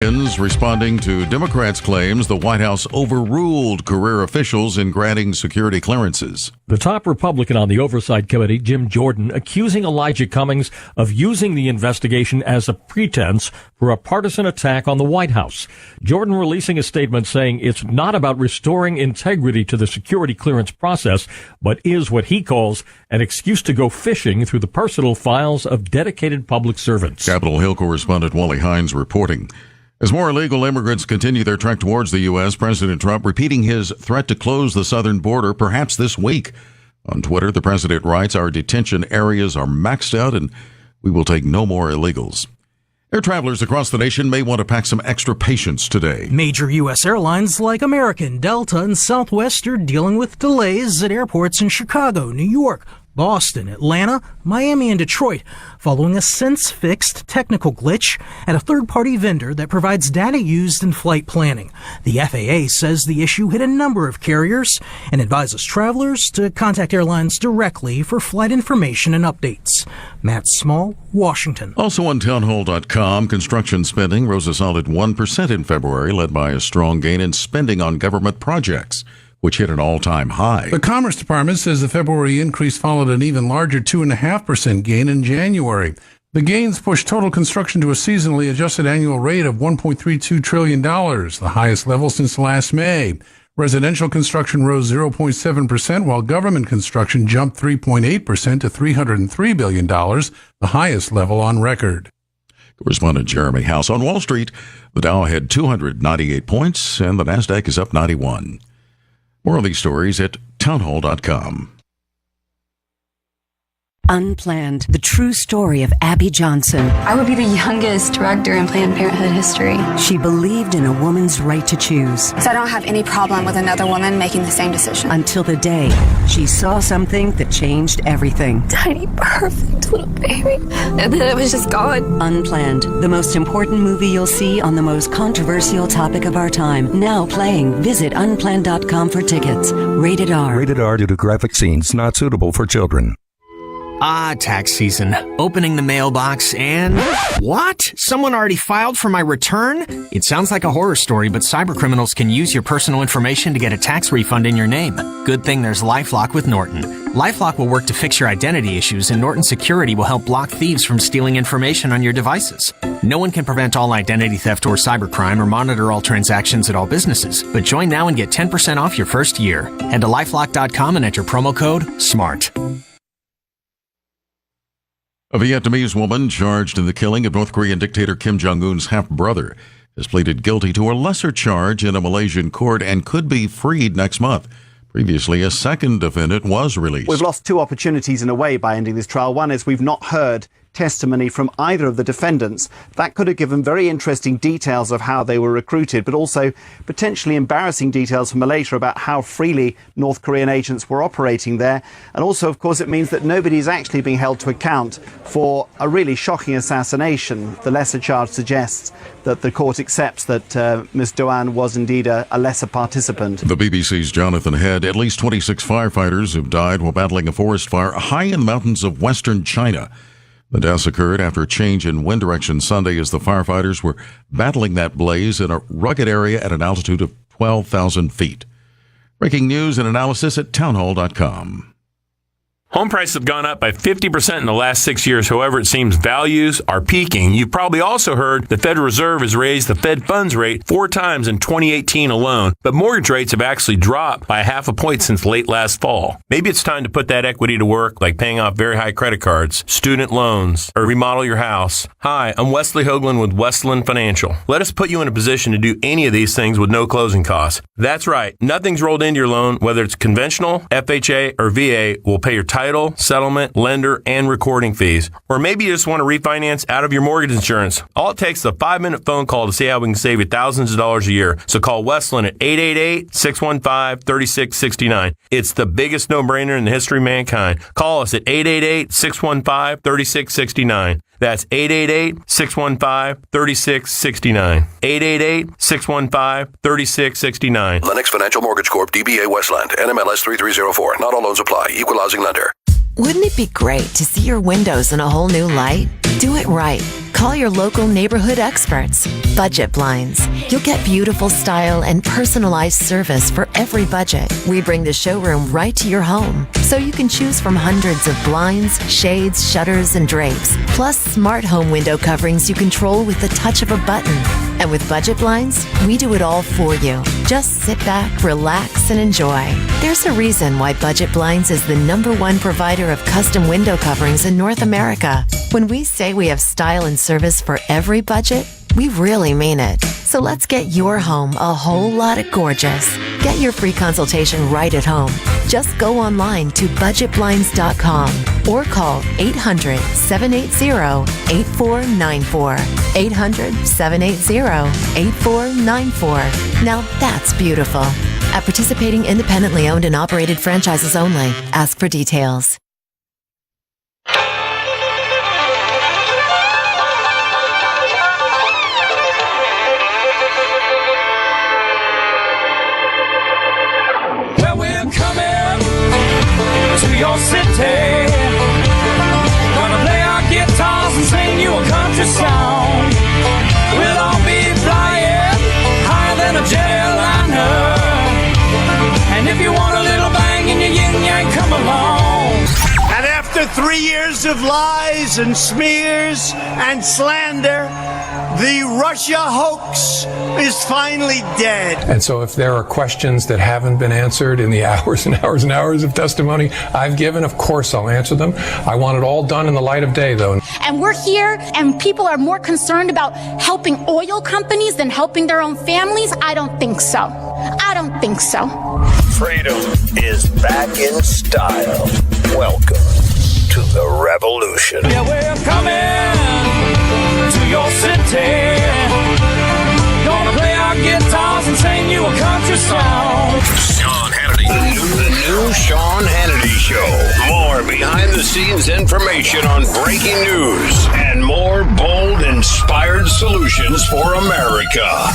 Republicans responding to Democrats' claims the White House overruled career officials in granting security clearances. The top Republican on the Oversight Committee, Jim Jordan, accusing Elijah Cummings of using the investigation as a pretense for a partisan attack on the White House. Jordan releasing a statement saying it's not about restoring integrity to the security clearance process, but is what he calls an excuse to go fishing through the personal files of dedicated public servants. Capitol Hill correspondent Wally Hines reporting. As more illegal immigrants continue their trek towards the U.S., President Trump repeating his threat to close the southern border perhaps this week. On Twitter, the president writes, "Our detention areas are maxed out and we will take no more illegals." Air travelers across the nation may want to pack some extra patience today. Major U.S. airlines like American, Delta, and Southwest are dealing with delays at airports in Chicago, New York, Boston, Atlanta, Miami, and Detroit, following a since-fixed technical glitch at a third-party vendor that provides data used in flight planning. The FAA says the issue hit a number of carriers and advises travelers to contact airlines directly for flight information and updates. Matt Small, Washington. Also on townhall.com, construction spending rose a solid 1% in February, led by a strong gain in spending on government projects, which hit an all-time high. The Commerce Department says the February increase followed an even larger 2.5% gain in January. The gains pushed total construction to a seasonally adjusted annual rate of $1.32 trillion, the highest level since last May. Residential construction rose 0.7%, while government construction jumped 3.8% to $303 billion, the highest level on record. Correspondent Jeremy House. On Wall Street, the Dow had 298 points, and the Nasdaq is up 91. More of these stories at townhall.com. Unplanned, the true story of Abby Johnson. I would be the youngest director in Planned Parenthood history. She believed in a woman's right to choose. So I don't have any problem with another woman making the same decision. Until the day she saw something that changed everything. Tiny, perfect little baby. And then it was just gone. Unplanned, the most important movie you'll see on the most controversial topic of our time. Now playing. Visit unplanned.com for tickets. Rated R. Rated R due to graphic scenes, not suitable for children. Tax season. Opening the mailbox and... What? Someone already filed for my return? It sounds like a horror story, but cybercriminals can use your personal information to get a tax refund in your name. Good thing there's LifeLock with Norton. LifeLock will work to fix your identity issues, and Norton Security will help block thieves from stealing information on your devices. No one can prevent all identity theft or cybercrime or monitor all transactions at all businesses, but join now and get 10% off your first year. Head to LifeLock.com and enter promo code SMART. A Vietnamese woman charged in the killing of North Korean dictator Kim Jong-un's half-brother has pleaded guilty to a lesser charge in a Malaysian court and could be freed next month. Previously, a second defendant was released. We've lost two opportunities in a way by ending this trial. One is we've not heard testimony from either of the defendants. That could have given very interesting details of how they were recruited, but also potentially embarrassing details from Malaysia about how freely North Korean agents were operating there. And also, of course, it means that nobody is actually being held to account for a really shocking assassination. The lesser charge suggests that the court accepts that Ms. Doan was indeed a lesser participant. The BBC's Jonathan Head. At least 26 firefighters have died while battling a forest fire high in the mountains of western China. The deaths occurred after a change in wind direction Sunday as the firefighters were battling that blaze in a rugged area at an altitude of 12,000 feet. Breaking news and analysis at townhall.com. Home prices have gone up by 50% in the last 6 years. However, it seems values are peaking. You've probably also heard the Federal Reserve has raised the Fed funds rate 4 times in 2018 alone, but mortgage rates have actually dropped by 0.5 point since late last fall. Maybe it's time to put that equity to work, like paying off very high credit cards, student loans, or remodel your house. Hi, I'm Wesley Hoagland with Westland Financial. Let us put you in a position to do any of these things with no closing costs. That's right. Nothing's rolled into your loan, whether it's conventional, FHA, or VA, will pay your title, settlement, lender, and recording fees. Or maybe you just want to refinance out of your mortgage insurance. All it takes is a 5-minute phone call to see how we can save you thousands of dollars a year. So call Westland at 888-615-3669. It's the biggest no-brainer in the history of mankind. Call us at 888-615-3669. That's 888-615-3669. 888-615-3669. Lennox Financial Mortgage Corp. DBA Westland. NMLS 3304. Not all loans apply. Equal housing lender. Wouldn't it be great to see your windows in a whole new light? Do it right. Call your local neighborhood experts. Budget Blinds. You'll get beautiful style and personalized service for every budget. We bring the showroom right to your home, so you can choose from hundreds of blinds, shades, shutters, and drapes, plus smart home window coverings you control with the touch of a button. And with Budget Blinds, we do it all for you. Just sit back, relax, and enjoy. There's a reason why Budget Blinds is the #1 provider of custom window coverings in North America. When we say we have style and service for every budget, we really mean it. So let's get your home a whole lot of gorgeous. Get your free consultation right at home. Just go online to budgetblinds.com or call 800-780-8494. 800-780-8494. Now that's beautiful. At participating independently owned and operated franchises only. Ask for details. To your city, gonna play our guitars and sing you a country song. We'll all be flying higher than a jetliner. And if you want a little bang in your yin yang, come along. And after 3 years of lies and smears and slander, the Russia hoax is finally dead. And so if there are questions that haven't been answered in the hours and hours and hours of testimony I've given, of course I'll answer them. I want it all done in the light of day, though. And we're here, and people are more concerned about helping oil companies than helping their own families? I don't think so. I don't think so. Freedom is back in style. Welcome to the revolution. Yeah, we're coming to your city. Gonna play our guitars and sing you a country song. Sean Hannity. The new Sean Hannity Show. More behind-the-scenes information on breaking news and more bold, inspired solutions for America.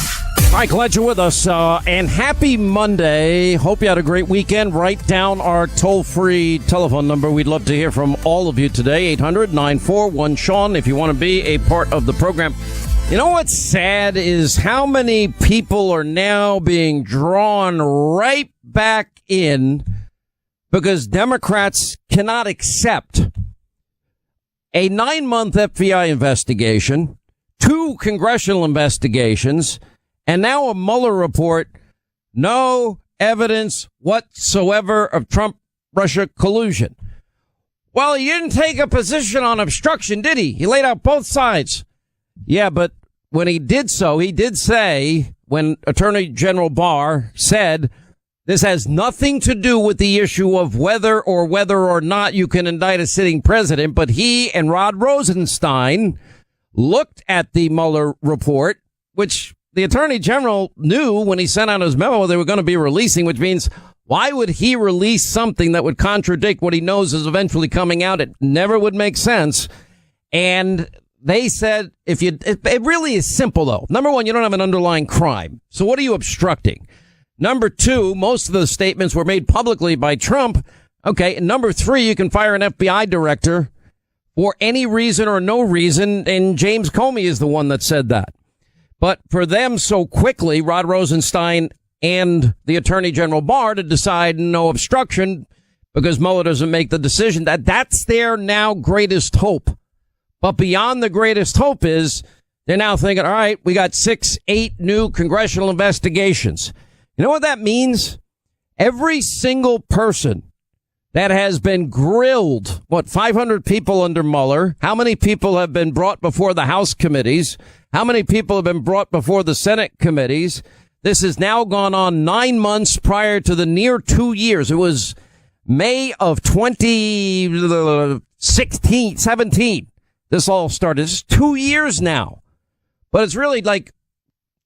All right, glad you're with us, and happy Monday. Hope you had a great weekend. Write down our toll-free telephone number. We'd love to hear from all of you today, 800-941-SEAN, if you want to be a part of the program. You know what's sad is how many people are now being drawn right back in because Democrats cannot accept a 9-month FBI investigation, 2 congressional investigations, and now a Mueller report, no evidence whatsoever of Trump-Russia collusion. Well, he didn't take a position on obstruction, did he? He laid out both sides. Yeah, but when he did so, he did say, when Attorney General Barr said, this has nothing to do with the issue of whether or not you can indict a sitting president, but he and Rod Rosenstein looked at the Mueller report, which the Attorney General knew when he sent out his memo they were going to be releasing, which means why would he release something that would contradict what he knows is eventually coming out? It never would make sense. And they said, it really is simple, though. Number one, you don't have an underlying crime. So what are you obstructing? Number two, most of the statements were made publicly by Trump. Okay. And number three, you can fire an FBI director for any reason or no reason. And James Comey is the one that said that. But for them so quickly, Rod Rosenstein and the Attorney General Barr to decide no obstruction because Mueller doesn't make the decision, that's their now greatest hope. But beyond the greatest hope is they're now thinking, all right, we got 6-8 new congressional investigations. You know what that means? Every single person that has been grilled, 500 people under Mueller? How many people have been brought before the House committees? How many people have been brought before the Senate committees? This has now gone on 9 months prior to the near 2 years. It was May of 2017. This all started. This is 2 years now. But it's really like,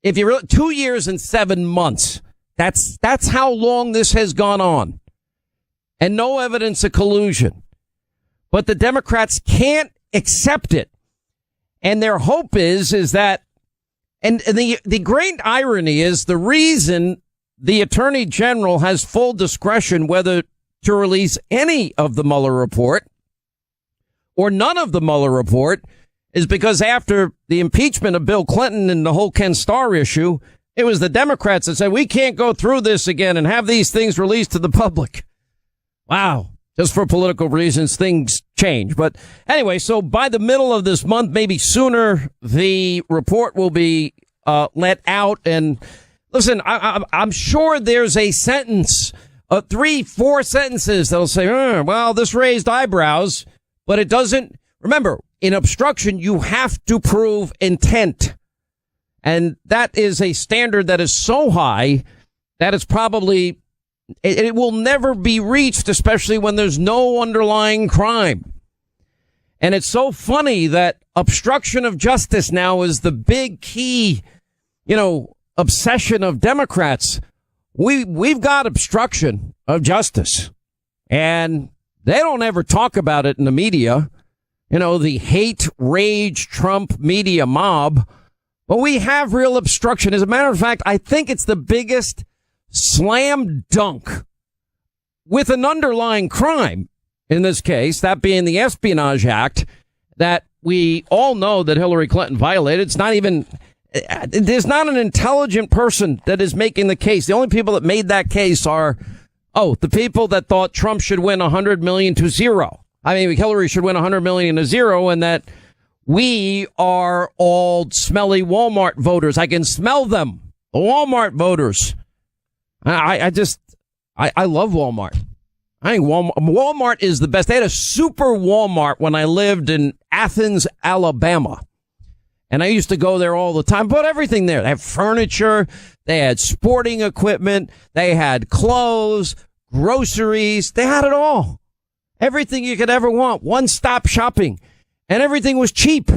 2 years and 7 months. That's how long this has gone on. And no evidence of collusion. But the Democrats can't accept it. And their hope is that, and the great irony is the reason the Attorney General has full discretion whether to release any of the Mueller report or none of the Mueller report is because after the impeachment of Bill Clinton and the whole Ken Starr issue, it was the Democrats that said, we can't go through this again and have these things released to the public. Wow. Just for political reasons, things change. But anyway, so by the middle of this month, maybe sooner, the report will be let out. And listen, I'm sure there's a sentence, 3-4 sentences that'll say, well, this raised eyebrows, but it doesn't. Remember, in obstruction, you have to prove intent. And that is a standard that is so high that it's probably, it will never be reached, especially when there's no underlying crime. And it's so funny that obstruction of justice now is the big key, obsession of Democrats. We've got obstruction of justice, and they don't ever talk about it in the media. The hate, rage, Trump media mob. But we have real obstruction. As a matter of fact, I think it's the biggest slam dunk with an underlying crime in this case, that being the Espionage Act that we all know that Hillary Clinton violated. It's not even, there's not an intelligent person that is making the case. The only people that made that case are, the people that thought Trump should win 100 million to 0. I mean, Hillary should win 100 million to 0, and that we are all smelly Walmart voters. I can smell them. The Walmart voters. I love Walmart. I think Walmart is the best. They had a super Walmart when I lived in Athens, Alabama. And I used to go there all the time. Bought everything there. They had furniture. They had sporting equipment. They had clothes, groceries. They had it all. Everything you could ever want. One-stop shopping. And everything was cheap,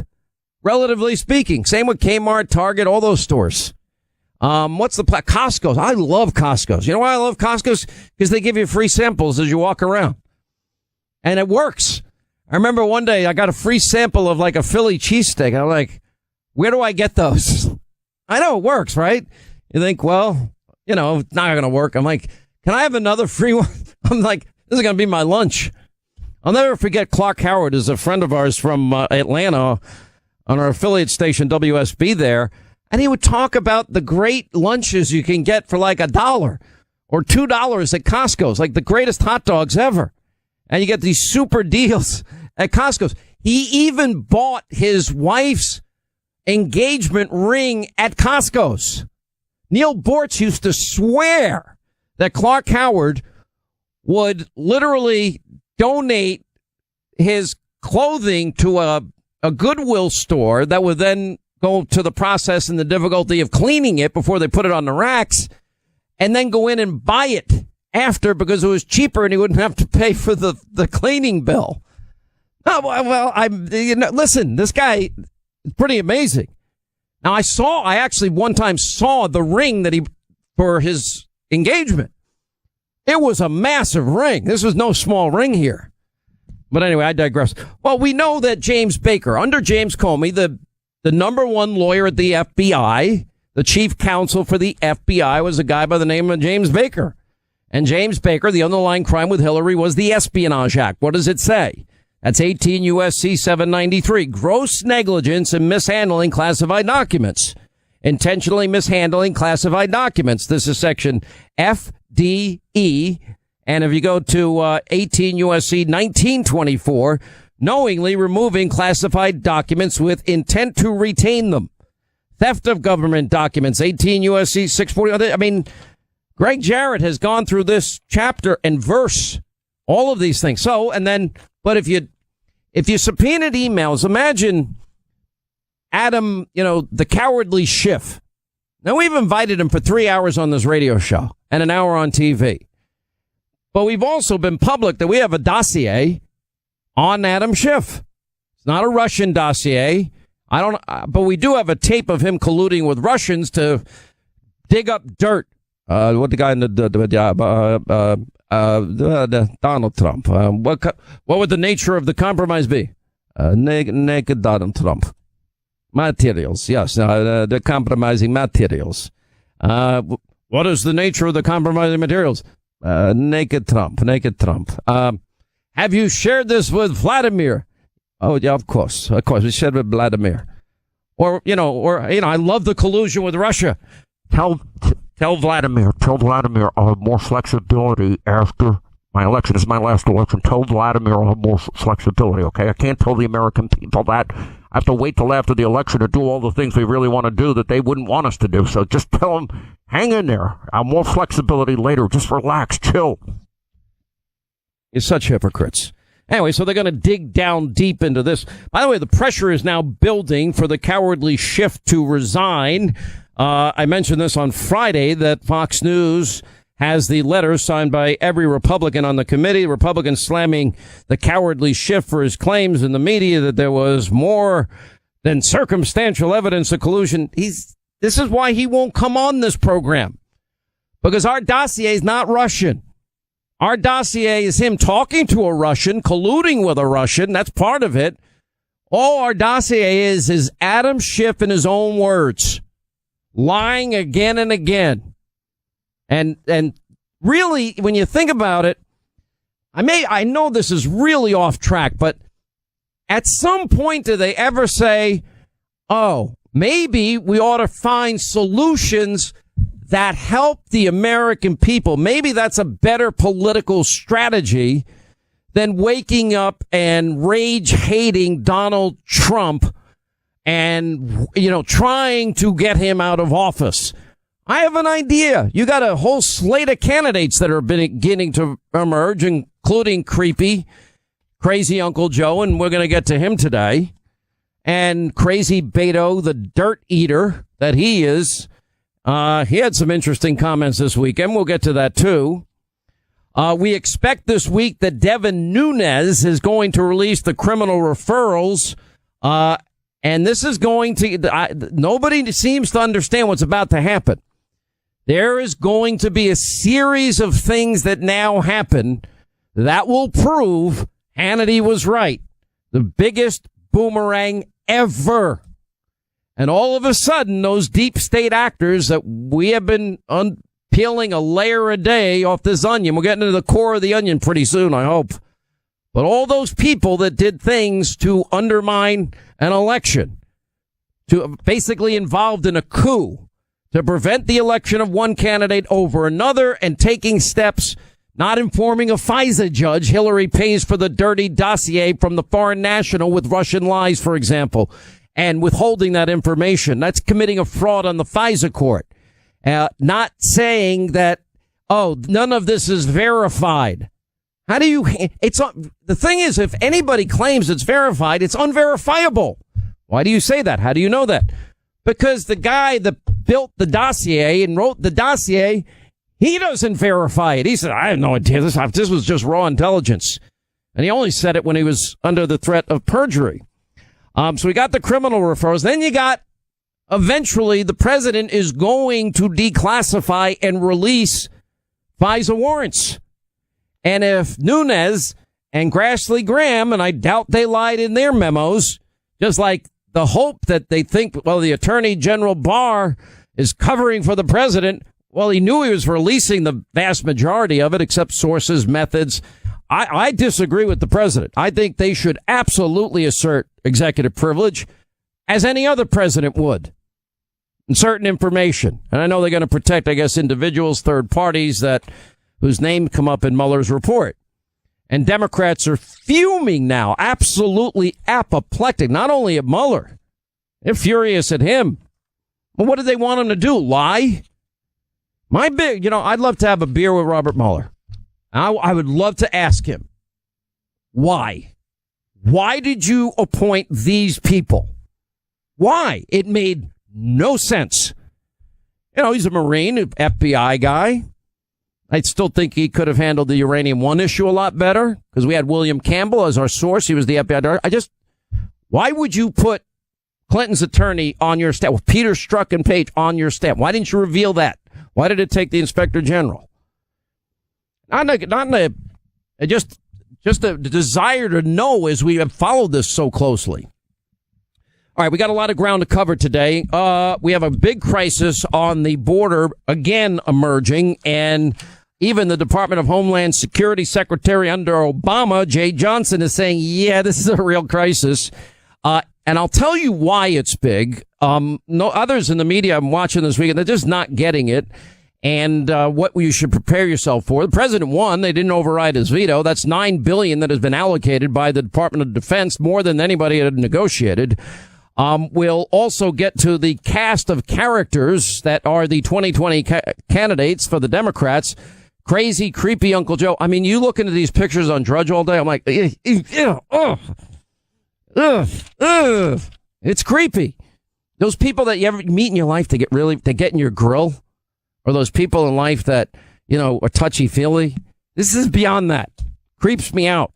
relatively speaking. Same with Kmart, Target, all those stores. Costco's? I love Costco's. You know why I love Costco's? Because they give you free samples as you walk around. And it works. I remember one day I got a free sample of like a Philly cheesesteak. I'm like, where do I get those? I know it works, right? You think, well, it's not going to work. I'm like, can I have another free one? I'm like, this is going to be my lunch. I'll never forget Clark Howard is a friend of ours from Atlanta on our affiliate station WSB there. And he would talk about the great lunches you can get for like $1 or $2 at Costco's, like the greatest hot dogs ever. And you get these super deals at Costco's. He even bought his wife's engagement ring at Costco's. Neil Bortz used to swear that Clark Howard would literally donate his clothing to a Goodwill store that would then go to the process and the difficulty of cleaning it before they put it on the racks, and then go in and buy it after because it was cheaper and he wouldn't have to pay for the cleaning bill. Oh, well, listen, this guy is pretty amazing. Now, I actually one time saw the ring that for his engagement. It was a massive ring. This was no small ring here. But anyway, I digress. Well, we know that James Baker, under James Comey, the number one lawyer at the FBI, the chief counsel for the FBI, was a guy by the name of James Baker. And James Baker, the underlying crime with Hillary was the Espionage Act. What does it say? That's 18 U.S.C. 793. Gross negligence in mishandling classified documents. Intentionally mishandling classified documents. This is section FDE. And if you go to 18 U.S.C. 1924, knowingly removing classified documents with intent to retain them. Theft of government documents, 18 U.S.C. 640. I mean, Greg Jarrett has gone through this chapter and verse, all of these things. So, and then, but if you subpoenaed emails, imagine Adam, the cowardly Schiff. Now, we've invited him for 3 hours on this radio show and an hour on TV. But we've also been public that we have a dossier on Adam Schiff. It's not a Russian dossier. But we do have a tape of him colluding with Russians to dig up dirt. What the guy in Donald Trump. What would the nature of the compromise be? Naked Donald Trump. Materials. Yes. The compromising materials. What is the nature of the compromising materials? Naked Trump. Have you shared this with Vladimir? Oh, yeah, of course. We shared with Vladimir. Or, I love the collusion with Russia. Tell Vladimir I'll have more flexibility after my election. This is my last election. Tell Vladimir I'll have more flexibility, okay? I can't tell the American people that. I have to wait till after the election to do all the things we really want to do that they wouldn't want us to do. So just tell them, hang in there. I'll have more flexibility later. Just relax, chill. You're such hypocrites. Anyway, so they're going to dig down deep into this. By the way, the pressure is now building for the cowardly Schiff to resign. I mentioned this on Friday that Fox News has the letter signed by every Republican on the committee, Republicans slamming the cowardly Schiff for his claims in the media that there was more than circumstantial evidence of collusion. This is why he won't come on this program, because our dossier is not Russian. Our dossier is him talking to a Russian, colluding with a Russian. That's part of it. All our dossier is Adam Schiff in his own words, lying again and again. And really, when you think about it, I know this is really off track, but at some point do they ever say, oh, maybe we ought to find solutions that help the American people? Maybe that's a better political strategy than waking up and rage-hating Donald Trump and, trying to get him out of office. I have an idea. You got a whole slate of candidates that are beginning to emerge, including crazy Uncle Joe, and we're going to get to him today, and crazy Beto, the dirt eater that he is. He had some interesting comments this weekend. We'll get to that, too. We expect this week that Devin Nunes is going to release the criminal referrals. And this is going to, nobody seems to understand what's about to happen. There is going to be a series of things that now happen that will prove Hannity was right. The biggest boomerang ever. And all of a sudden, those deep state actors that we have been peeling a layer a day off this onion, we're getting to the core of the onion pretty soon, I hope. But all those people that did things to undermine an election, to basically involved in a coup, to prevent the election of one candidate over another, and taking steps, not informing a FISA judge. Hillary pays for the dirty dossier from the Foreign National with Russian lies, for example, and withholding that information. That's committing a fraud on the FISA court. Not saying that, none of this is verified. How do you, the thing is, if anybody claims it's verified, it's unverifiable. Why do you say that? How do you know that? Because the guy that built the dossier and wrote the dossier, he doesn't verify it. He said, I have no idea. This was just raw intelligence. And he only said it when he was under the threat of perjury. So we got the criminal referrals. Then you got, eventually, the president is going to declassify and release FISA warrants. And if Nunes and Grassley Graham, and I doubt they lied in their memos, just like the hope that they think, the Attorney General Barr is covering for the president. Well, he knew he was releasing the vast majority of it, except sources, methods. I disagree with the president. I think they should absolutely assert executive privilege, as any other president would, in certain information. And I know they're going to protect, individuals, third parties whose name come up in Mueller's report. And Democrats are fuming now, absolutely apoplectic, not only at Mueller. They're furious at him. Well, what do they want him to do? Lie? I'd love to have a beer with Robert Mueller. I would love to ask him, why? Why did you appoint these people? Why? It made no sense. He's a Marine, FBI guy. I still think he could have handled the Uranium One issue a lot better, because we had William Campbell as our source. He was the FBI director. Why would you put Clinton's attorney on your staff, Peter Strzok and Page on your staff? Why didn't you reveal that? Why did it take the Inspector General? Just a desire to know as we have followed this so closely. All right, we got a lot of ground to cover today. We have a big crisis on the border again emerging, and Even the Department of Homeland Security Secretary under Obama, Jay Johnson, is saying, yeah, this is a real crisis. And I'll tell you why it's big. No others in the media I'm watching this weekend, they're just not getting it. And what you should prepare yourself for. The president won. They didn't override his veto. That's $9 billion that has been allocated by the Department of Defense, more than anybody had negotiated. We'll also get to the cast of characters that are the 2020 candidates for the Democrats. Crazy, creepy Uncle Joe. I mean, you look into these pictures on Drudge all day. I'm like, it's creepy. Those people that you ever meet in your life, they get in your grill. Or those people in life that, you know, are touchy-feely. This is beyond that. Creeps me out.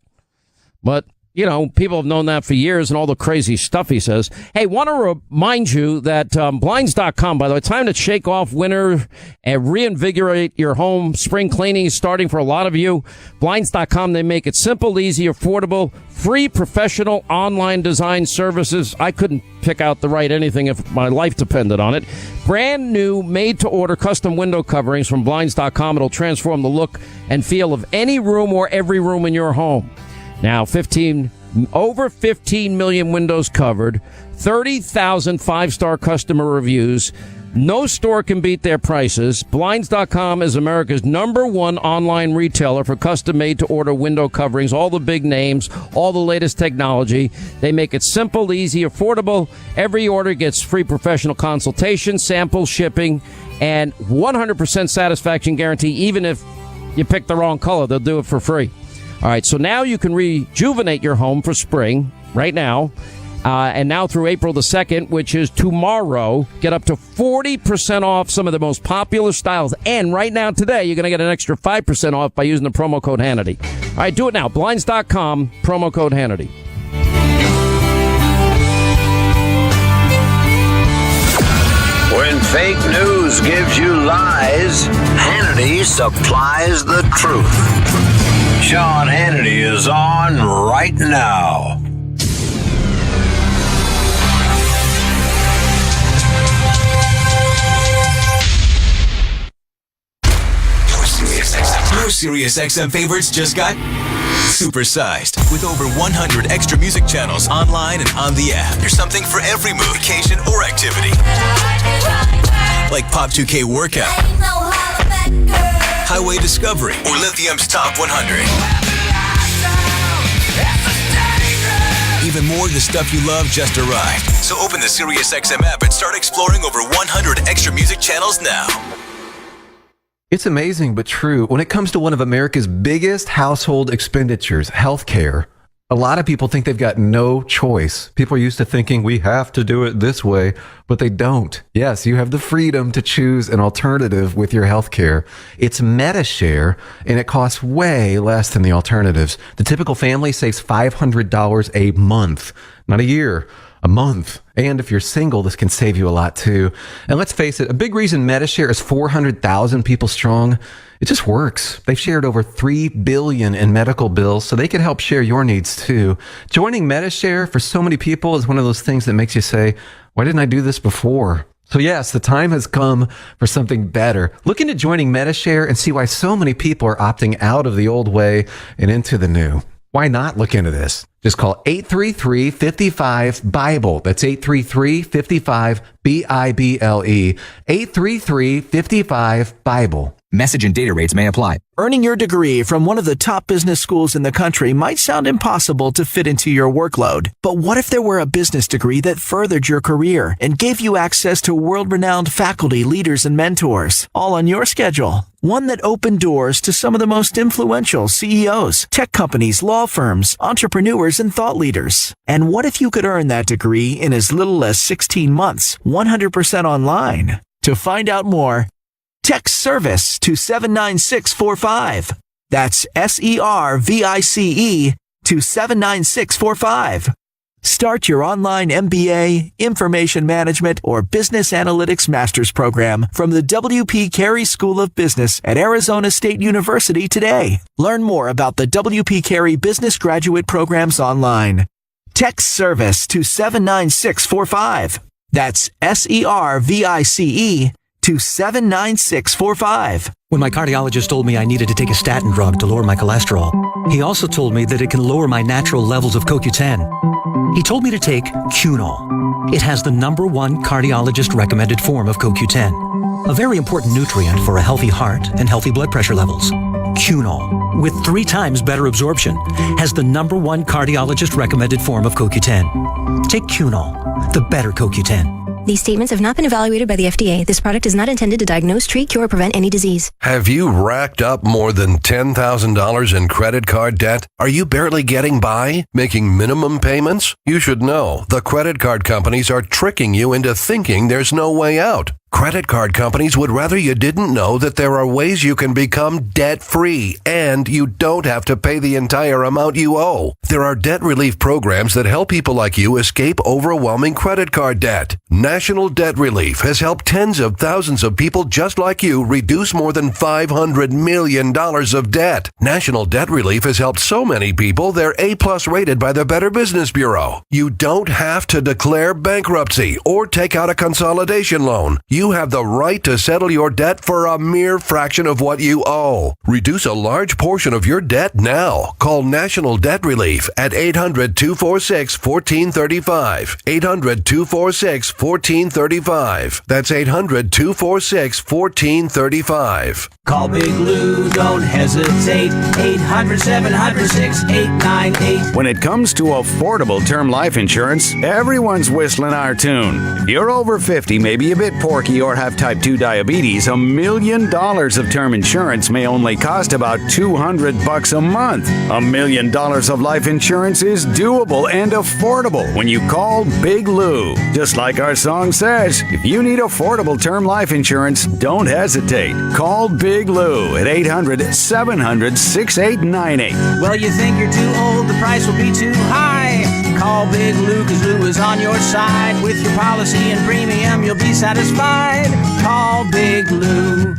But, you know, people have known that for years and all the crazy stuff he says. Hey, want to remind you that Blinds.com, by the way, time to shake off winter and reinvigorate your home. Spring cleaning is starting for a lot of you. Blinds.com, they make it simple, easy, affordable, free professional online design services. I couldn't pick out the right anything if my life depended on it. Brand new made-to-order custom window coverings from Blinds.com. It'll transform the look and feel of any room or every room in your home. Now, over 15 million windows covered, 30,000 five-star customer reviews. No store can beat their prices. Blinds.com is America's #1 online retailer for custom-made to order window coverings, all the big names, all the latest technology. They make it simple, easy, affordable. Every order gets free professional consultation, sample shipping, and 100% satisfaction guarantee. Even if you pick the wrong color, they'll do it for free. All right, so now you can rejuvenate your home for spring right now. And now through April the 2nd, which is tomorrow, get up to 40% off some of the most popular styles. And right now today, you're going to get an extra 5% off by using the promo code Hannity. All right, do it now. Blinds.com, promo code Hannity. When fake news gives you lies, Hannity supplies the truth. Sean Hannity is on right now. Your SiriusXM favorites just got supersized with over 100 extra music channels online and on the app. There's something for every mood, occasion, or activity. Like Pop 2K Workout, Highway Discovery, or Lithium's Top 100. Even more of the stuff you love just arrived. So open the SiriusXM app and start exploring over 100 extra music channels now. It's amazing but true. When it comes to one of America's biggest household expenditures, healthcare, a lot of people think they've got no choice. People are used to thinking we have to do it this way, but they don't. Yes, you have the freedom to choose an alternative with your healthcare. It's MediShare, and it costs way less than the alternatives. The typical family saves $500 a month, not a year. A month. And if you're single, this can save you a lot too. And let's face it, a big reason MediShare is 400,000 people strong, it just works. They've shared over $3 billion in medical bills, so they can help share your needs too. Joining MediShare for so many people is one of those things that makes you say, why didn't I do this before? So yes, the time has come for something better. Look into joining MediShare and see why so many people are opting out of the old way and into the new. Why not look into this? Just call 833-55-BIBLE. That's 833-55-BIBLE. 833-55-BIBLE. Message and data rates may apply. Earning your degree from one of the top business schools in the country might sound impossible to fit into your workload. But what if there were a business degree that furthered your career and gave you access to world-renowned faculty, leaders, and mentors, all on your schedule? One that opened doors to some of the most influential CEOs, tech companies, law firms, entrepreneurs, and thought leaders. And what if you could earn that degree in as little as 16 months, 100% online? To find out more, text service to 79645. That's SERVICE to 79645. Start your online MBA, information management, or business analytics master's program from the W.P. Carey School of Business at Arizona State University today. Learn more about the W.P. Carey Business Graduate Programs online. Text service to 79645. That's SERVICE to 79645. When my cardiologist told me I needed to take a statin drug to lower my cholesterol, he also told me that it can lower my natural levels of CoQ10. He told me to take Cunol. It has the #1 cardiologist recommended form of CoQ10, a very important nutrient for a healthy heart and healthy blood pressure levels. Cunol, with 3 times better absorption, has the #1 cardiologist recommended form of CoQ10. Take Cunol, the better CoQ10. These statements have not been evaluated by the FDA. This product is not intended to diagnose, treat, cure, or prevent any disease. Have you racked up more than $10,000 in credit card debt? Are you barely getting by, making minimum payments? You should know the credit card companies are tricking you into thinking there's no way out. Credit card companies would rather you didn't know that there are ways you can become debt-free and you don't have to pay the entire amount you owe. There are debt relief programs that help people like you escape overwhelming credit card debt. National Debt Relief has helped tens of thousands of people just like you reduce more than $500 million of debt. National Debt Relief has helped so many people they're A+ rated by the Better Business Bureau. You don't have to declare bankruptcy or take out a consolidation loan. You have the right to settle your debt for a mere fraction of what you owe. Reduce a large portion of your debt now. Call National Debt Relief at 800-246-1435. 800-246-1435. That's 800-246-1435. Call Big Lou, don't hesitate. 800-700-6898. When it comes to affordable term life insurance, everyone's whistling our tune. If you're over 50, maybe a bit porky, or have type 2 diabetes, $1 million of term insurance may only cost about $200 a month. $1 million of life insurance is doable and affordable when you call Big Lou. Just like our song says, if you need affordable term life insurance, don't hesitate. Call Big Lou at 800-700-6898. Well, you think you're too old, the price will be too high. Call Big Lou, cause Lou is on your side. With your policy and premium, you'll be satisfied. Call Big Lou.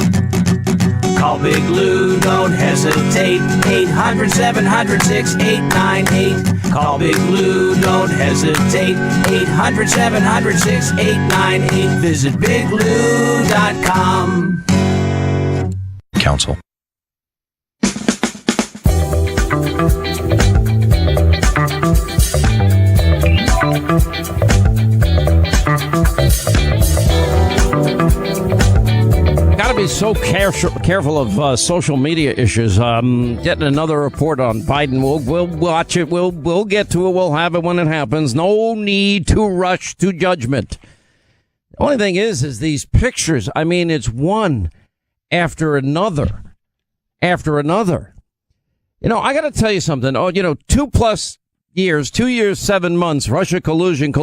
Call Big Lou, don't hesitate. 800-700-6898. Call Big Lou, don't hesitate. 800-700-6898. Visit biglou.com. Council. Got to be so careful of social media issues. Getting another report on Biden. We'll watch it. We'll get to it. We'll have it when it happens. No need to rush to judgment. The only thing is these pictures. I mean, it's one after another, after another. You know, I got to tell you something. 2+ years, 2 years, 7 months, Russia collusion.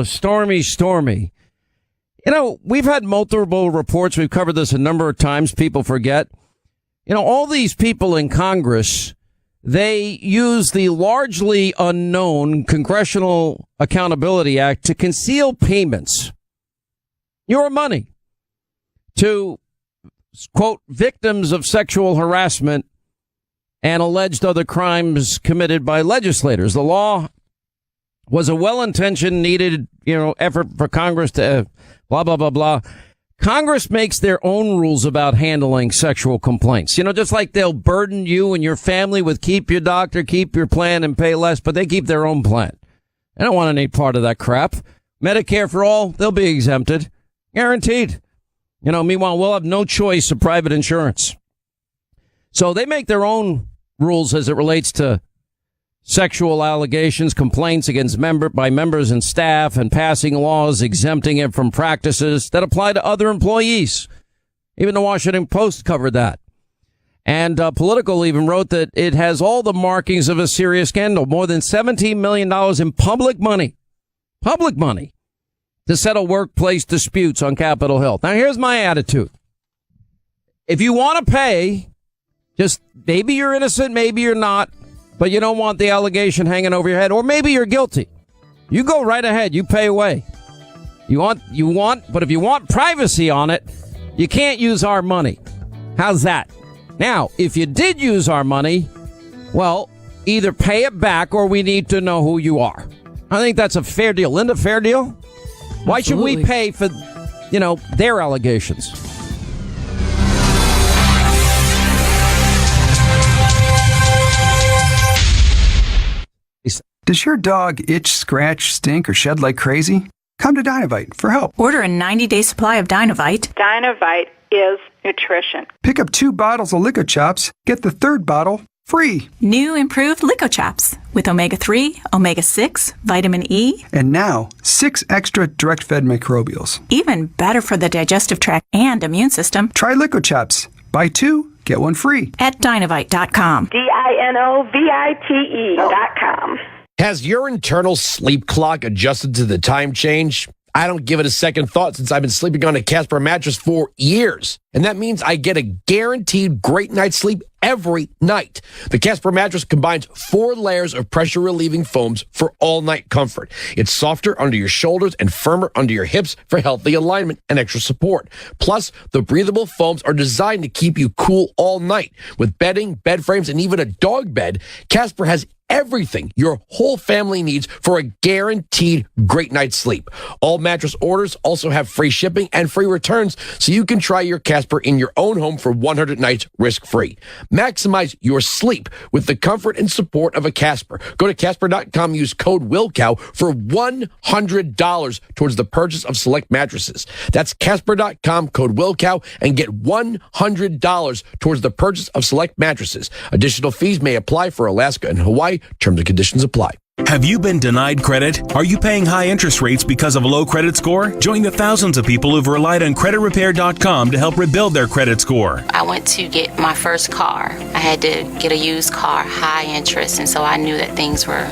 Stormy. We've had multiple reports. We've covered this a number of times. People forget. All these people in Congress, they use the largely unknown Congressional Accountability Act to conceal payments, your money, to, quote, victims of sexual harassment and alleged other crimes committed by legislators. The law was a well-intentioned, needed, effort for Congress to blah, blah, blah, blah. Congress makes their own rules about handling sexual complaints. Just like they'll burden you and your family with keep your doctor, keep your plan and pay less, but they keep their own plan. They don't want any part of that crap. Medicare for all, they'll be exempted. Guaranteed. Meanwhile, we'll have no choice of private insurance. So they make their own rules as it relates to sexual allegations, complaints against members and staff, and passing laws exempting it from practices that apply to other employees. Even the Washington Post covered that. And Politico even wrote that it has all the markings of a serious scandal. More than $17 million in public money to settle workplace disputes on Capitol Hill. Now, here's my attitude. If you want to pay, just maybe you're innocent, maybe you're not, but you don't want the allegation hanging over your head, or maybe you're guilty. You go right ahead. You pay away. But if you want privacy on it, you can't use our money. How's that? Now, if you did use our money, well, either pay it back or we need to know who you are. I think that's a fair deal. Linda, fair deal? Why should we pay for their allegations. Does your dog itch, scratch, stink, or shed like crazy? Come to Dynovite for help. Order a 90-day supply of Dynovite. Dynovite is nutrition. Pick up 2 bottles of Lico Chops, get the 3rd bottle free. New improved Lico Chops with omega-3, omega-6, vitamin E. And now, 6 extra direct-fed microbials. Even better for the digestive tract and immune system. Try Lico Chops. Buy 2, get 1 free. At Dynovite.com. DINOVITE.com. Has your internal sleep clock adjusted to the time change? I don't give it a second thought since I've been sleeping on a Casper mattress for years. And that means I get a guaranteed great night's sleep every night. The Casper mattress combines 4 layers of pressure-relieving foams for all-night comfort. It's softer under your shoulders and firmer under your hips for healthy alignment and extra support. Plus, the breathable foams are designed to keep you cool all night. With bedding, bed frames, and even a dog bed, Casper has everything your whole family needs for a guaranteed great night's sleep. All mattress orders also have free shipping and free returns, so you can try your Casper in your own home for 100 nights risk-free. Maximize your sleep with the comfort and support of a Casper. Go to Casper.com, use code WILLCOW for $100 towards the purchase of select mattresses. That's Casper.com, code WILLCOW, and get $100 towards the purchase of select mattresses. Additional fees may apply for Alaska and Hawaii. Terms and conditions apply. Have you been denied credit? Are you paying high interest rates because of a low credit score? Join the thousands of people who've relied on CreditRepair.com to help rebuild their credit score. I went to get my first car. I had to get a used car, high interest, and so I knew that things were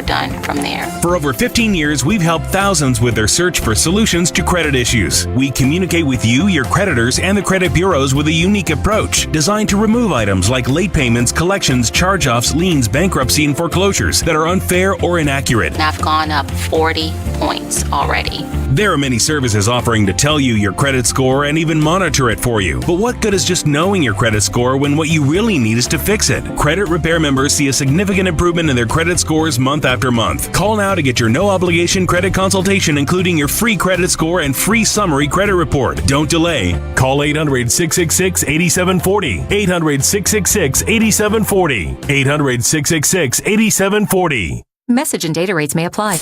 done from there. For over 15 years, we've helped thousands with their search for solutions to credit issues. We communicate with you, your creditors, and the credit bureaus with a unique approach designed to remove items like late payments, collections, charge-offs, liens, bankruptcy, and foreclosures that are unfair or inaccurate. And I've gone up 40 points already. There are many services offering to tell you your credit score and even monitor it for you. But what good is just knowing your credit score when what you really need is to fix it? Credit Repair members see a significant improvement in their credit scores month after month. Call now to get your no-obligation credit consultation, including your free credit score and free summary credit report. Don't delay. Call 800-666-8740. 800-666-8740. 800-666-8740. Message and data rates may apply.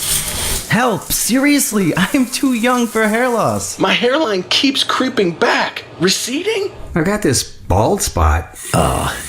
Help! Seriously, I'm too young for hair loss. My hairline keeps creeping back. Receding? I got this bald spot.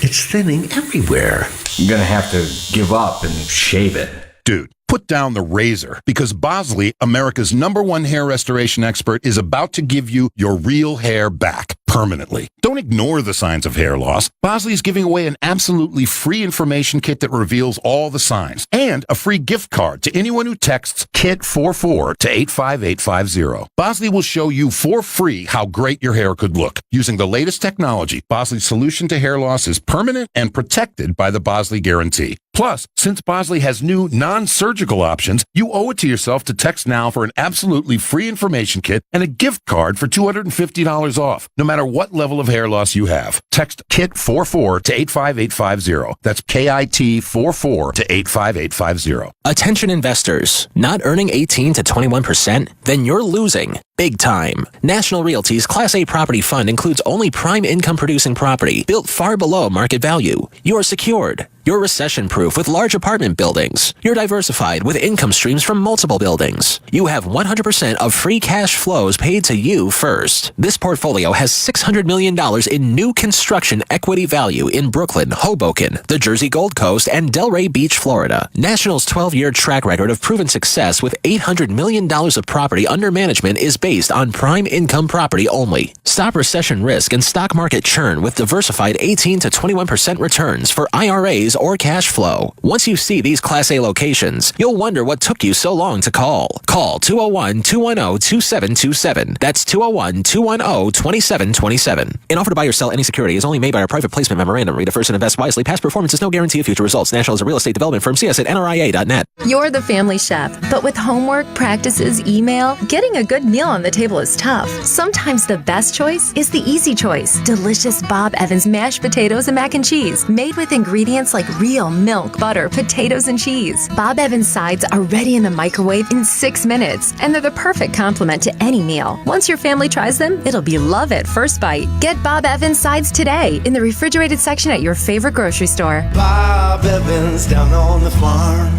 It's thinning everywhere. I'm gonna have to give up and shave it. Dude, put down the razor, because Bosley, America's #1 hair restoration expert, is about to give you your real hair back permanently. Don't ignore the signs of hair loss. Bosley is giving away an absolutely free information kit that reveals all the signs, and a free gift card to anyone who texts KIT44 to 85850. Bosley will show you for free how great your hair could look. Using the latest technology, Bosley's solution to hair loss is permanent and protected by the Bosley Guarantee. Plus, since Bosley has new non-surgical options, you owe it to yourself to text now for an absolutely free information kit and a gift card for $250 off, no matter what level of hair loss you have. Text KIT44 to 85850. That's KIT44 to 85850. Attention investors, not earning 18 to 21%? Then you're losing. Big time. National Realty's Class A property fund includes only prime income producing property built far below market value. You are secured. You're recession-proof with large apartment buildings. You're diversified with income streams from multiple buildings. You have 100% of free cash flows paid to you first. This portfolio has $600 million in new construction equity value in Brooklyn, Hoboken, the Jersey Gold Coast, and Delray Beach, Florida. National's 12-year track record of proven success with $800 million of property under management is based on prime income property only. Stop recession risk and stock market churn with diversified 18 to 21% returns for IRAs or cash flow. Once you see these Class A locations, you'll wonder what took you so long to call. Call 201-210-2727. That's 201-210-2727. An offer to buy or sell any security is only made by our private placement memorandum. Read it first and invest wisely. Past performance is no guarantee of future results. National is a real estate development firm. See us at nria.net. You're the family chef, but with homework, practices, email, getting a good meal on on the table is tough, sometimes the best choice is the easy choice. Delicious Bob Evans mashed potatoes and mac and cheese, made with ingredients like real milk, butter, potatoes, and cheese. Bob Evans sides are ready in the microwave in 6 minutes, and they're the perfect complement to any meal. Once your family tries them, it'll be love at first bite. Get Bob Evans sides today in the refrigerated section at your favorite grocery store. Bob Evans down on the farm.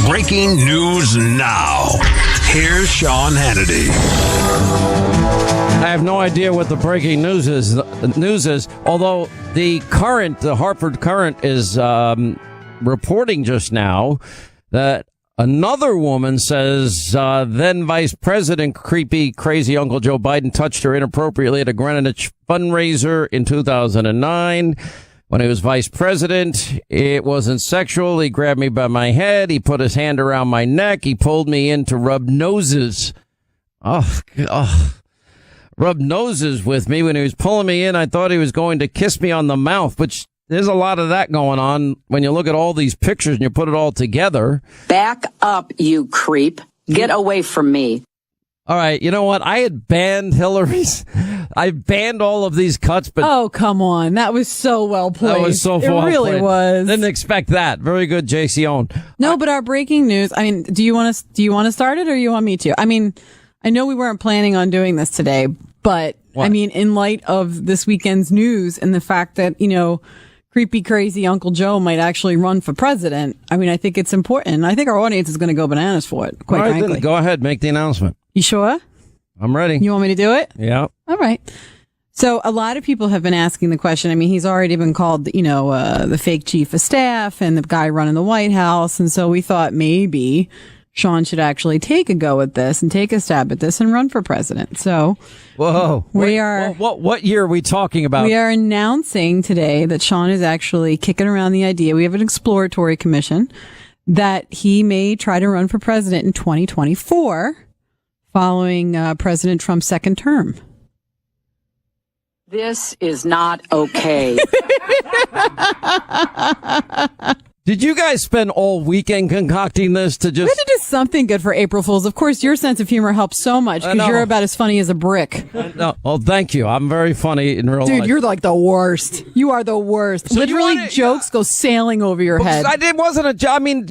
Breaking news now. Here's Sean Hannity. I have no idea what the breaking news is. Although the Hartford Current is reporting just now that another woman says then Vice President creepy crazy Uncle Joe Biden touched her inappropriately at a Greenwich fundraiser in 2009. When he was vice president, it wasn't sexual. He grabbed me by my head. He put his hand around my neck. He pulled me in to rub noses. Rub noses with me. When he was pulling me in, I thought he was going to kiss me on the mouth, which there's a lot of that going on when you look at all these pictures and you put it all together. Back up, you creep. Get away from me. All right, you know what? I had banned Hillary's. I banned all of these cuts, but oh, come on, that was so well played. That was so well played. It really was. Didn't expect that. Very good, JC Owen. No, but our breaking news. I mean, do you want to start it, or you want me to? I mean, I know we weren't planning on doing this today, but what? I mean, in light of this weekend's news and the fact that creepy, crazy Uncle Joe might actually run for president. I mean, I think it's important. I think our audience is going to go bananas for it. Quite frankly. Then go ahead, make the announcement. You sure? I'm ready. You want me to do it? Yeah. All right. So a lot of people have been asking the question. I mean, he's already been called, the fake chief of staff and the guy running the White House. And so we thought maybe Sean should actually take a go at this and take a stab at this and run for president. So whoa, what year are we talking about? We are announcing today that Sean is actually kicking around the idea. We have an exploratory commission that he may try to run for president in 2024. Following President Trump's second term. This is not okay. Did you guys spend all weekend concocting this to just... We had to do something good for April Fools. Of course, your sense of humor helps so much because you're about as funny as a brick. No, well, thank you. I'm very funny in real life. Dude, you're like the worst. You are the worst. So literally, jokes go sailing over your head. It wasn't a joke. I mean,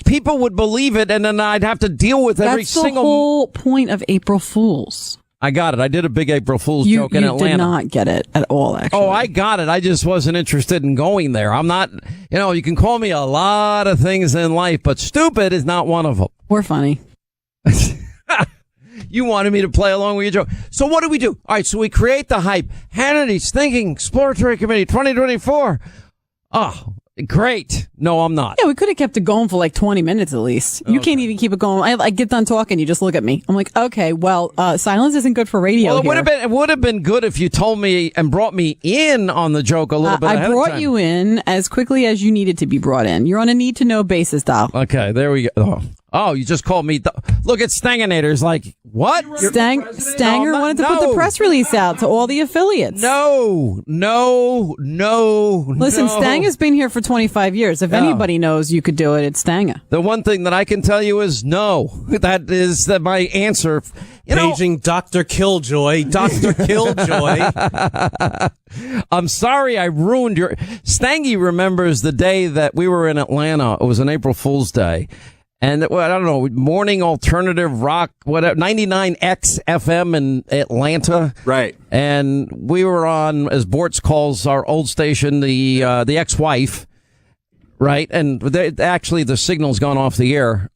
people would believe it, and then I'd have to deal with every single... That's the whole point of April Fools. I got it. I did a big April Fool's joke in Atlanta. You did not get it at all, actually. Oh, I got it. I just wasn't interested in going there. I'm not, you can call me a lot of things in life, but stupid is not one of them. We're funny. You wanted me to play along with your joke. So what do we do? All right, so we create the hype. Hannity's thinking Exploratory Committee 2024. Oh, great. No, I'm not. Yeah, we could have kept it going for like 20 minutes at least. You can't even keep it going. I get done talking, you just look at me. I'm like, okay, well, silence isn't good for radio. Well, it would have been good if you told me and brought me in on the joke a little bit ahead of time. I brought you in as quickly as you needed to be brought in. You're on a need-to-know basis, Doll. Okay, there we go. Oh, you just called me. Look at Stanginator's like, what? Stanger wanted to put the press release out to all the affiliates. No. Listen, Stang has been here for 25 years. If anybody knows you could do it, it's Stanger. The one thing that I can tell you is no. That is my answer. Paging Dr. Killjoy. Dr. Killjoy. I'm sorry I ruined your... Stangy remembers the day that we were in Atlanta. It was an April Fool's Day. And, I don't know, morning alternative rock, whatever, 99X FM in Atlanta. Right. And we were on, as Bortz calls our old station, the ex-wife. Right. And actually, the signal's gone off the air.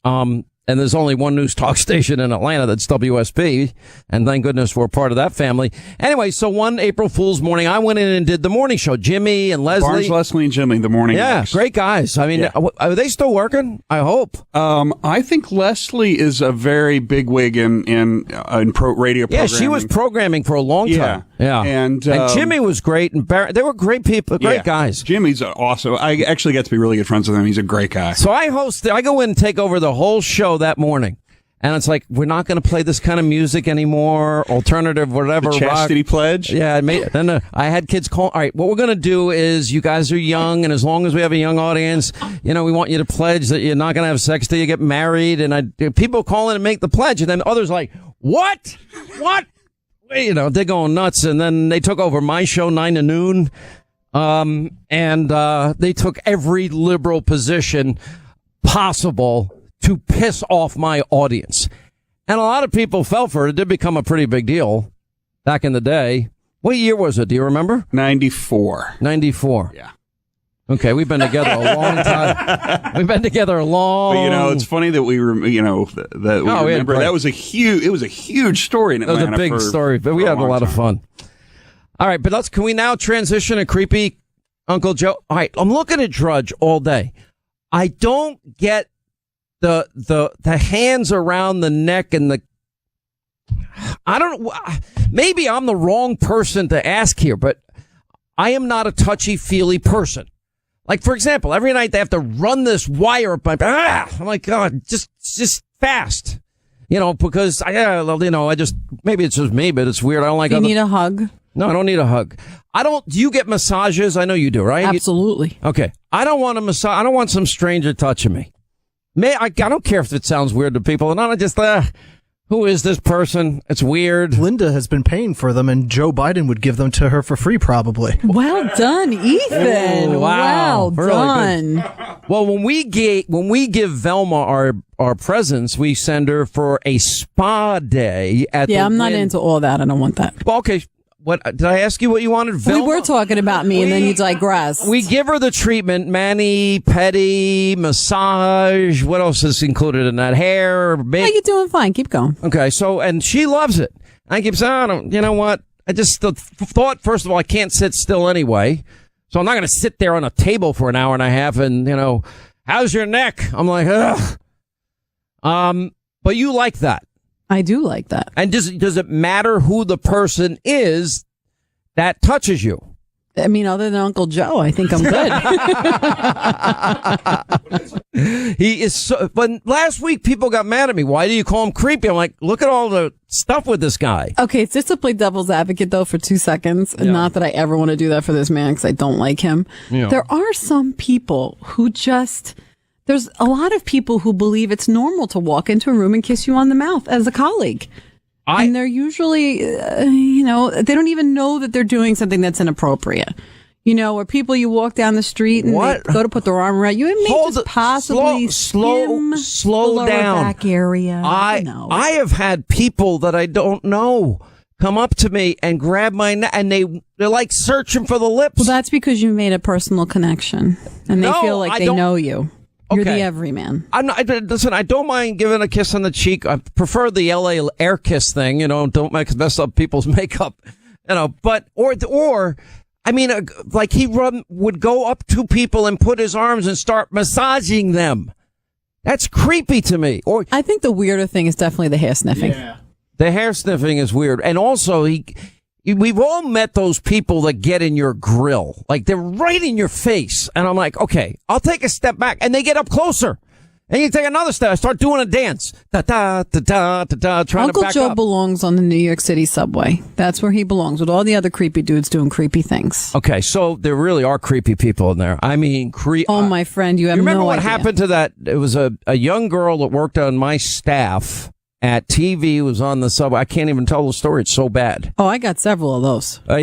And there's only one news talk station in Atlanta that's WSP. And thank goodness we're part of that family. Anyway, so one April Fool's morning, I went in and did the morning show. Jimmy and Leslie. Barnes, Leslie, and Jimmy, the morning. Yeah, mix. Great guys. I mean, are they still working? I hope. I think Leslie is a very big wig in pro radio programming. Yeah, she was programming for a long time. Yeah. And Jimmy was great. And they were great people, great guys. Jimmy's awesome. I actually get to be really good friends with him. He's a great guy. So I go in and take over the whole show that morning. And it's like, we're not going to play this kind of music anymore, alternative, whatever. The chastity rock. pledge? Yeah. Then I had kids call. All right, what we're going to do is you guys are young, and as long as we have a young audience, we want you to pledge that you're not going to have sex till you get married. And people call in and make the pledge, and then others like, what? What? They're going nuts. And then they took over my show, 9 to noon. And they took every liberal position possible to piss off my audience. And a lot of people fell for it. It did become a pretty big deal back in the day. What year was it? Do you remember? 94. 94. Yeah. Okay, we've been together a long time. We've been together a long. But it's funny that we remember that was a huge story in Atlanta. That was a big story, but we had a lot of fun. All right, but can we now transition to creepy Uncle Joe? All right, I'm looking at Drudge all day. I don't get the hands around the neck and I don't, maybe I'm the wrong person to ask here, but I am not a touchy-feely person. Like, for example, every night they have to run this wire up my back. I'm like, God, just fast. Because maybe it's just me, but it's weird. I don't like You need a hug? No, I don't need a hug. Do you get massages? I know you do, right? Absolutely. Okay. I don't want a massage. I don't want some stranger touching me. I don't care if it sounds weird to people. And I just, who is this person? It's weird. Linda has been paying for them, and Joe Biden would give them to her for free, probably. Well done, Ethan. Ooh, wow. Well done. Well, when we give Velma our presents, we send her for a spa day at I'm not into all that. I don't want that. Well, okay. What did I ask you? What you wanted? Velma? We were talking about me, and then you digress. We give her the treatment: mani, pedi, massage. What else is included in that? Hair. Yeah, you're doing fine. Keep going. Okay. And she loves it. I keep saying, you know what? I just thought, first of all, I can't sit still anyway, so I'm not going to sit there on a table for an hour and a half. And how's your neck? I'm like, ugh. But you like that. I do like that. And does it matter who the person is that touches you? I mean, other than Uncle Joe, I think I'm good. He is so, but last week people got mad at me. Why do you call him creepy? I'm like, look at all the stuff with this guy. Okay, just to play devil's advocate though for 2 seconds, and not that I ever want to do that for this man because I don't like him. Yeah. There are some people who there's a lot of people who believe it's normal to walk into a room and kiss you on the mouth as a colleague. And they're usually, they don't even know that they're doing something that's inappropriate. Or people you walk down the street and they go to put their arm around you and may just possibly slow down. Back area. I have had people that I don't know come up to me and grab my neck, and they're like searching for the lips. Well, that's because you made a personal connection, and they feel like they know you. You're the everyman. Listen, I don't mind giving a kiss on the cheek. I prefer the LA air kiss thing, don't mess up people's makeup, but, like he would go up to people and put his arms and start massaging them. That's creepy to me. Or I think the weirder thing is definitely the hair sniffing. Yeah. The hair sniffing is weird. And also we've all met those people that get in your grill. Like they're right in your face. And I'm like, okay, I'll take a step back. And they get up closer. And you take another step. I start doing a dance. Da-da, da-da, da-da, trying Uncle to back Joe up. belongs on the New York City subway. That's where he belongs with all the other creepy dudes doing creepy things. Okay, so there really are creepy people in there. I mean, oh, my friend, you have no idea. You remember what happened to that? It was a young girl that worked on my staff at TV, was on the subway. I can't even tell the story. It's so bad. Oh, I got several of those. Or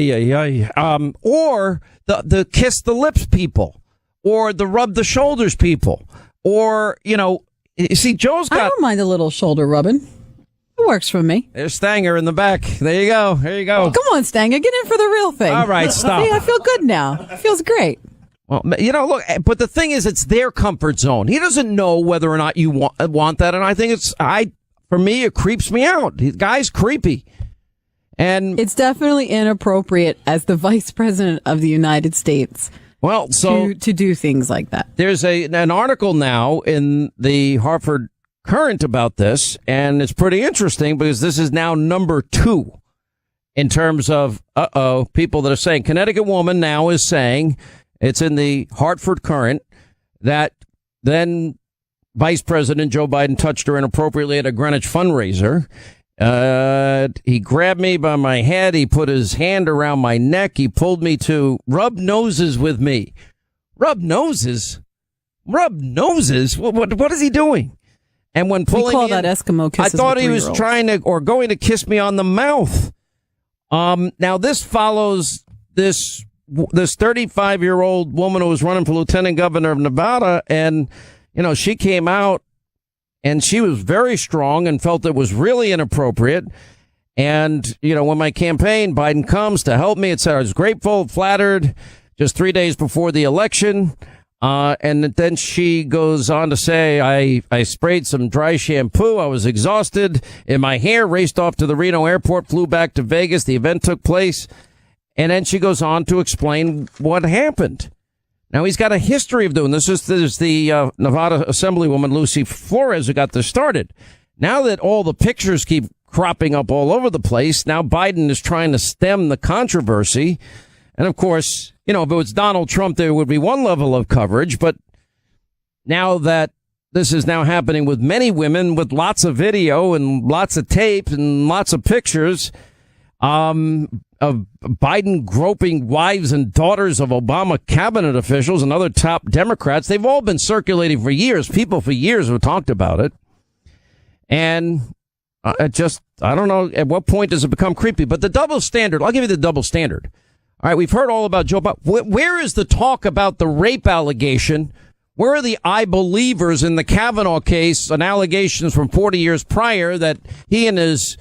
the kiss the lips people, or the rub the shoulders people, or, you see, Joe's got... I don't mind a little shoulder rubbing. It works for me. There's Stanger in the back. There you go. There you go. Come on, Stanger. Get in for the real thing. All right, stop. See, I feel good now. It feels great. Well, look, but the thing is, it's their comfort zone. He doesn't know whether or not you want that, and I think for me, it creeps me out. The guy's creepy. And it's definitely inappropriate as the vice president of the United States. Well, so to do things like that. There's an article now in the Hartford Current about this, and it's pretty interesting because this is now number 2 in terms of people that are saying Connecticut woman now is saying, it's in the Hartford Current, that then Vice President Joe Biden touched her inappropriately at a Greenwich fundraiser. He grabbed me by my head. He put his hand around my neck. He pulled me to rub noses with me. Rub noses? Rub noses? What is he doing? And when pulling we call me that in, Eskimo kisses. I thought he was trying to, or going to kiss me on the mouth. Now this follows this 35-year-old woman who was running for lieutenant governor of Nevada, and she came out and she was very strong and felt it was really inappropriate. And when my campaign, Biden comes to help me, etc. I was grateful, flattered. Just 3 days before the election. And then she goes on to say, I sprayed some dry shampoo. I was exhausted in my hair, raced off to the Reno airport, flew back to Vegas. The event took place. And then she goes on to explain what happened. Now, he's got a history of doing this. This is the Nevada Assemblywoman Lucy Flores who got this started. Now that all the pictures keep cropping up all over the place, now Biden is trying to stem the controversy. And of course, if it was Donald Trump, there would be one level of coverage. But now that this is now happening with many women with lots of video and lots of tape and lots of pictures of Biden groping wives and daughters of Obama cabinet officials and other top Democrats, they've all been circulating for years. People for years have talked about it. And I don't know, at what point does it become creepy? But the double standard, I'll give you the double standard. All right, we've heard all about Joe Biden. Where is the talk about the rape allegation? Where are the I believers in the Kavanaugh case and allegations from 40 years prior that he and his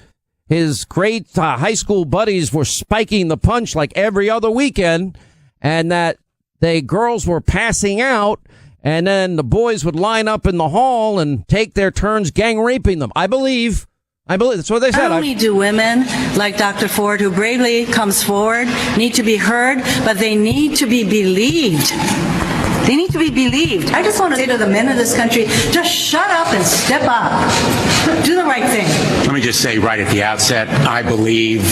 great high school buddies were spiking the punch like every other weekend, and that the girls were passing out, and then the boys would line up in the hall and take their turns gang raping them? I believe that's what they said. Not only do women like Dr. Ford, who bravely comes forward, need to be heard, but they need to be believed. They need to be believed. I just want to say to the men of this country, just shut up and step up. Do the right thing. Let me just say right at the outset, I believe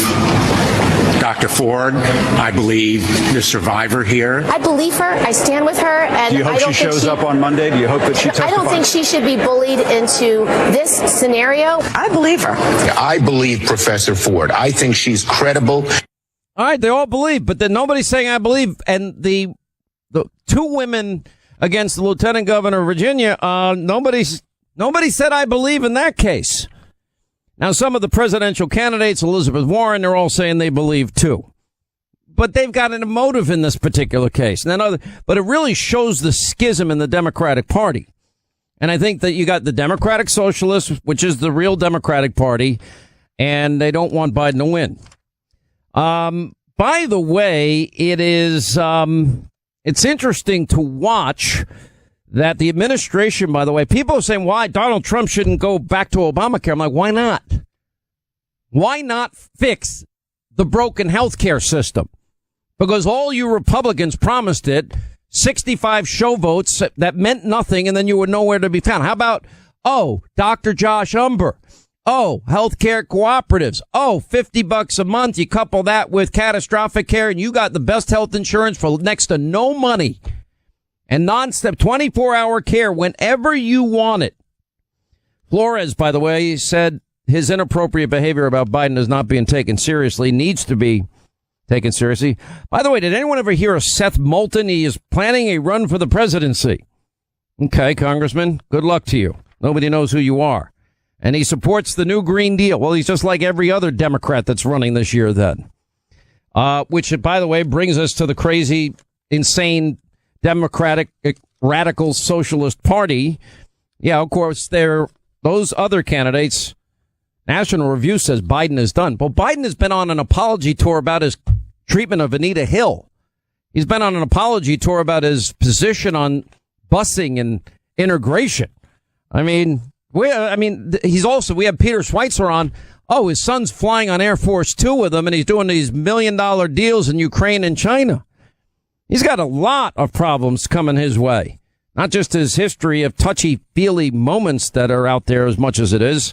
Dr. Ford. I believe the survivor here. I believe her. I stand with her. And do you hope she shows up on Monday? Do you hope that she testifies? I don't think she should be bullied into this scenario. I believe her. I believe Professor Ford. I think she's credible. All right, they all believe, but then nobody's saying I believe. And the two women against the lieutenant governor of Virginia, nobody said I believe in that case. Now, some of the presidential candidates, Elizabeth Warren, they're all saying they believe too. But they've got an emotive in this particular case. But it really shows the schism in the Democratic Party. And I think that you got the Democratic Socialists, which is the real Democratic Party, and they don't want Biden to win. By the way, it's interesting to watch that the administration, by the way, people are saying why Donald Trump shouldn't go back to Obamacare. I'm like, why not? Why not fix the broken health care system? Because all you Republicans promised it, 65 show votes that meant nothing, and then you were nowhere to be found. How about, Dr. Josh Umber? Healthcare cooperatives. $50 a month. You couple that with catastrophic care, and you got the best health insurance for next to no money. And non-stop 24-hour care whenever you want it. Flores, by the way, said his inappropriate behavior about Biden is not being taken seriously, needs to be taken seriously. By the way, did anyone ever hear of Seth Moulton? He is planning a run for the presidency. Okay, Congressman, good luck to you. Nobody knows who you are. And he supports the new Green Deal. Well, he's just like every other Democrat that's running this year then. Which, by the way, brings us to the crazy, insane Democratic Radical Socialist Party. Yeah, of course, those other candidates. National Review says Biden is done. Well, Biden has been on an apology tour about his treatment of Anita Hill. He's been on an apology tour about his position on busing and integration. I mean, we have Peter Schweitzer on. His son's flying on Air Force Two with him, and he's doing these $1 million deals in Ukraine and China. He's got a lot of problems coming his way. Not just his history of touchy-feely moments that are out there as much as it is.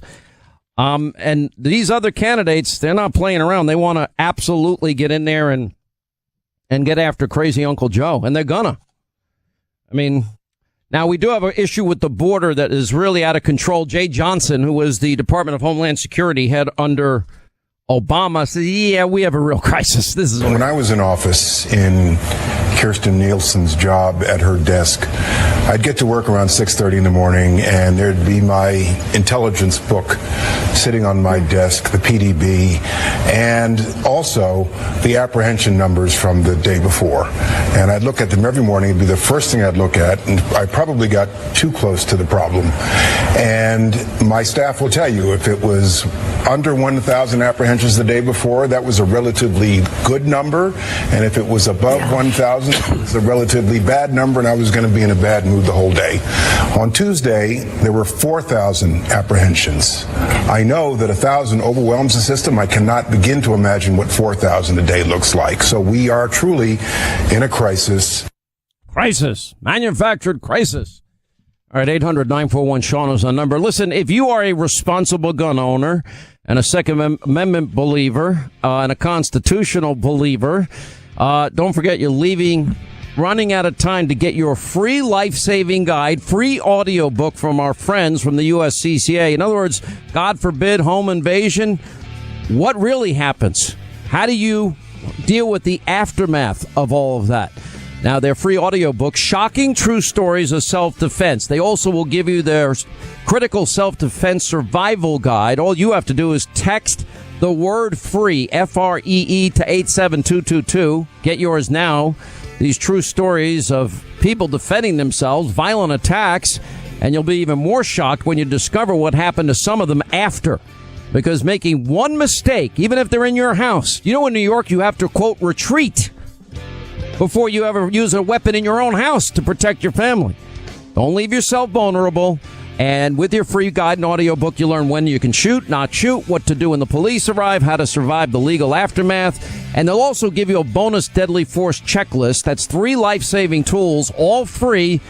And these other candidates, they're not playing around. They want to absolutely get in there and get after crazy Uncle Joe. And they're gonna. I mean, Now, we do have an issue with the border that is really out of control. Jay Johnson, who was the Department of Homeland Security head under Obama, said, yeah, we have a real crisis. This is when I was in office in Kirstjen Nielsen's job at her desk, I'd get to work around 6:30 in the morning, and there'd be my intelligence book sitting on my desk, the PDB, and also the apprehension numbers from the day before. And I'd look at them every morning. It'd be the first thing I'd look at, and I probably got too close to the problem. And my staff will tell you, if it was under 1,000 apprehensions the day before, that was a relatively good number. And if it was above 1,000, it was a relatively bad number, and I was going to be in a bad mood the whole day. On Tuesday, there were 4,000 apprehensions. I know that 1,000 overwhelms the system. I cannot begin to imagine what 4,000 a day looks like. So we are truly in a crisis. Crisis. Manufactured crisis. All right, 800-941-SEAN is our number. Listen, if you are a responsible gun owner and a Second Amendment believer and a constitutional believer, don't forget you're running out of time to get your free life-saving guide, free audiobook from our friends from the USCCA. In other words, God forbid, home invasion. What really happens? How do you deal with the aftermath of all of that? Now, their free audiobook, Shocking True Stories of Self-Defense. They also will give you their Critical Self-Defense Survival Guide. All you have to do is text the word free, F-R-E-E, to 87222. Get yours now. These true stories of people defending themselves, violent attacks, and you'll be even more shocked when you discover what happened to some of them after. Because making one mistake, even if they're in your house, in New York you have to, quote, retreat before you ever use a weapon in your own house to protect your family. Don't leave yourself vulnerable. And with your free guide and audiobook, you learn when you can shoot, not shoot, what to do when the police arrive, how to survive the legal aftermath. And they'll also give you a bonus deadly force checklist. That's 3 life-saving tools, all free,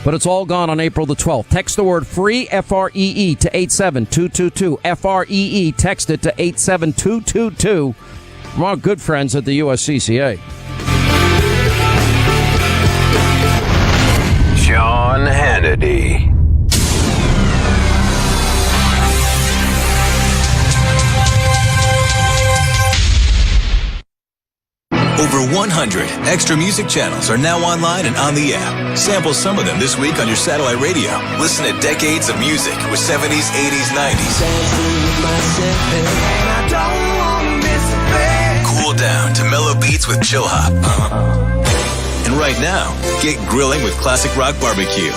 but it's all gone on April the 12th. Text the word free, F-R-E-E, to 87222. F-R-E-E, text it to 87222 from our good friends at the USCCA. Sean Hannity. Over 100 extra music channels are now online and on the app. Sample some of them this week on your satellite radio. Listen to decades of music with 70s, 80s, 90s. Cool down to mellow beats with chill hop. And right now, get grilling with classic rock barbecue.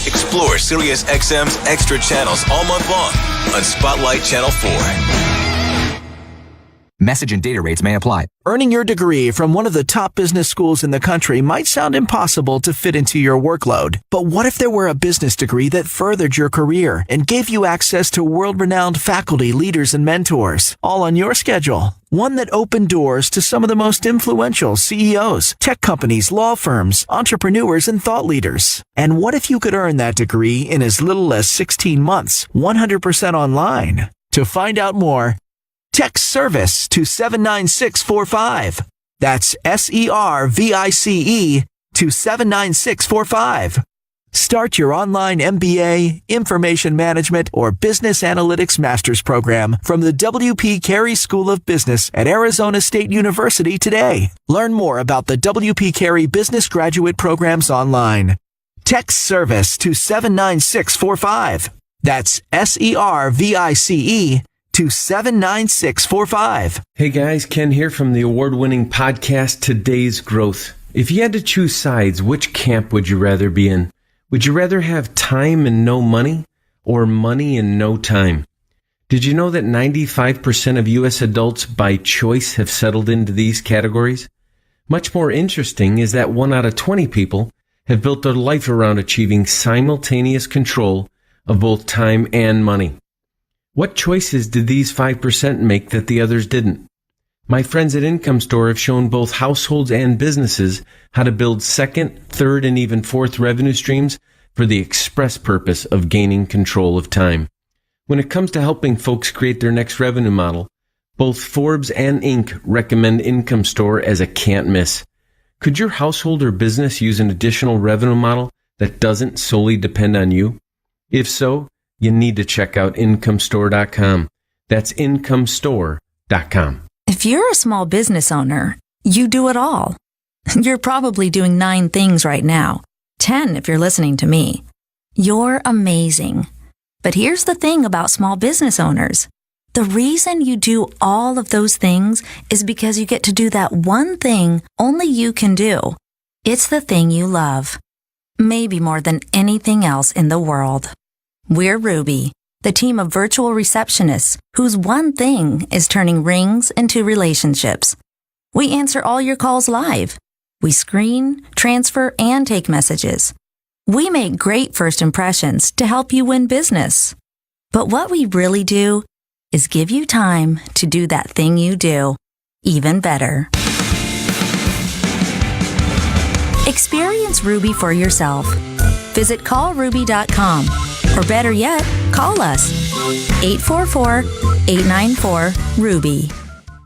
Explore Sirius XM's extra channels all month long on Spotlight Channel 4. Message and data rates may apply. Earning your degree from one of the top business schools in the country might sound impossible to fit into your workload. But what if there were a business degree that furthered your career and gave you access to world-renowned faculty, leaders, and mentors, all on your schedule? One that opened doors to some of the most influential CEOs, tech companies, law firms, entrepreneurs, and thought leaders. And what if you could earn that degree in as little as 16 months, 100% online? To find out more, text service to 79645. That's SERVICE to 79645. Start your online MBA, Information Management, or Business Analytics Master's Program from the W.P. Carey School of Business at Arizona State University today. Learn more about the W.P. Carey Business Graduate Programs online. Text service to 79645. That's SERVICE to 79645. Hey guys, Ken here from the award-winning podcast Today's Growth. If you had to choose sides, which camp would you rather be in? Would you rather have time and no money, or money and no time? Did you know that 95% of U.S. adults by choice have settled into these categories? Much more interesting is that 1 out of 20 people have built their life around achieving simultaneous control of both time and money. What choices did these 5% make that the others didn't? My friends at Income Store have shown both households and businesses how to build second, third, and even fourth revenue streams for the express purpose of gaining control of time. When it comes to helping folks create their next revenue model, both Forbes and Inc. recommend Income Store as a can't miss. Could your household or business use an additional revenue model that doesn't solely depend on you? If so, you need to check out incomestore.com. That's incomestore.com. If you're a small business owner, you do it all. You're probably doing 9 things right now, 10 if you're listening to me. You're amazing. But here's the thing about small business owners. The reason you do all of those things is because you get to do that one thing only you can do. It's the thing you love. Maybe more than anything else in the world. We're Ruby, the team of virtual receptionists whose one thing is turning rings into relationships. We answer all your calls live. We screen, transfer, and take messages. We make great first impressions to help you win business. But what we really do is give you time to do that thing you do even better. Experience Ruby for yourself. Visit callruby.com, or better yet, call us 844-894-RUBY.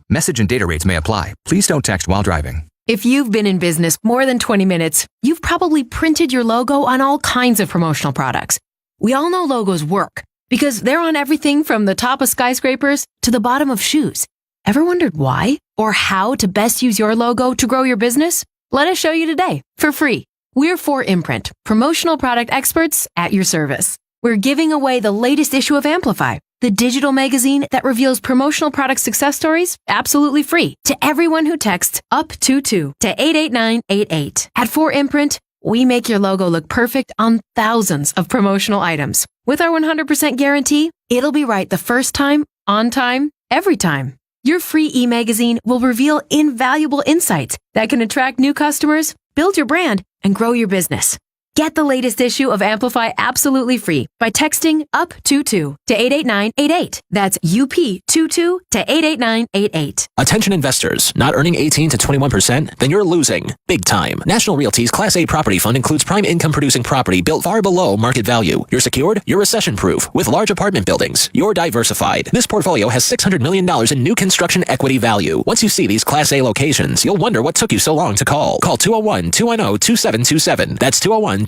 Message and data rates may apply. Please don't text while driving. If you've been in business more than 20 minutes, you've probably printed your logo on all kinds of promotional products. We all know logos work because they're on everything from the top of skyscrapers to the bottom of shoes. Ever wondered why or how to best use your logo to grow your business? Let us show you today for free. We're 4imprint, promotional product experts at your service. We're giving away the latest issue of Amplify, the digital magazine that reveals promotional product success stories absolutely free to everyone who texts UP22 to 88988. At 4imprint, we make your logo look perfect on thousands of promotional items. With our 100% guarantee, it'll be right the first time, on time, every time. Your free e-magazine will reveal invaluable insights that can attract new customers, build your brand, and grow your business. Get the latest issue of Amplify absolutely free by texting UP22 to 88988. That's UP22 to 88988. Attention investors, not earning 18 to 21%? Then you're losing. Big time. National Realty's Class A property fund includes prime income producing property built far below market value. You're secured, you're recession proof. With large apartment buildings, you're diversified. This portfolio has $600 million in new construction equity value. Once you see these Class A locations, you'll wonder what took you so long to call. Call 201-210-2727. That's 201-210-2727.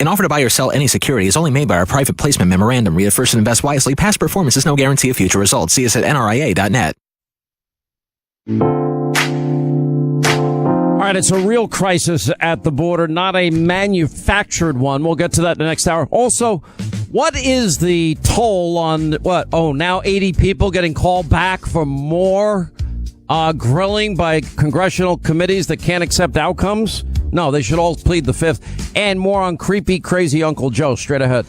An offer to buy or sell any security is only made by our private placement memorandum. Read it first and invest wisely. Past performance is no guarantee of future results. See us at nria.net. All right, it's a real crisis at the border, not a manufactured one. We'll get to that in the next hour. Also, what is the toll on now 80 people getting called back for more grilling by congressional committees that can't accept outcomes? No, they should all plead the fifth. And more on creepy, crazy Uncle Joe. Straight ahead.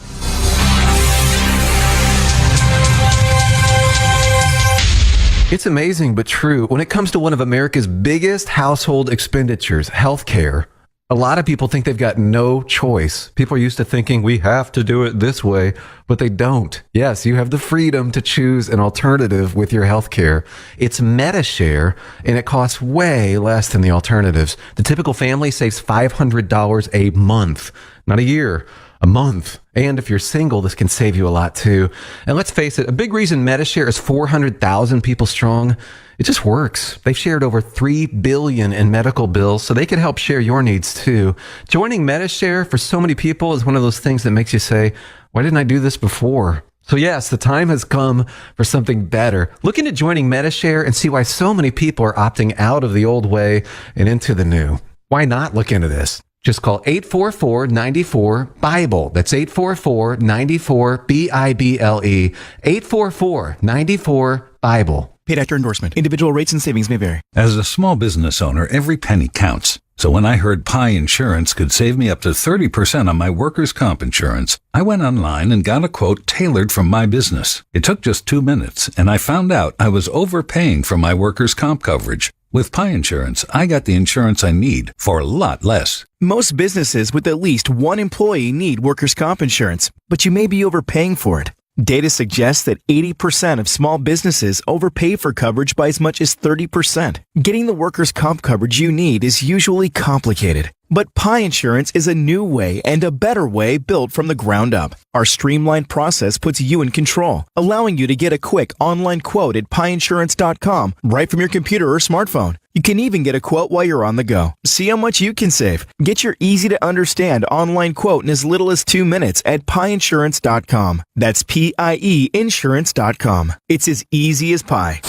It's amazing but true. When it comes to one of America's biggest household expenditures, healthcare, a lot of people think they've got no choice. People are used to thinking we have to do it this way, but they don't. Yes, you have the freedom to choose an alternative with your healthcare. It's MediShare, and it costs way less than the alternatives. The typical family saves $500 a month, not a year. A month. And if you're single, this can save you a lot too. And let's face it, a big reason MediShare is 400,000 people strong. It just works. They've shared over $3 billion in medical bills, so they can help share your needs too. Joining MediShare for so many people is one of those things that makes you say, why didn't I do this before? So yes, the time has come for something better. Look into joining MediShare and see why so many people are opting out of the old way and into the new. Why not look into this? Just call 844-94-BIBLE. That's 844-94-BIBLE. 844-94-BIBLE. Paid after endorsement. Individual rates and savings may vary. As a small business owner, every penny counts. So when I heard Pi Insurance could save me up to 30% on my workers' comp insurance, I went online and got a quote tailored for my business. It took just 2 minutes, and I found out I was overpaying for my workers' comp coverage. With Pi Insurance, I got the insurance I need for a lot less. Most businesses with at least one employee need workers' comp insurance, but you may be overpaying for it. Data suggests that 80% of small businesses overpay for coverage by as much as 30%. Getting the workers' comp coverage you need is usually complicated. But Pi Insurance is a new way and a better way built from the ground up. Our streamlined process puts you in control, allowing you to get a quick online quote at piinsurance.com right from your computer or smartphone. You can even get a quote while you're on the go. See how much you can save. Get your easy-to-understand online quote in as little as 2 minutes at piinsurance.com. That's PIE insurance.com. It's as easy as pie.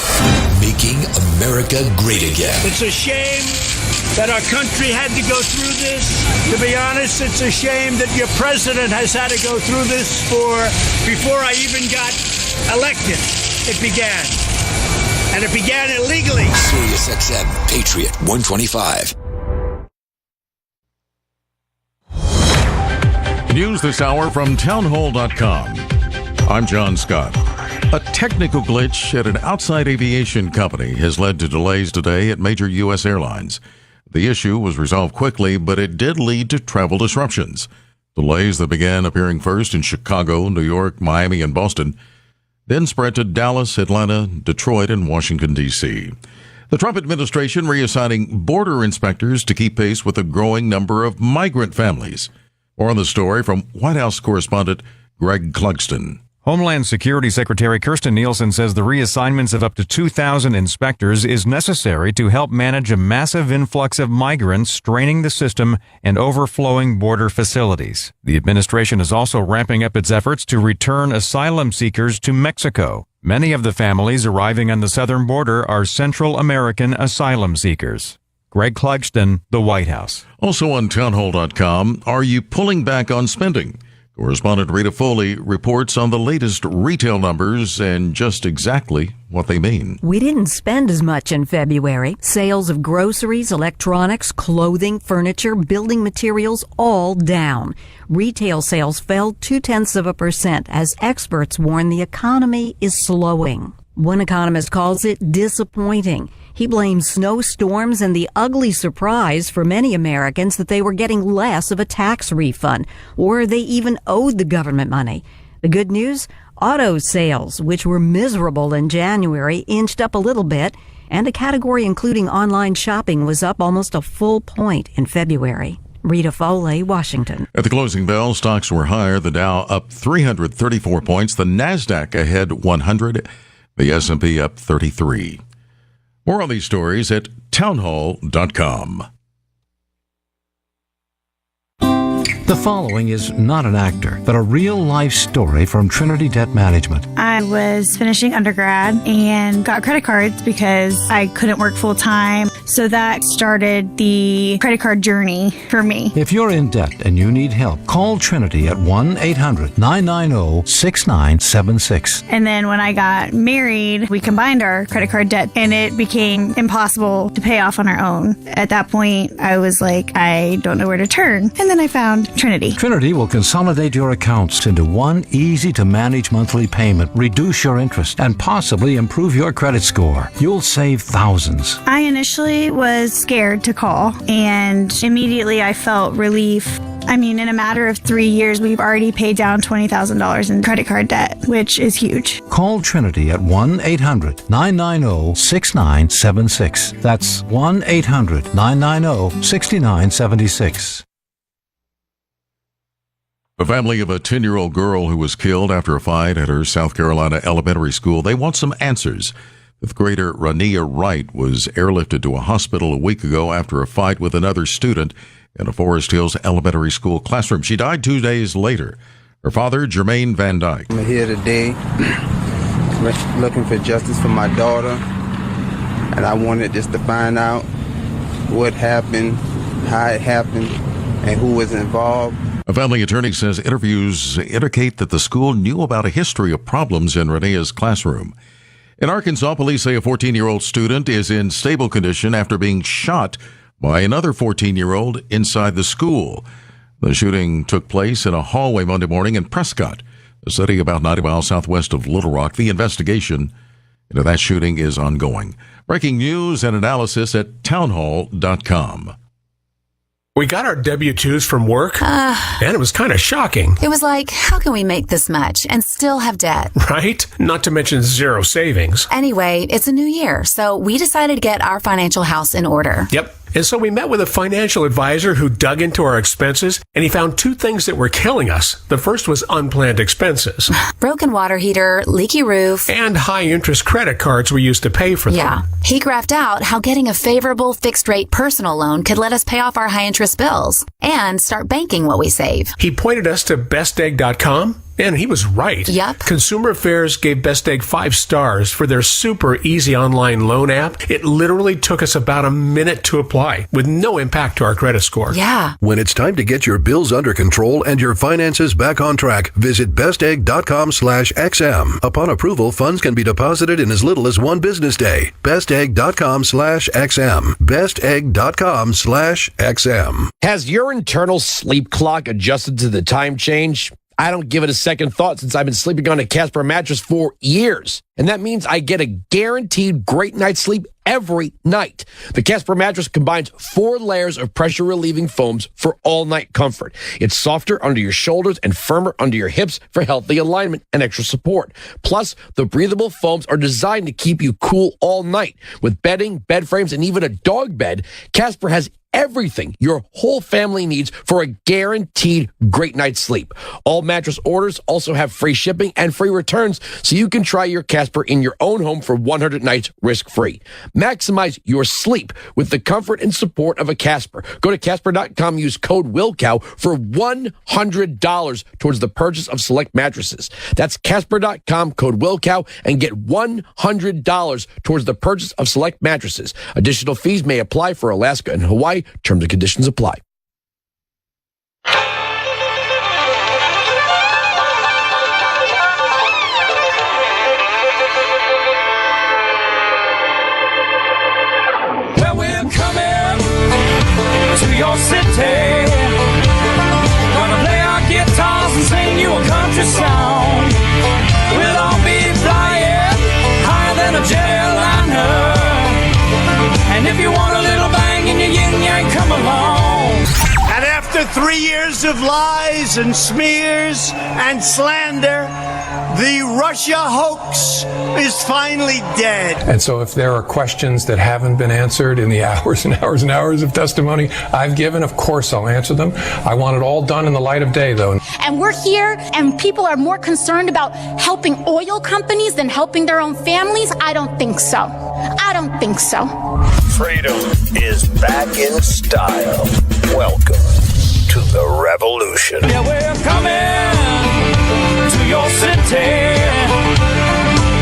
Making America great again. It's a shame that our country had to go through this. To be honest, it's a shame that your president has had to go through this before I even got elected. It began. And it began illegally. Sirius XM Patriot 125. News this hour from townhall.com. I'm John Scott. A technical glitch at an outside aviation company has led to delays today at major U.S. airlines. The issue was resolved quickly, but it did lead to travel disruptions. Delays that began appearing first in Chicago, New York, Miami, and Boston, then spread to Dallas, Atlanta, Detroit, and Washington, D.C. The Trump administration reassigning border inspectors to keep pace with a growing number of migrant families. More on the story from White House correspondent Greg Clugston. Homeland Security Secretary Kirstjen Nielsen says the reassignments of up to 2,000 inspectors is necessary to help manage a massive influx of migrants straining the system and overflowing border facilities. The administration is also ramping up its efforts to return asylum seekers to Mexico. Many of the families arriving on the southern border are Central American asylum seekers. Greg Clugston, the White House. Also on townhall.com, are you pulling back on spending? Correspondent Rita Foley reports on the latest retail numbers and just exactly what they mean. We didn't spend as much in February. Sales of groceries, electronics, clothing, furniture, building materials, all down. Retail sales fell 0.2% as experts warn the economy is slowing. One economist calls it disappointing. He blames snowstorms and the ugly surprise for many Americans that they were getting less of a tax refund, or they even owed the government money. The good news? Auto sales, which were miserable in January, inched up a little bit, and a category including online shopping was up almost a full point in February. Rita Foley, Washington. At the closing bell, stocks were higher. The Dow up 334 points. The NASDAQ ahead 100. The S&P up 33. More on these stories at townhall.com. The following is not an actor, but a real-life story from Trinity Debt Management. I was finishing undergrad and got credit cards because I couldn't work full-time. So that started the credit card journey for me. If you're in debt and you need help, call Trinity at 1-800-990-6976. And then when I got married, we combined our credit card debt and it became impossible to pay off on our own. At that point, I was like, I don't know where to turn. And then I found Trinity. Trinity will consolidate your accounts into one easy-to-manage monthly payment, reduce your interest, and possibly improve your credit score. You'll save thousands. I initially was scared to call, and immediately I felt relief. I mean, in a matter of 3 years, we've already paid down $20,000 in credit card debt, which is huge. Call Trinity at 1-800-990-6976. That's 1-800-990-6976. The family of a 10-year-old girl who was killed after a fight at her South Carolina elementary school, they want some answers. Fifth grader Rania Wright was airlifted to a hospital a week ago after a fight with another student in a Forest Hills elementary school classroom. She died 2 days later. Her father, Jermaine Van Dyke. I'm here today looking for justice for my daughter, and I wanted just to find out what happened, how it happened, and who was involved. A family attorney says interviews indicate that the school knew about a history of problems in Rania's classroom. In Arkansas, police say a 14-year-old student is in stable condition after being shot by another 14-year-old inside the school. The shooting took place in a hallway Monday morning in Prescott, a city about 90 miles southwest of Little Rock. The investigation into that shooting is ongoing. Breaking news and analysis at townhall.com. We got our W-2s from work, and it was kind of shocking. It was like, how can we make this much and still have debt? Right? Not to mention zero savings. Anyway, it's a new year, so we decided to get our financial house in order. Yep. And so we met with a financial advisor who dug into our expenses, and he found two things that were killing us. The first was unplanned expenses. Broken water heater, leaky roof, and high-interest credit cards we used to pay for them. Yeah. He graphed out how getting a favorable fixed-rate personal loan could let us pay off our high-interest bills and start banking what we save. He pointed us to bestegg.com. And he was right. Yep. Consumer Affairs gave Best Egg 5 stars for their super easy online loan app. It literally took us about a minute to apply with no impact to our credit score. Yeah. When it's time to get your bills under control and your finances back on track, visit bestegg.com/XM. Upon approval, funds can be deposited in as little as one business day. bestegg.com/XM. bestegg.com/XM. Has your internal sleep clock adjusted to the time change? I don't give it a second thought since I've been sleeping on a Casper mattress for years. And that means I get a guaranteed great night's sleep every night. The Casper mattress combines 4 layers of pressure-relieving foams for all-night comfort. It's softer under your shoulders and firmer under your hips for healthy alignment and extra support. Plus, the breathable foams are designed to keep you cool all night. With bedding, bed frames, and even a dog bed, Casper has everything your whole family needs for a guaranteed great night's sleep. All mattress orders also have free shipping and free returns, so you can try your Casper in your own home for 100 nights risk-free. Maximize your sleep with the comfort and support of a Casper. Go to Casper.com, use code WILLCOW for $100 towards the purchase of select mattresses. That's Casper.com, code WILLCOW, and get $100 towards the purchase of select mattresses. Additional fees may apply for Alaska and Hawaii. Terms and conditions apply. Well, we're coming to your city. Gonna play our guitars and sing you a country song. We'll all be flying higher than a jetliner. And if you want a little bang in your yin-yang, come along. And after 3 years of lies and smears and slander, the Russia hoax is finally dead. And so if there are questions that haven't been answered in the hours and hours and hours of testimony I've given, of course I'll answer them. I want it all done in the light of day, though. And we're here, and people are more concerned about helping oil companies than helping their own families? I don't think so. I don't think so. Freedom is back in style. Welcome to the revolution. Yeah, we're coming to your city.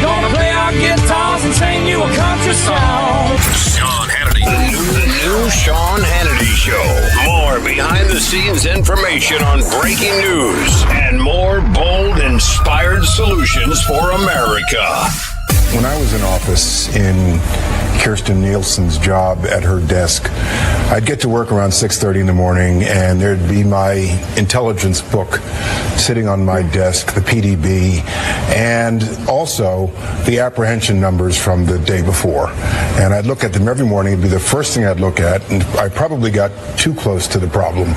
Gonna play our guitars and sing you a country song. Sean Hannity. The new Sean Hannity Show. More behind-the-scenes information on breaking news and more bold, inspired solutions for America. When I was in office in Kirstjen Nielsen's job at her desk, I'd get to work around 6:30 in the morning, and there'd be my intelligence book sitting on my desk, the PDB, and also the apprehension numbers from the day before. And I'd look at them every morning. It'd be the first thing I'd look at, and I probably got too close to the problem.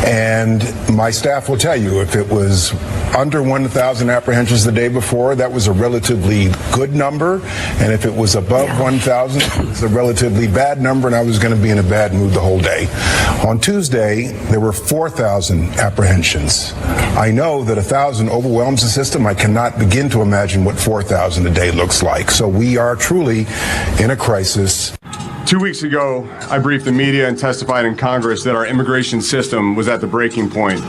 And my staff will tell you, if it was under 1,000 apprehensions the day before, that was a relatively good number, and if it was above 1,000, it was a relatively bad number, and I was going to be in a bad mood the whole day. On Tuesday, there were 4,000 apprehensions. I know that 1,000 overwhelms the system. I cannot begin to imagine what 4,000 a day looks like. So we are truly in a crisis. 2 weeks ago, I briefed the media and testified in Congress that our immigration system was at the breaking point.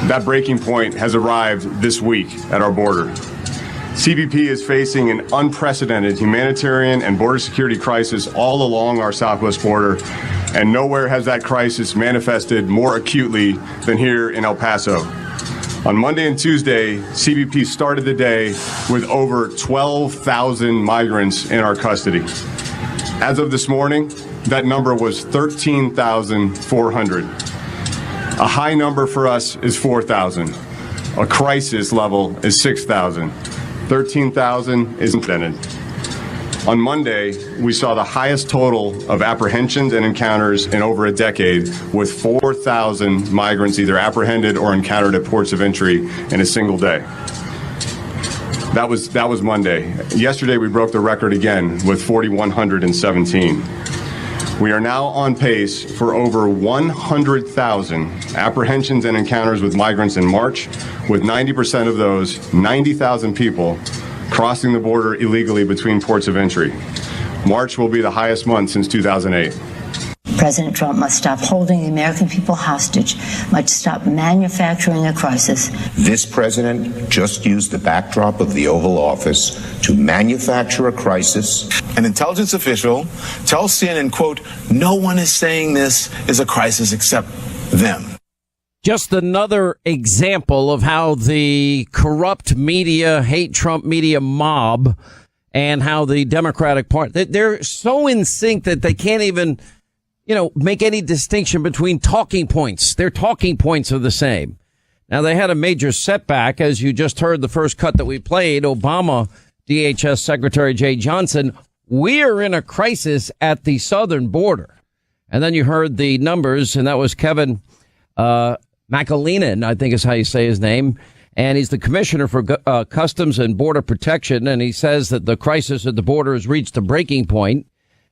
That breaking point has arrived this week at our border. CBP is facing an unprecedented humanitarian and border security crisis all along our southwest border, and nowhere has that crisis manifested more acutely than here in El Paso. On Monday and Tuesday, CBP started the day with over 12,000 migrants in our custody. As of this morning, that number was 13,400. A high number for us is 4,000. A crisis level is 6,000. 13,000 is unprecedented. On Monday, we saw the highest total of apprehensions and encounters in over a decade, with 4,000 migrants either apprehended or encountered at ports of entry in a single day. That was Monday. Yesterday, we broke the record again with 4,117. We are now on pace for over 100,000 apprehensions and encounters with migrants in March, with 90% of those, 90,000 people, crossing the border illegally between ports of entry. March will be the highest month since 2008. President Trump must stop holding the American people hostage, must stop manufacturing a crisis. This president just used the backdrop of the Oval Office to manufacture a crisis. An intelligence official tells CNN, quote, "No one is saying this is a crisis except them." Just another example of how the corrupt media, hate Trump media mob, and how the Democratic Party, they're so in sync that they can't even, make any distinction between talking points. Their talking points are the same. Now, they had a major setback, as you just heard the first cut that we played. Obama, DHS Secretary Jay Johnson, we are in a crisis at the southern border. And then you heard the numbers, and that was Kevin McAleenan, I think is how you say his name. And he's the commissioner for Customs and Border Protection. And he says that the crisis at the border has reached a breaking point.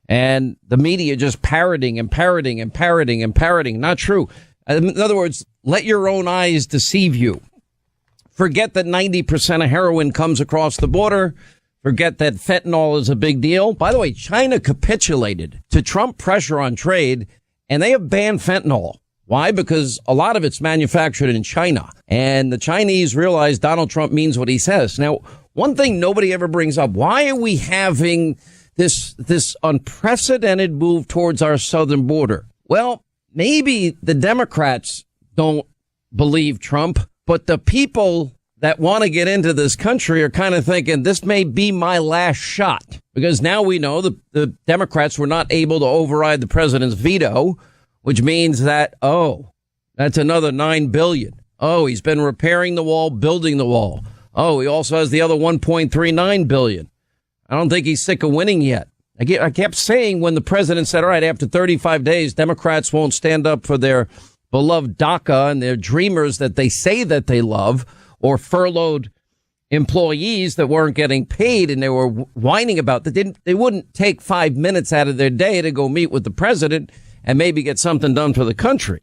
And the media just parroting and parroting and parroting and parroting. Not true. In other words, let your own eyes deceive you. Forget that 90% of heroin comes across the border. Forget that fentanyl is a big deal. By the way, China capitulated to Trump pressure on trade, and they have banned fentanyl. Why? Because a lot of it's manufactured in China, and the Chinese realize Donald Trump means what he says. Now, one thing nobody ever brings up, why are we having this unprecedented move towards our southern border? Well, maybe the Democrats don't believe Trump, but the people that want to get into this country are kind of thinking this may be my last shot, because now we know the Democrats were not able to override the president's veto, which means that, that's another $9 billion. Oh, he's been repairing the wall, building the wall. Oh, he also has the other $1.39 billion. I don't think he's sick of winning yet. I kept saying when the president said, all right, after 35 days, Democrats won't stand up for their beloved DACA and their dreamers that they say that they love, or furloughed employees that weren't getting paid and they were whining about that. They wouldn't take 5 minutes out of their day to go meet with the president and maybe get something done for the country.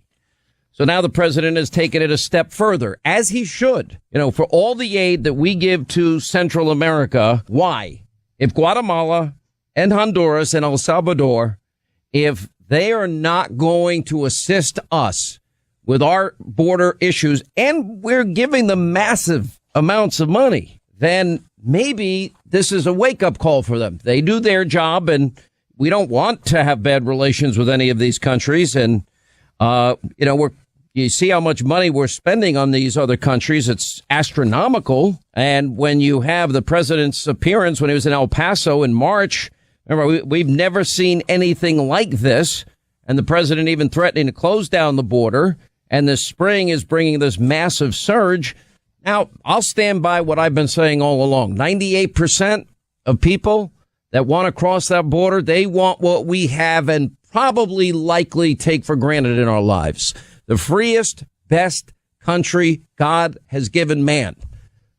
So now the president has taken it a step further, as he should. For all the aid that we give to Central America, why? If Guatemala and Honduras and El Salvador, if they are not going to assist us with our border issues, and we're giving them massive amounts of money, then maybe this is a wake-up call for them. They do their job, and we don't want to have bad relations with any of these countries. And, you see how much money we're spending on these other countries. It's astronomical. And when you have the president's appearance when he was in El Paso in March, remember, we've never seen anything like this. And the president even threatening to close down the border. And this spring is bringing this massive surge. Now, I'll stand by what I've been saying all along. 98% of people that want to cross that border, they want what we have and probably likely take for granted in our lives. The freest, best country God has given man.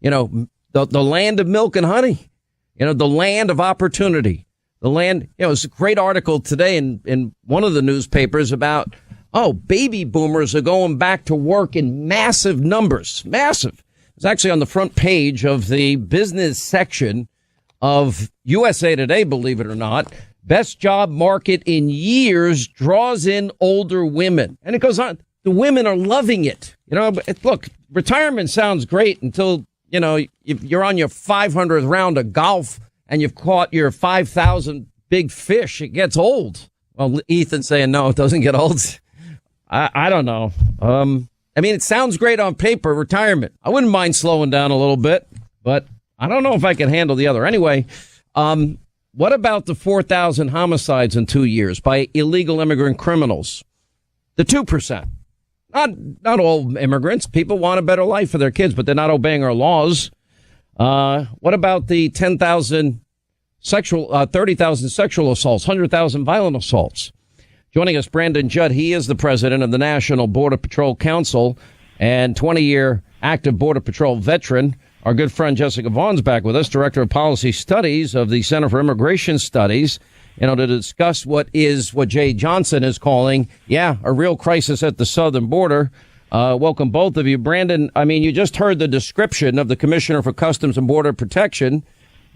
The land of milk and honey. The land of opportunity. The land, it's a great article today in one of the newspapers about, baby boomers are going back to work in massive numbers. Massive. It's actually on the front page of the business section of USA Today, believe it or not. Best job market in years draws in older women. And it goes on. The women are loving it. Look, retirement sounds great until, you're on your 500th round of golf and you've caught your 5,000 big fish. It gets old. Well, Ethan's saying, no, it doesn't get old. I don't know. It sounds great on paper, retirement. I wouldn't mind slowing down a little bit, but I don't know if I can handle the other. Anyway, what about the 4,000 homicides in 2 years by illegal immigrant criminals? The 2%. Not all immigrants. People want a better life for their kids, but they're not obeying our laws. What about the 30,000 sexual assaults, 100,000 violent assaults? Joining us, Brandon Judd. He is the president of the National Border Patrol Council and 20-year active Border Patrol veteran. Our good friend Jessica Vaughn's back with us, Director of Policy Studies of the Center for Immigration Studies. to discuss what Jay Johnson is calling, a real crisis at the southern border. Welcome, both of you. Brandon, I mean, you just heard the description of the Commissioner for Customs and Border Protection,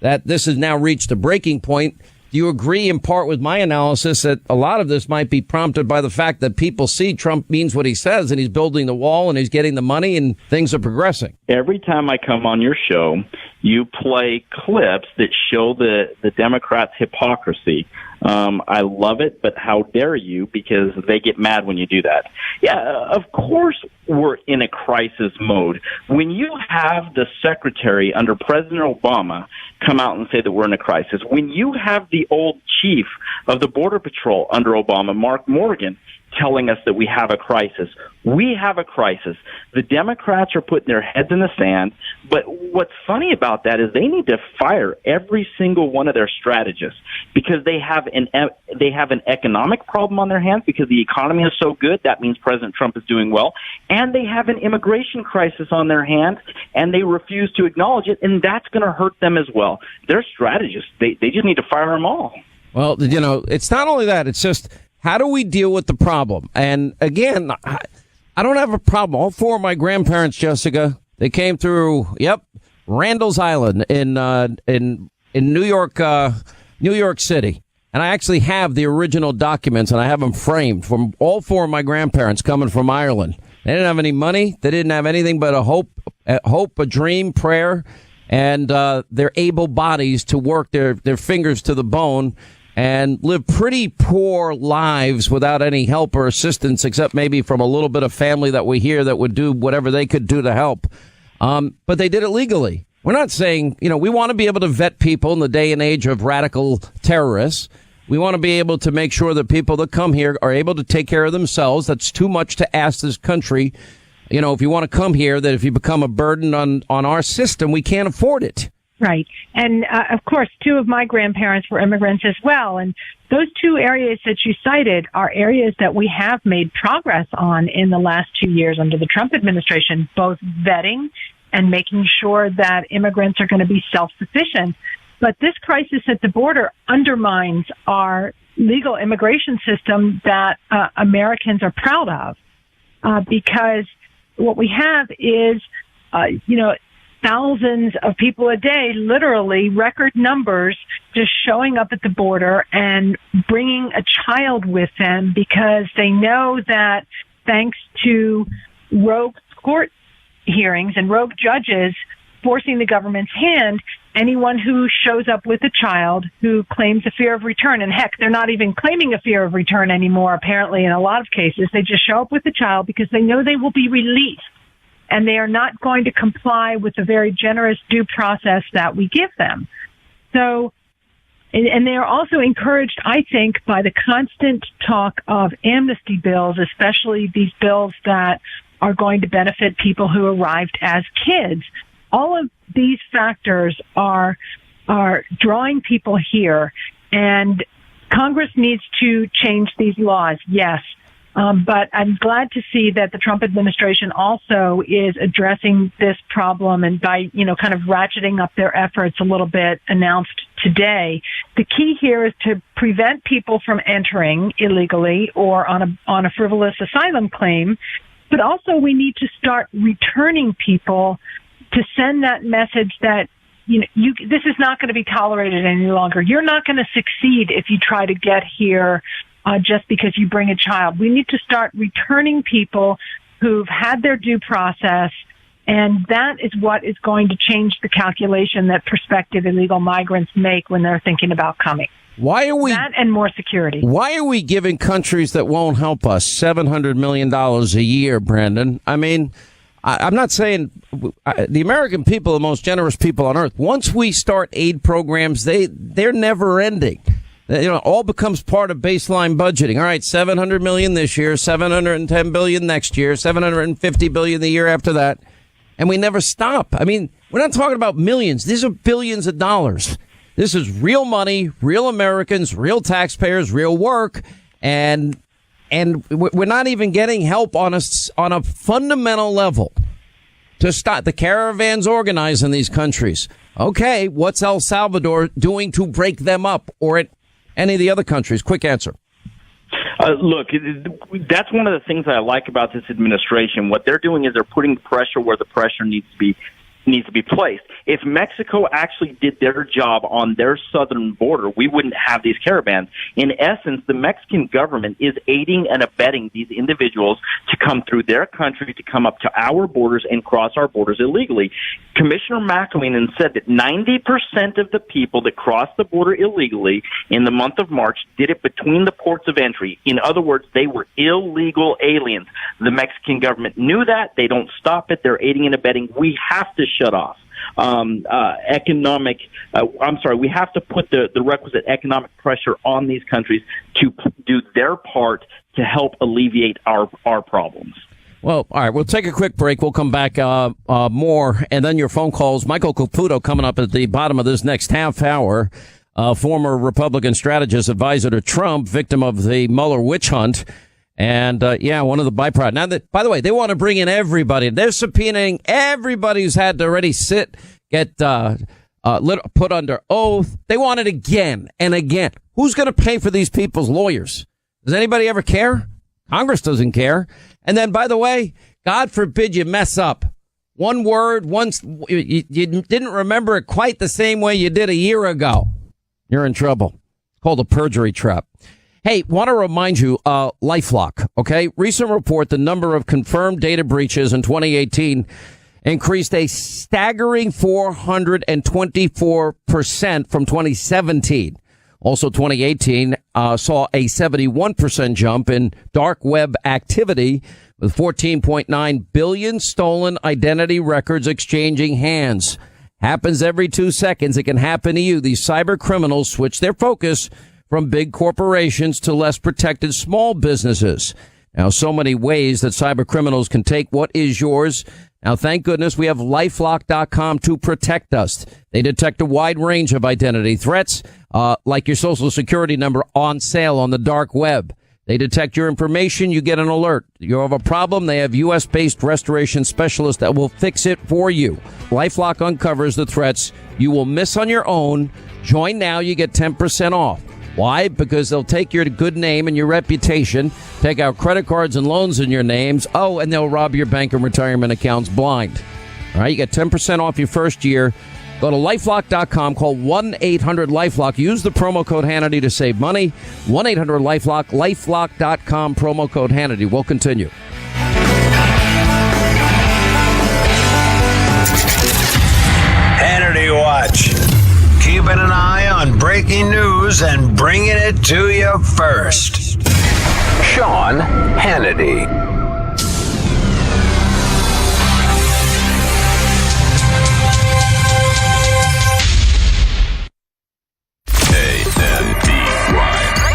that this has now reached a breaking point. Do you agree in part with my analysis that a lot of this might be prompted by the fact that people see Trump means what he says, and he's building the wall and he's getting the money and things are progressing? Every time I come on your show, you play clips that show the Democrats' hypocrisy. I love it, but how dare you, because they get mad when you do that. Yeah, of course we're in a crisis mode. When you have the secretary under President Obama come out and say that we're in a crisis, when you have the old chief of the Border Patrol under Obama, Mark Morgan, telling us that we have a crisis. We have a crisis. The Democrats are putting their heads in the sand, but what's funny about that is they need to fire every single one of their strategists, because they have an economic problem on their hands because the economy is so good. That means President Trump is doing well, and they have an immigration crisis on their hands, and they refuse to acknowledge it, and that's going to hurt them as well. They're strategists. They just need to fire them all. Well, it's not only that, it's just, how do we deal with the problem? And again, I don't have a problem. All four of my grandparents, Jessica, they came through, Randall's Island in New York City. And I actually have the original documents, and I have them framed from all four of my grandparents coming from Ireland. They didn't have any money. They didn't have anything but a hope, a dream, prayer, and their able bodies to work their fingers to the bone and live pretty poor lives without any help or assistance, except maybe from a little bit of family that we hear that would do whatever they could do to help. But they did it legally. We're not saying, we want to be able to vet people in the day and age of radical terrorists. We want to be able to make sure that people that come here are able to take care of themselves. That's too much to ask this country. If you want to come here, that if you become a burden on our system, we can't afford it. Right. And, of course, two of my grandparents were immigrants as well. And those two areas that you cited are areas that we have made progress on in the last 2 years under the Trump administration, both vetting and making sure that immigrants are going to be self-sufficient. But this crisis at the border undermines our legal immigration system that Americans are proud of, because what we have is, thousands of people a day, literally record numbers, just showing up at the border and bringing a child with them because they know that thanks to rogue court hearings and rogue judges forcing the government's hand, anyone who shows up with a child who claims a fear of return, and heck, they're not even claiming a fear of return anymore, apparently, in a lot of cases. They just show up with a child because they know they will be released. And they are not going to comply with the very generous due process that we give them. So, and they are also encouraged, I think, by the constant talk of amnesty bills, especially these bills that are going to benefit people who arrived as kids. All of these factors are drawing people here, and Congress needs to change these laws, yes. But I'm glad to see that the Trump administration also is addressing this problem, and by, kind of ratcheting up their efforts a little bit, announced today. The key here is to prevent people from entering illegally or on a frivolous asylum claim. But also we need to start returning people to send that message that, this is not going to be tolerated any longer. You're not going to succeed if you try to get here just because you bring a child. We need to start returning people who've had their due process, and that is what is going to change the calculation that prospective illegal migrants make when they're thinking about coming. Why are we that and more security? Why are we giving countries that won't help us $700 million a year, Brandon? I mean, I'm not saying the American people are the most generous people on earth. Once we start aid programs, they're never ending. All becomes part of baseline budgeting. All right, $700 million this year, $710 billion next year, $750 billion the year after that. And we never stop. I mean, we're not talking about millions. These are billions of dollars. This is real money, real Americans, real taxpayers, real work. And we're not even getting help on a fundamental level to stop the caravans organized in these countries. Okay, what's El Salvador doing to break them up? Or any of the other countries? Quick answer. Look, that's one of the things I like about this administration. What they're doing is they're putting pressure where the pressure needs to be placed. If Mexico actually did their job on their southern border, we wouldn't have these caravans. In essence, the Mexican government is aiding and abetting these individuals to come through their country, to come up to our borders and cross our borders illegally. Commissioner McElweenan said that 90% of the people that crossed the border illegally in the month of March did it between the ports of entry. In other words, they were illegal aliens. The Mexican government knew that. They don't stop it. They're aiding and abetting. We have to shut off we have to put the requisite economic pressure on these countries to do their part to help alleviate our problems. Well, all right, we'll take a quick break. We'll come back more, and then your phone calls. Michael Caputo coming up at the bottom of this next half hour, former Republican strategist, advisor to Trump, victim of the Mueller witch hunt. And, one of the byproducts. Now, by the way, they want to bring in everybody. They're subpoenaing everybody who's had to already get put under oath. They want it again and again. Who's going to pay for these people's lawyers? Does anybody ever care? Congress doesn't care. And then, by the way, God forbid you mess up. One word, once you didn't remember it quite the same way you did a year ago. You're in trouble. It's called a perjury trap. Hey, want to remind you, LifeLock, okay? Recent report, the number of confirmed data breaches in 2018 increased a staggering 424% from 2017. Also, 2018 saw a 71% jump in dark web activity with 14.9 billion stolen identity records exchanging hands. Happens every 2 seconds. It can happen to you. These cyber criminals switch their focus from big corporations to less protected small businesses. Now, so many ways that cyber criminals can take what is yours. Now, thank goodness we have LifeLock.com to protect us. They detect a wide range of identity threats, like your social security number on sale on the dark web. They detect your information. You get an alert. You have a problem. They have U.S.-based restoration specialists that will fix it for you. LifeLock uncovers the threats you will miss on your own. Join now. You get 10% off. Why? Because they'll take your good name and your reputation, take out credit cards and loans in your names. Oh, and they'll rob your bank and retirement accounts blind. All right, you get 10% off your first year. Go to LifeLock.com, call 1-800-LifeLock. Use the promo code Hannity to save money. 1-800-LifeLock, LifeLock.com, promo code Hannity. We'll continue. Hannity Watch. Keeping an eye on breaking news and bringing it to you first. Sean Hannity.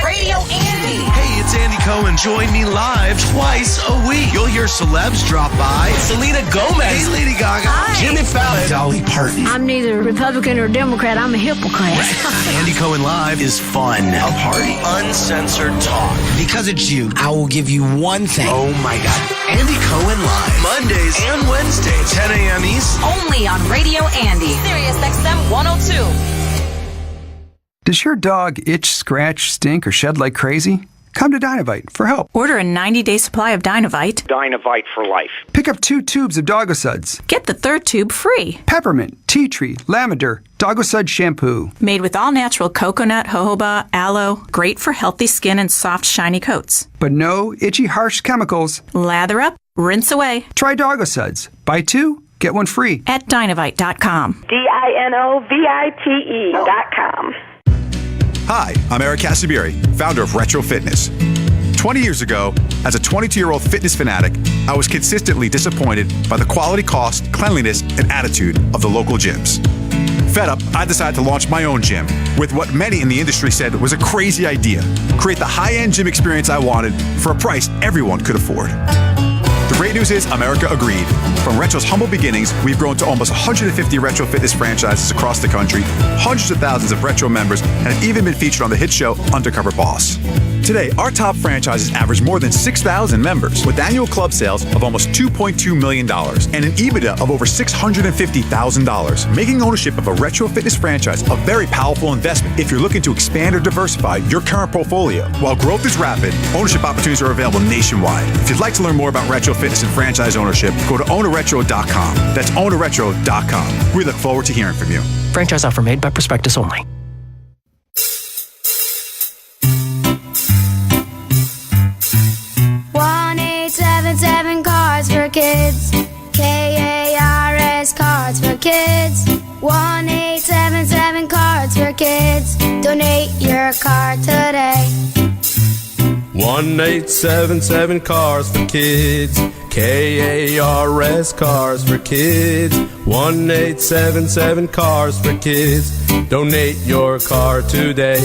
Radio Andy. Hey, it's Andy Cohen. Join me live twice a week. You'll hear celebs drop by. Selena Gomez. Hey, Lady Gaga. Hi. Jimmy Fallon. Dolly Parton. I'm neither Republican or Democrat. I'm a hypocrite. Andy Cohen Live is fun. A party. Uncensored talk. Because it's you, I will give you one thing. Oh, my God. Andy Cohen Live. Mondays and Wednesdays. 10 a.m. East. Only on Radio Andy. Sirius XM 102. Does your dog itch, scratch, stink, or shed like crazy? Come to Dynavite for help. Order a 90-day supply of Dynavite. Dynavite for life. Pick up 2 tubes of Dogosuds. Get the 3rd tube free. Peppermint, tea tree, lavender, Dogosud shampoo. Made with all-natural coconut, jojoba, aloe. Great for healthy skin and soft, shiny coats. But no itchy, harsh chemicals. Lather up, rinse away. Try Dogosuds. Buy 2, get 1 free. At Dynavite.com. DINOVITE.com. Hi, I'm Eric Casabiri, founder of Retro Fitness. 20 years ago, as a 22-year-old fitness fanatic, I was consistently disappointed by the quality, cost, cleanliness, and attitude of the local gyms. Fed up, I decided to launch my own gym with what many in the industry said was a crazy idea: create the high-end gym experience I wanted for a price everyone could afford. The great news is America agreed. From Retro's humble beginnings, we've grown to almost 150 Retro Fitness franchises across the country, hundreds of thousands of Retro members, and have even been featured on the hit show Undercover Boss. Today, our top franchises average more than 6,000 members with annual club sales of almost $2.2 million and an EBITDA of over $650,000, making ownership of a retro fitness franchise a very powerful investment if you're looking to expand or diversify your current portfolio. While growth is rapid, ownership opportunities are available nationwide. If you'd like to learn more about retro fitness and franchise ownership, go to ownaretro.com. That's ownaretro.com. We look forward to hearing from you. Franchise offer made by prospectus only. Seven Cards for Kids. KARS Cards for Kids. 1-877 Cards for Kids. Donate your card today. 1-877 Cars for Kids. KARS Cars for Kids. 1-877 Cars for Kids. Donate your car today.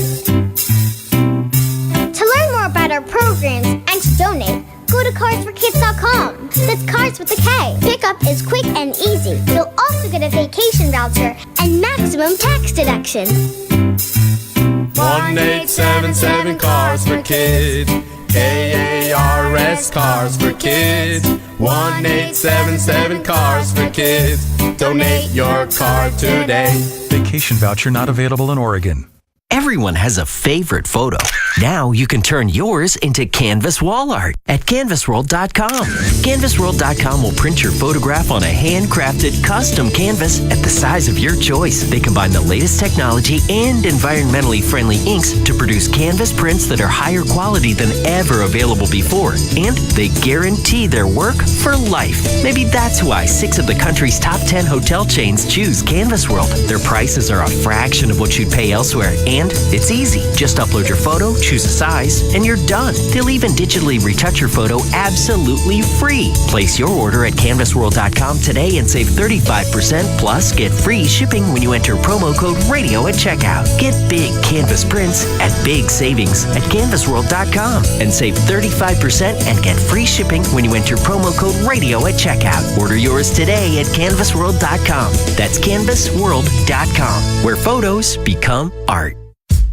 To learn more about our programs and to donate, go to carsforkids.com. That's Cars with a K. Pickup is quick and easy. You'll also get a vacation voucher and maximum tax deduction. 1-877 Cars for Kids. KARS Cars for Kids. 1-877 Cars for Kids. Donate your car today. Vacation voucher not available in Oregon. Everyone has a favorite photo. Now you can turn yours into canvas wall art at canvasworld.com. Canvasworld.com will print your photograph on a handcrafted custom canvas at the size of your choice. They combine the latest technology and environmentally friendly inks to produce canvas prints that are higher quality than ever available before. And they guarantee their work for life. Maybe that's why 6 of the country's top 10 hotel chains choose Canvas World. Their prices are a fraction of what you'd pay elsewhere. And it's easy. Just upload your photo, choose a size, and you're done. They'll even digitally retouch your photo absolutely free. Place your order at canvasworld.com today and save 35%, plus get free shipping when you enter promo code RADIO at checkout. Get big canvas prints at big savings at canvasworld.com and save 35% and get free shipping when you enter promo code RADIO at checkout. Order yours today at canvasworld.com. That's canvasworld.com, where photos become art.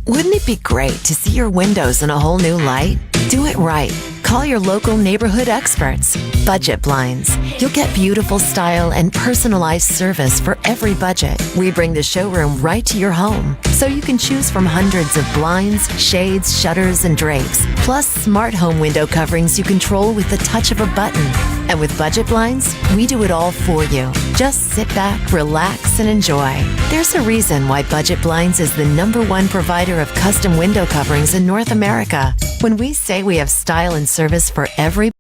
Wouldn't it be great to see your windows in a whole new light? Do it right. Call your local neighborhood experts. Budget Blinds. You'll get beautiful style and personalized service for every budget. We bring the showroom right to your home, so you can choose from hundreds of blinds, shades, shutters, and drapes, plus smart home window coverings you control with the touch of a button. And with Budget Blinds, we do it all for you. Just sit back, relax, and enjoy. There's a reason why Budget Blinds is the #1 provider of custom window coverings in North America. When we say we have style and service for every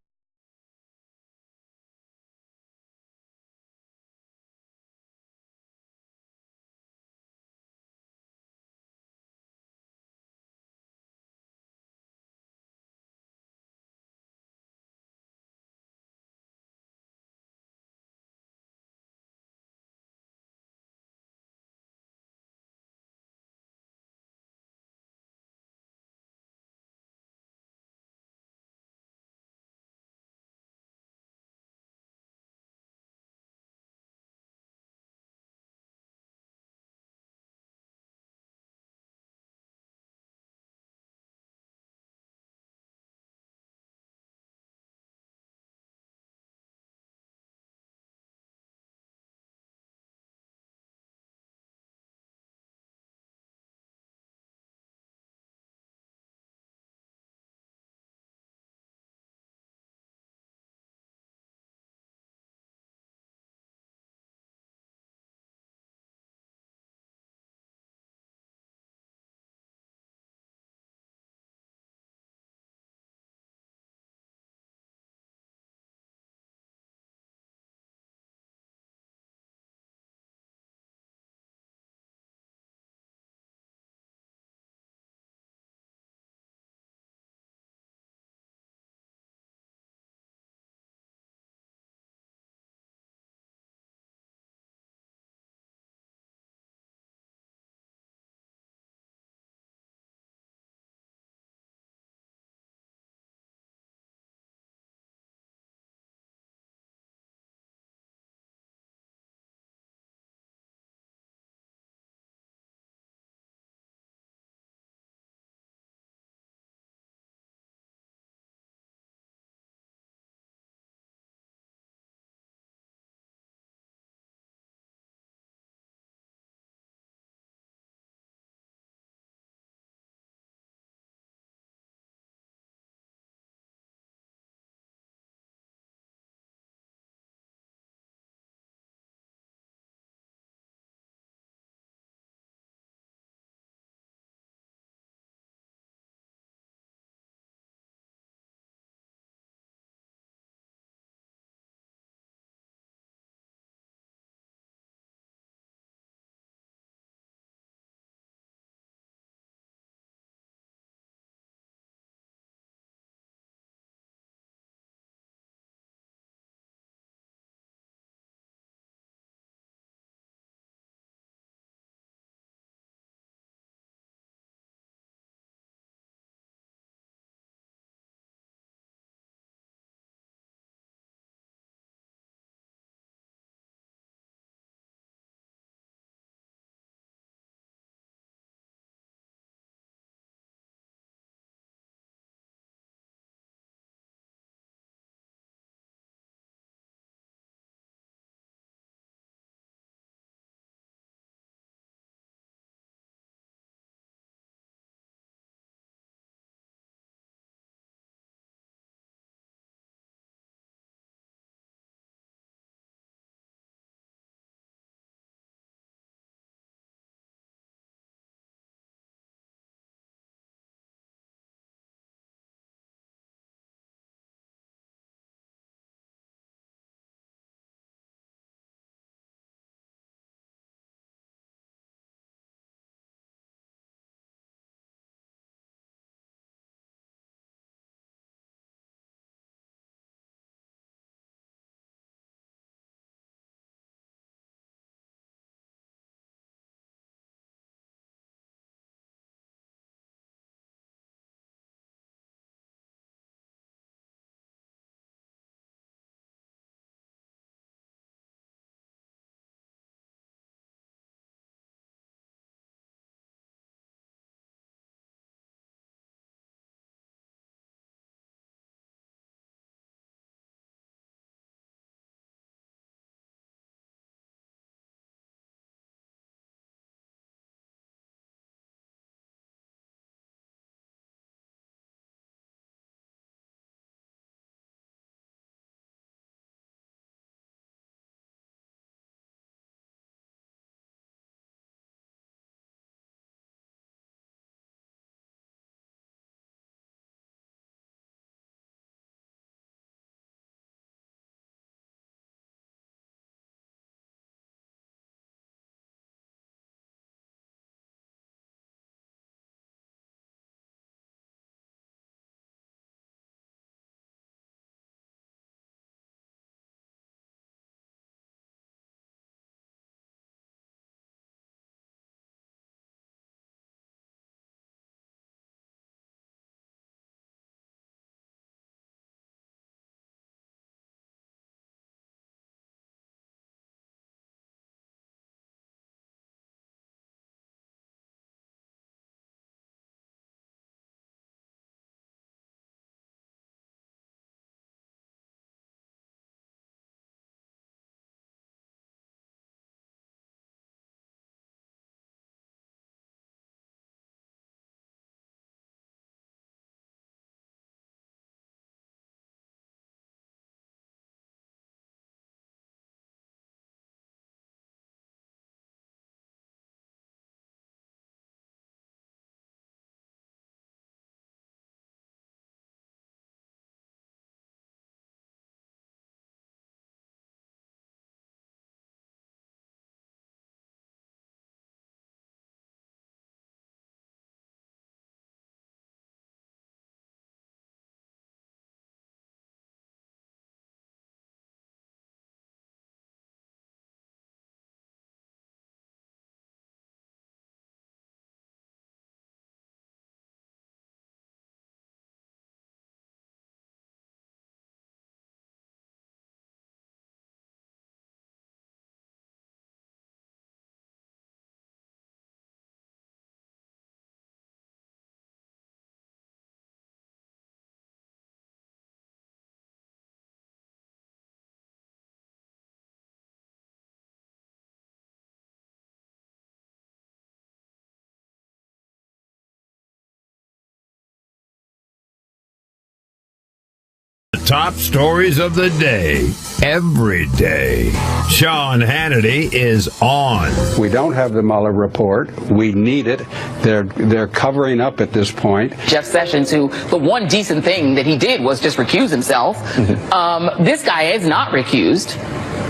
top stories of the day, every day. Sean Hannity is on. We don't have the Mueller report. We need it. They're covering up at this point. Jeff Sessions, who the one decent thing that he did was just recuse himself. This guy is not recused.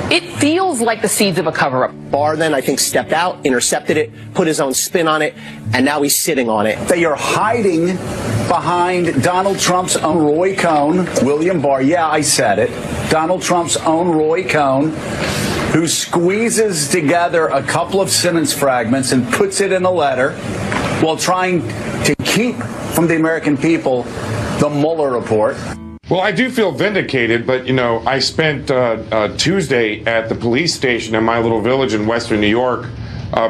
It feels like the seeds of a cover-up. Barr then, I think, stepped out, intercepted it, put his own spin on it, and now he's sitting on it. They are hiding behind Donald Trump's own Roy Cohn, William Barr. Yeah, I said it. Donald Trump's own Roy Cohn, who squeezes together a couple of sentence fragments and puts it in a letter while trying to keep from the American people the Mueller report. Well, I do feel vindicated, but, I spent Tuesday at the police station in my little village in western New York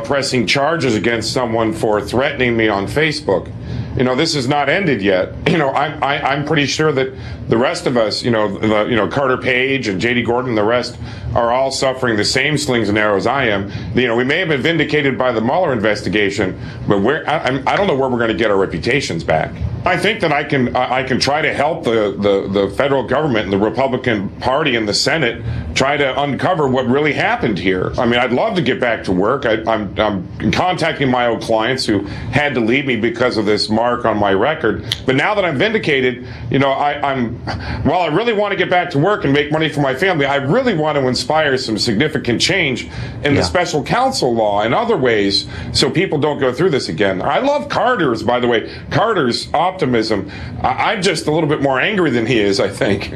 pressing charges against someone for threatening me on Facebook. This has not ended yet. I'm pretty sure that the rest of us, Carter Page and J.D. Gordon and the rest are all suffering the same slings and arrows I am. We may have been vindicated by the Mueller investigation, but I don't know where we're going to get our reputations back. I think that I can try to help the federal government and the Republican Party and the Senate try to uncover what really happened here. I mean, I'd love to get back to work. I'm contacting my old clients who had to leave me because of this mark on my record. But now that I'm vindicated, while I really want to get back to work and make money for my family, I really want to inspire some significant change in the special counsel law and other ways so people don't go through this again. I love Carter's, by the way, Carter's optimism. I'm just a little bit more angry than he is, I think.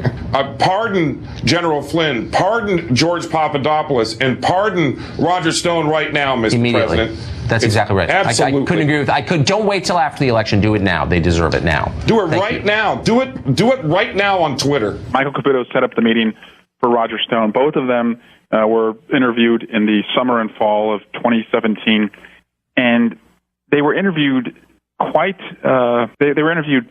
Pardon General Flynn, pardon George Papadopoulos, and pardon Roger Stone right now, Mr. President. That's exactly right. Absolutely. I couldn't agree with. Don't wait till after the election. Do it now. They deserve it now. Do it right now. Do it right now on Twitter. Michael Caputo set up the meeting for Roger Stone. Both of them were interviewed in the summer and fall of 2017, and they were interviewed they were interviewed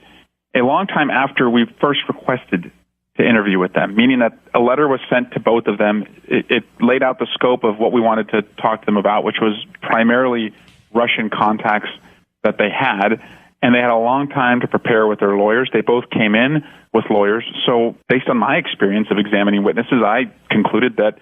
a long time after we first requested to interview with them, meaning that a letter was sent to both of them. It laid out the scope of what we wanted to talk to them about, which was primarily Russian contacts that they had, and they had a long time to prepare with their lawyers. They both came in with lawyers. So based on my experience of examining witnesses, I concluded that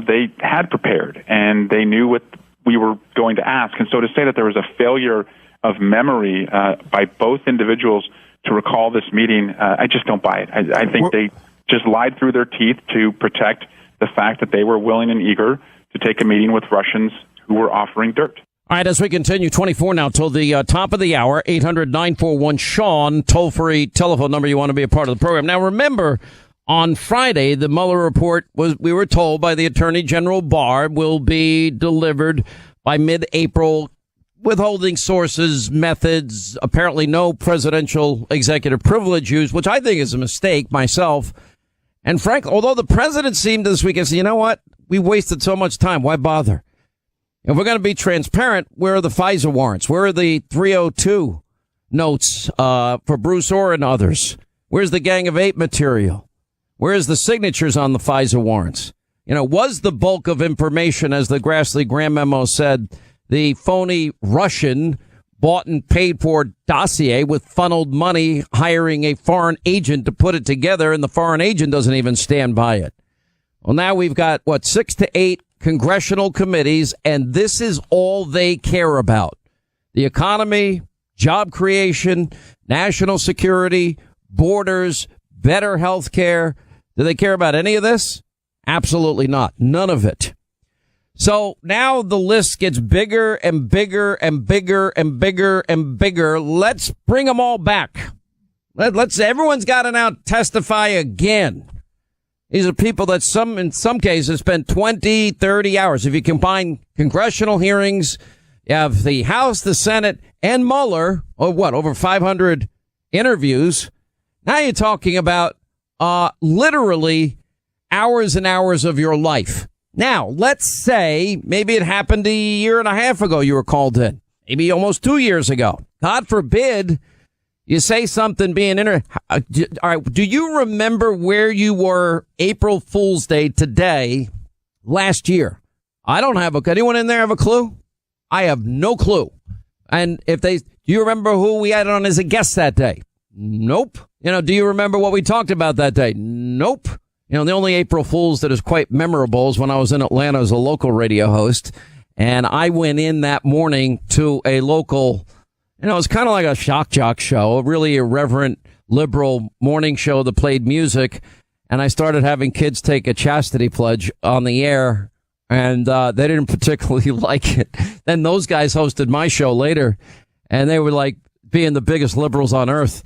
they had prepared and they knew what we were going to ask. And so to say that there was a failure of memory by both individuals to recall this meeting, I just don't buy it. I think they just lied through their teeth to protect the fact that they were willing and eager to take a meeting with Russians who were offering dirt. All right, as we continue, 24 now till the top of the hour, 800-941-SEAN, toll-free telephone number you want to be a part of the program. Now, remember, on Friday, the Mueller report we were told by the Attorney General Barr, will be delivered by mid-April. Withholding sources, methods, apparently no presidential executive privilege used, which I think is a mistake myself. And frankly, although the president seemed this week to say, you know what? We wasted so much time. Why bother? If we're going to be transparent, where are the FISA warrants? Where are the 302 notes for Bruce Orr and others? Where's the Gang of Eight material? Where's the signatures on the FISA warrants? Was the bulk of information, as the Grassley-Graham memo said, the phony Russian bought and paid for dossier with funneled money, hiring a foreign agent to put it together, and the foreign agent doesn't even stand by it? Well, now we've got, 6 to 8 congressional committees, and this is all they care about. The economy, job creation, national security, borders, better health care. Do they care about any of this? Absolutely not. None of it. So now the list gets bigger and bigger and bigger and bigger and bigger. Let's bring them all back. Everyone's got to now testify again. These are people that in some cases spent 20, 30 hours. If you combine congressional hearings, you have the House, the Senate, and Mueller, over 500 interviews. Now you're talking about literally hours and hours of your life. Now, let's say maybe it happened a year and a half ago you were called in, maybe almost 2 years ago. God forbid you say something being all right, do you remember where you were April Fool's Day today last year? I don't have anyone in there have a clue? I have no clue. And do you remember who we had on as a guest that day? Nope. Do you remember what we talked about that day? Nope. The only April Fool's that is quite memorable is when I was in Atlanta as a local radio host, and I went in that morning to a local, it was kind of like a shock jock show, a really irreverent liberal morning show that played music, and I started having kids take a chastity pledge on the air, and they didn't particularly like it. Then those guys hosted my show later, and they were like being the biggest liberals on earth.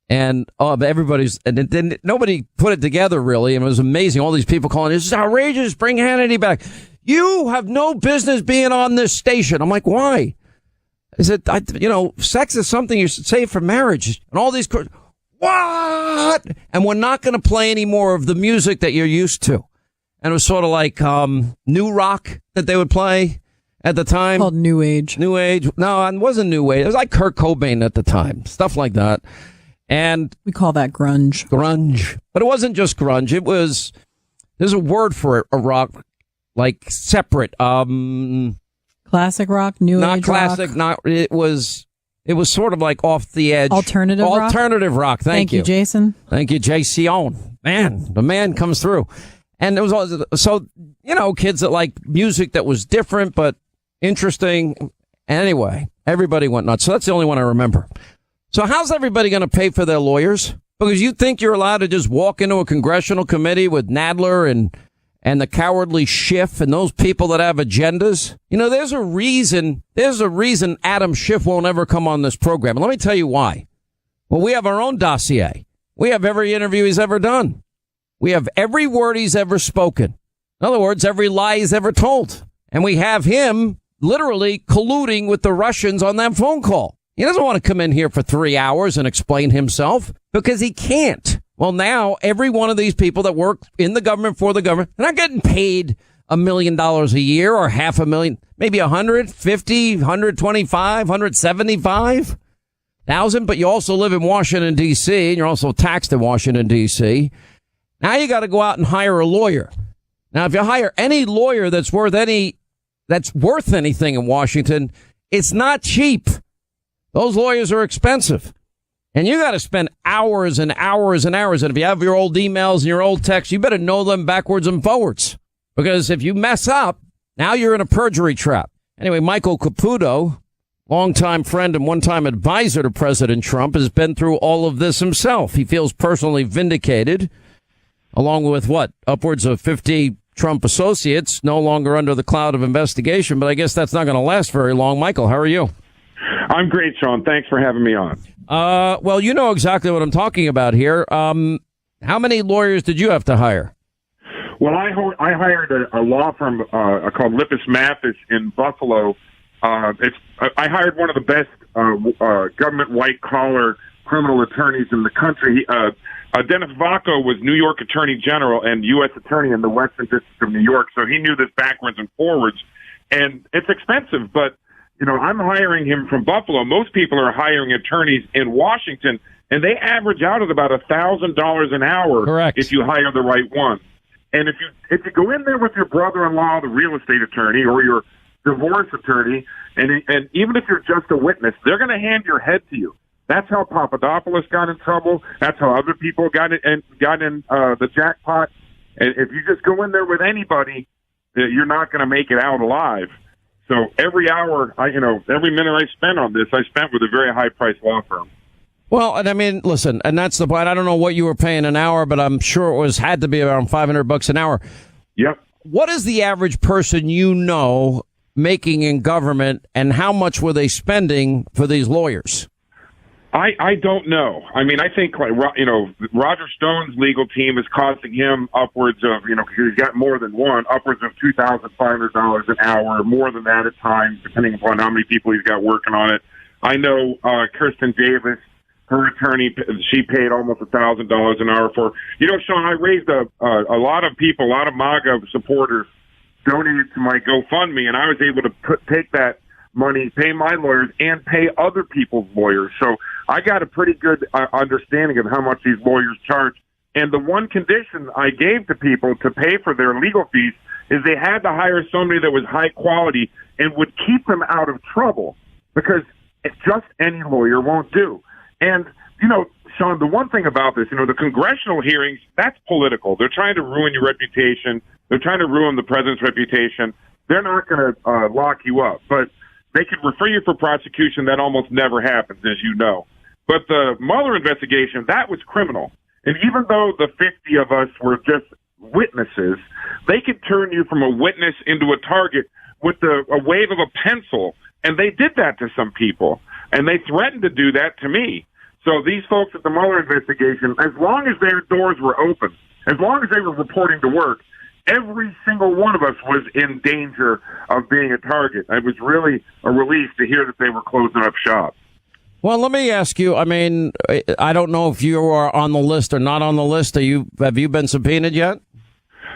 And then nobody put it together really. And it was amazing. All these people calling, this is outrageous. Bring Hannity back. You have no business being on this station. I'm like, why? I said, sex is something you should save for marriage. And all these, what? And we're not going to play any more of the music that you're used to. And it was sort of like new rock that they would play at the time. Called New Age. New Age. No, it wasn't New Age. It was like Kurt Cobain at the time. Stuff like that. And we call that grunge. Grunge. But it wasn't just grunge. There's a word for it, a rock, like separate. Classic rock, new not age classic, rock. it was sort of like off the edge. Alternative rock. Thank you, Jason. Thank you, Jason. Man, the man comes through. And it was all, so, kids that like music that was different, but interesting. Anyway, everybody went nuts. So that's the only one I remember. So how's everybody going to pay for their lawyers? Because you think you're allowed to just walk into a congressional committee with Nadler and the cowardly Schiff and those people that have agendas? There's a reason Adam Schiff won't ever come on this program. And let me tell you why. Well, we have our own dossier. We have every interview he's ever done. We have every word he's ever spoken. In other words, every lie he's ever told. And we have him literally colluding with the Russians on that phone call. He doesn't want to come in here for 3 hours and explain himself because he can't. Well, now every one of these people that work in the government for the government, they're not getting paid $1 million a year or $500,000, maybe 150, 125, 175,000. But you also live in Washington, D.C., and you're also taxed in Washington, D.C. Now you got to go out and hire a lawyer. Now, if you hire any lawyer that's worth anything in Washington, it's not cheap. Those lawyers are expensive. And you got to spend hours and hours and hours. And if you have your old emails and your old texts, you better know them backwards and forwards. Because if you mess up, now you're in a perjury trap. Anyway, Michael Caputo, longtime friend and one-time advisor to President Trump, has been through all of this himself. He feels personally vindicated, along with upwards of 50 Trump associates, no longer under the cloud of investigation. But I guess that's not going to last very long. Michael, how are you? I'm great, Sean. Thanks for having me on. Well, you know exactly what I'm talking about here. How many lawyers did you have to hire? Well, I hired a law firm called Lippis Mathis in Buffalo. I hired one of the best government white-collar criminal attorneys in the country. Dennis Vacco was New York Attorney General and U.S. Attorney in the Western District of New York, so he knew this backwards and forwards. And it's expensive, but I'm hiring him from Buffalo. Most people are hiring attorneys in Washington, and they average out at about $1,000 an hour. Correct. If you hire the right one. And if you go in there with your brother-in-law, the real estate attorney, or your divorce attorney, and even if you're just a witness, they're going to hand your head to you. That's how Papadopoulos got in trouble. That's how other people got in the jackpot. And if you just go in there with anybody, you're not going to make it out alive. So every hour, every minute I spent on this, I spent with a very high-priced law firm. Well, and I mean, listen, and that's the point. I don't know what you were paying an hour, but I'm sure it had to be around $500 an hour. Yep. What is the average person making in government, and how much were they spending for these lawyers? I don't know. I mean, I think Roger Stone's legal team is costing him upwards of because he's got more than one, upwards of $2,500 an hour, more than that at times, depending upon how many people he's got working on it. I know Kirsten Davis, her attorney, she paid almost $1,000 an hour for. Sean, I raised a lot of people, a lot of MAGA supporters donated to my GoFundMe, and I was able to take that money, pay my lawyers, and pay other people's lawyers. So I got a pretty good understanding of how much these lawyers charge. And the one condition I gave to people to pay for their legal fees is they had to hire somebody that was high quality and would keep them out of trouble, because just any lawyer won't do. And, Sean, the one thing about this, the congressional hearings, that's political. They're trying to ruin your reputation. They're trying to ruin the president's reputation. They're not going to lock you up, but they could refer you for prosecution. That almost never happens, as you know. But the Mueller investigation, that was criminal. And even though the 50 of us were just witnesses, they could turn you from a witness into a target with a wave of a pencil. And they did that to some people. And they threatened to do that to me. So these folks at the Mueller investigation, as long as their doors were open, as long as they were reporting to work, every single one of us was in danger of being a target. It was really a relief to hear that they were closing up shop. Well, let me ask you, I mean, I don't know if you are on the list or not on the list. Have you been subpoenaed yet?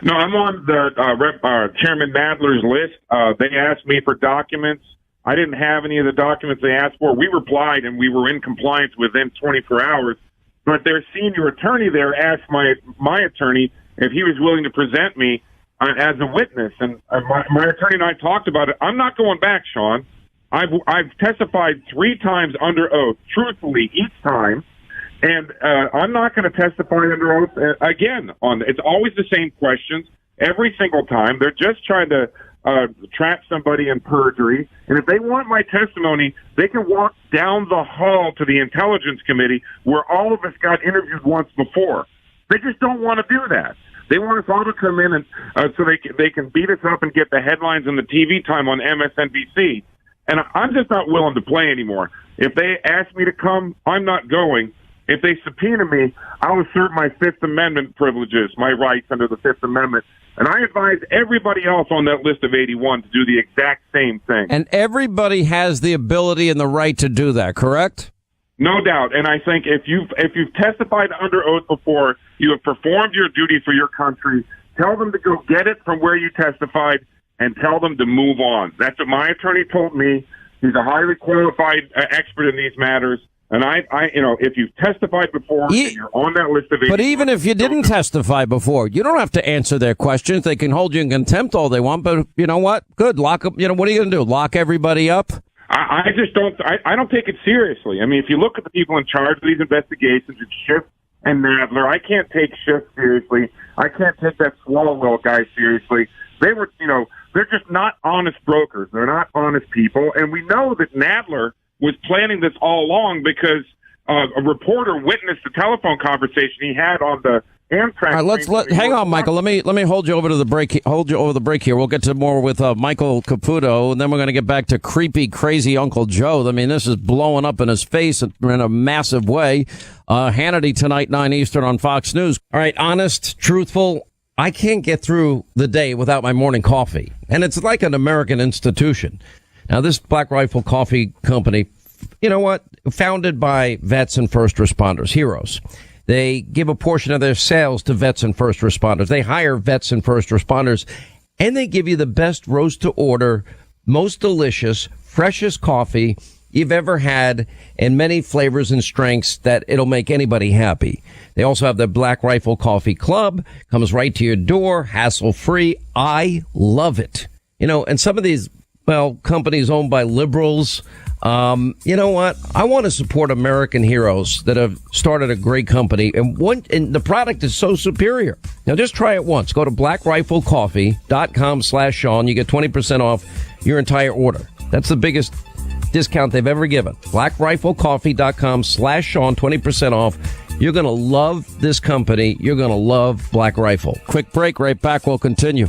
No, I'm on the Chairman Nadler's list. They asked me for documents. I didn't have any of the documents they asked for. We replied, and we were in compliance within 24 hours. But their senior attorney there asked my attorney if he was willing to present me as a witness. And my attorney and I talked about it. I'm not going back, Sean. I've testified 3 times under oath, truthfully, each time. And I'm not going to testify under oath again. It's always the same questions every single time. They're just trying to trap somebody in perjury. And if they want my testimony, they can walk down the hall to the Intelligence Committee where all of us got interviewed once before. They just don't want to do that. They want us all to come in and so they can beat us up and get the headlines and the TV time on MSNBC. And I'm just not willing to play anymore. If they ask me to come, I'm not going. If they subpoena me, I'll assert my Fifth Amendment privileges, my rights under the Fifth Amendment. And I advise everybody else on that list of 81 to do the exact same thing. And everybody has the ability and the right to do that, correct? No doubt. And I think if you've testified under oath before, you have performed your duty for your country, tell them to go get it from where you testified and tell them to move on. That's what my attorney told me. He's a highly qualified expert in these matters. And if you've testified before and you're on that list of 81. But even if you didn't testify before, you don't have to answer their questions. They can hold you in contempt all they want. But you know what? Good. Lock up. What are you going to do? Lock everybody up? I just don't. I don't take it seriously. I mean, if you look at the people in charge of these investigations, it's Schiff and Nadler. I can't take Schiff seriously. I can't take that Swalwell guy seriously. They were, they're just not honest brokers. They're not honest people. And we know that Nadler was planning this all along because a reporter witnessed the telephone conversation he had on the Amtrak. All right, hang on, Michael. Let me hold you over to the break. Hold you over the break here. We'll get to more with Michael Caputo, and then we're going to get back to creepy, crazy Uncle Joe. I mean, this is blowing up in his face in a massive way. Hannity tonight, 9 Eastern on Fox News. All right, honest, truthful. I can't get through the day without my morning coffee, and it's like an American institution. Now, this Black Rifle Coffee Company, you know what? Founded by vets and first responders, heroes. They give a portion of their sales to vets and first responders. They hire vets and first responders, and they give you the best roast to order, most delicious, freshest coffee you've ever had in many flavors and strengths that it'll make anybody happy. They also have the Black Rifle Coffee Club, comes right to your door, hassle-free. I love it. And some of these, companies owned by liberals, you know what? I want to support American heroes that have started a great company, and the product is so superior. Now, just try it once. Go to blackriflecoffee.com/Sean. You get 20% off your entire order. That's the biggest discount they've ever given. blackriflecoffee.com/Sean, 20% off. You're going to love this company. You're going to love Black Rifle. Quick break. Right back. We'll continue.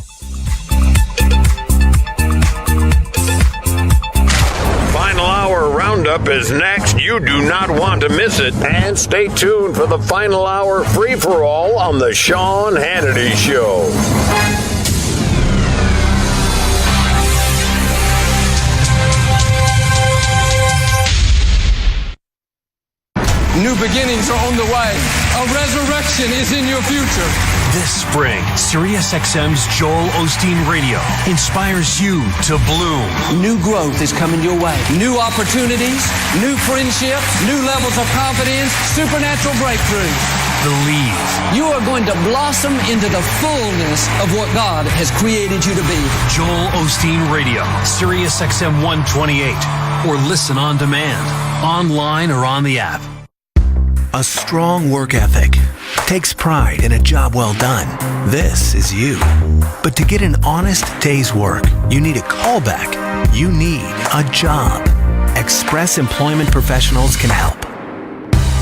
Final Hour Roundup is next. You do not want to miss it. And stay tuned for the Final Hour free-for-all on the Sean Hannity Show. New beginnings are on the way. A resurrection is in your future. This spring, SiriusXM's Joel Osteen Radio inspires you to bloom. New growth is coming your way. New opportunities, new friendships, new levels of confidence, supernatural breakthroughs. Believe. You are going to blossom into the fullness of what God has created you to be. Joel Osteen Radio, SiriusXM 128, or listen on demand, online or on the app. A strong work ethic. Takes pride in a job well done. This is you. But to get an honest day's work, you need a callback. You need a job. Express Employment Professionals can help.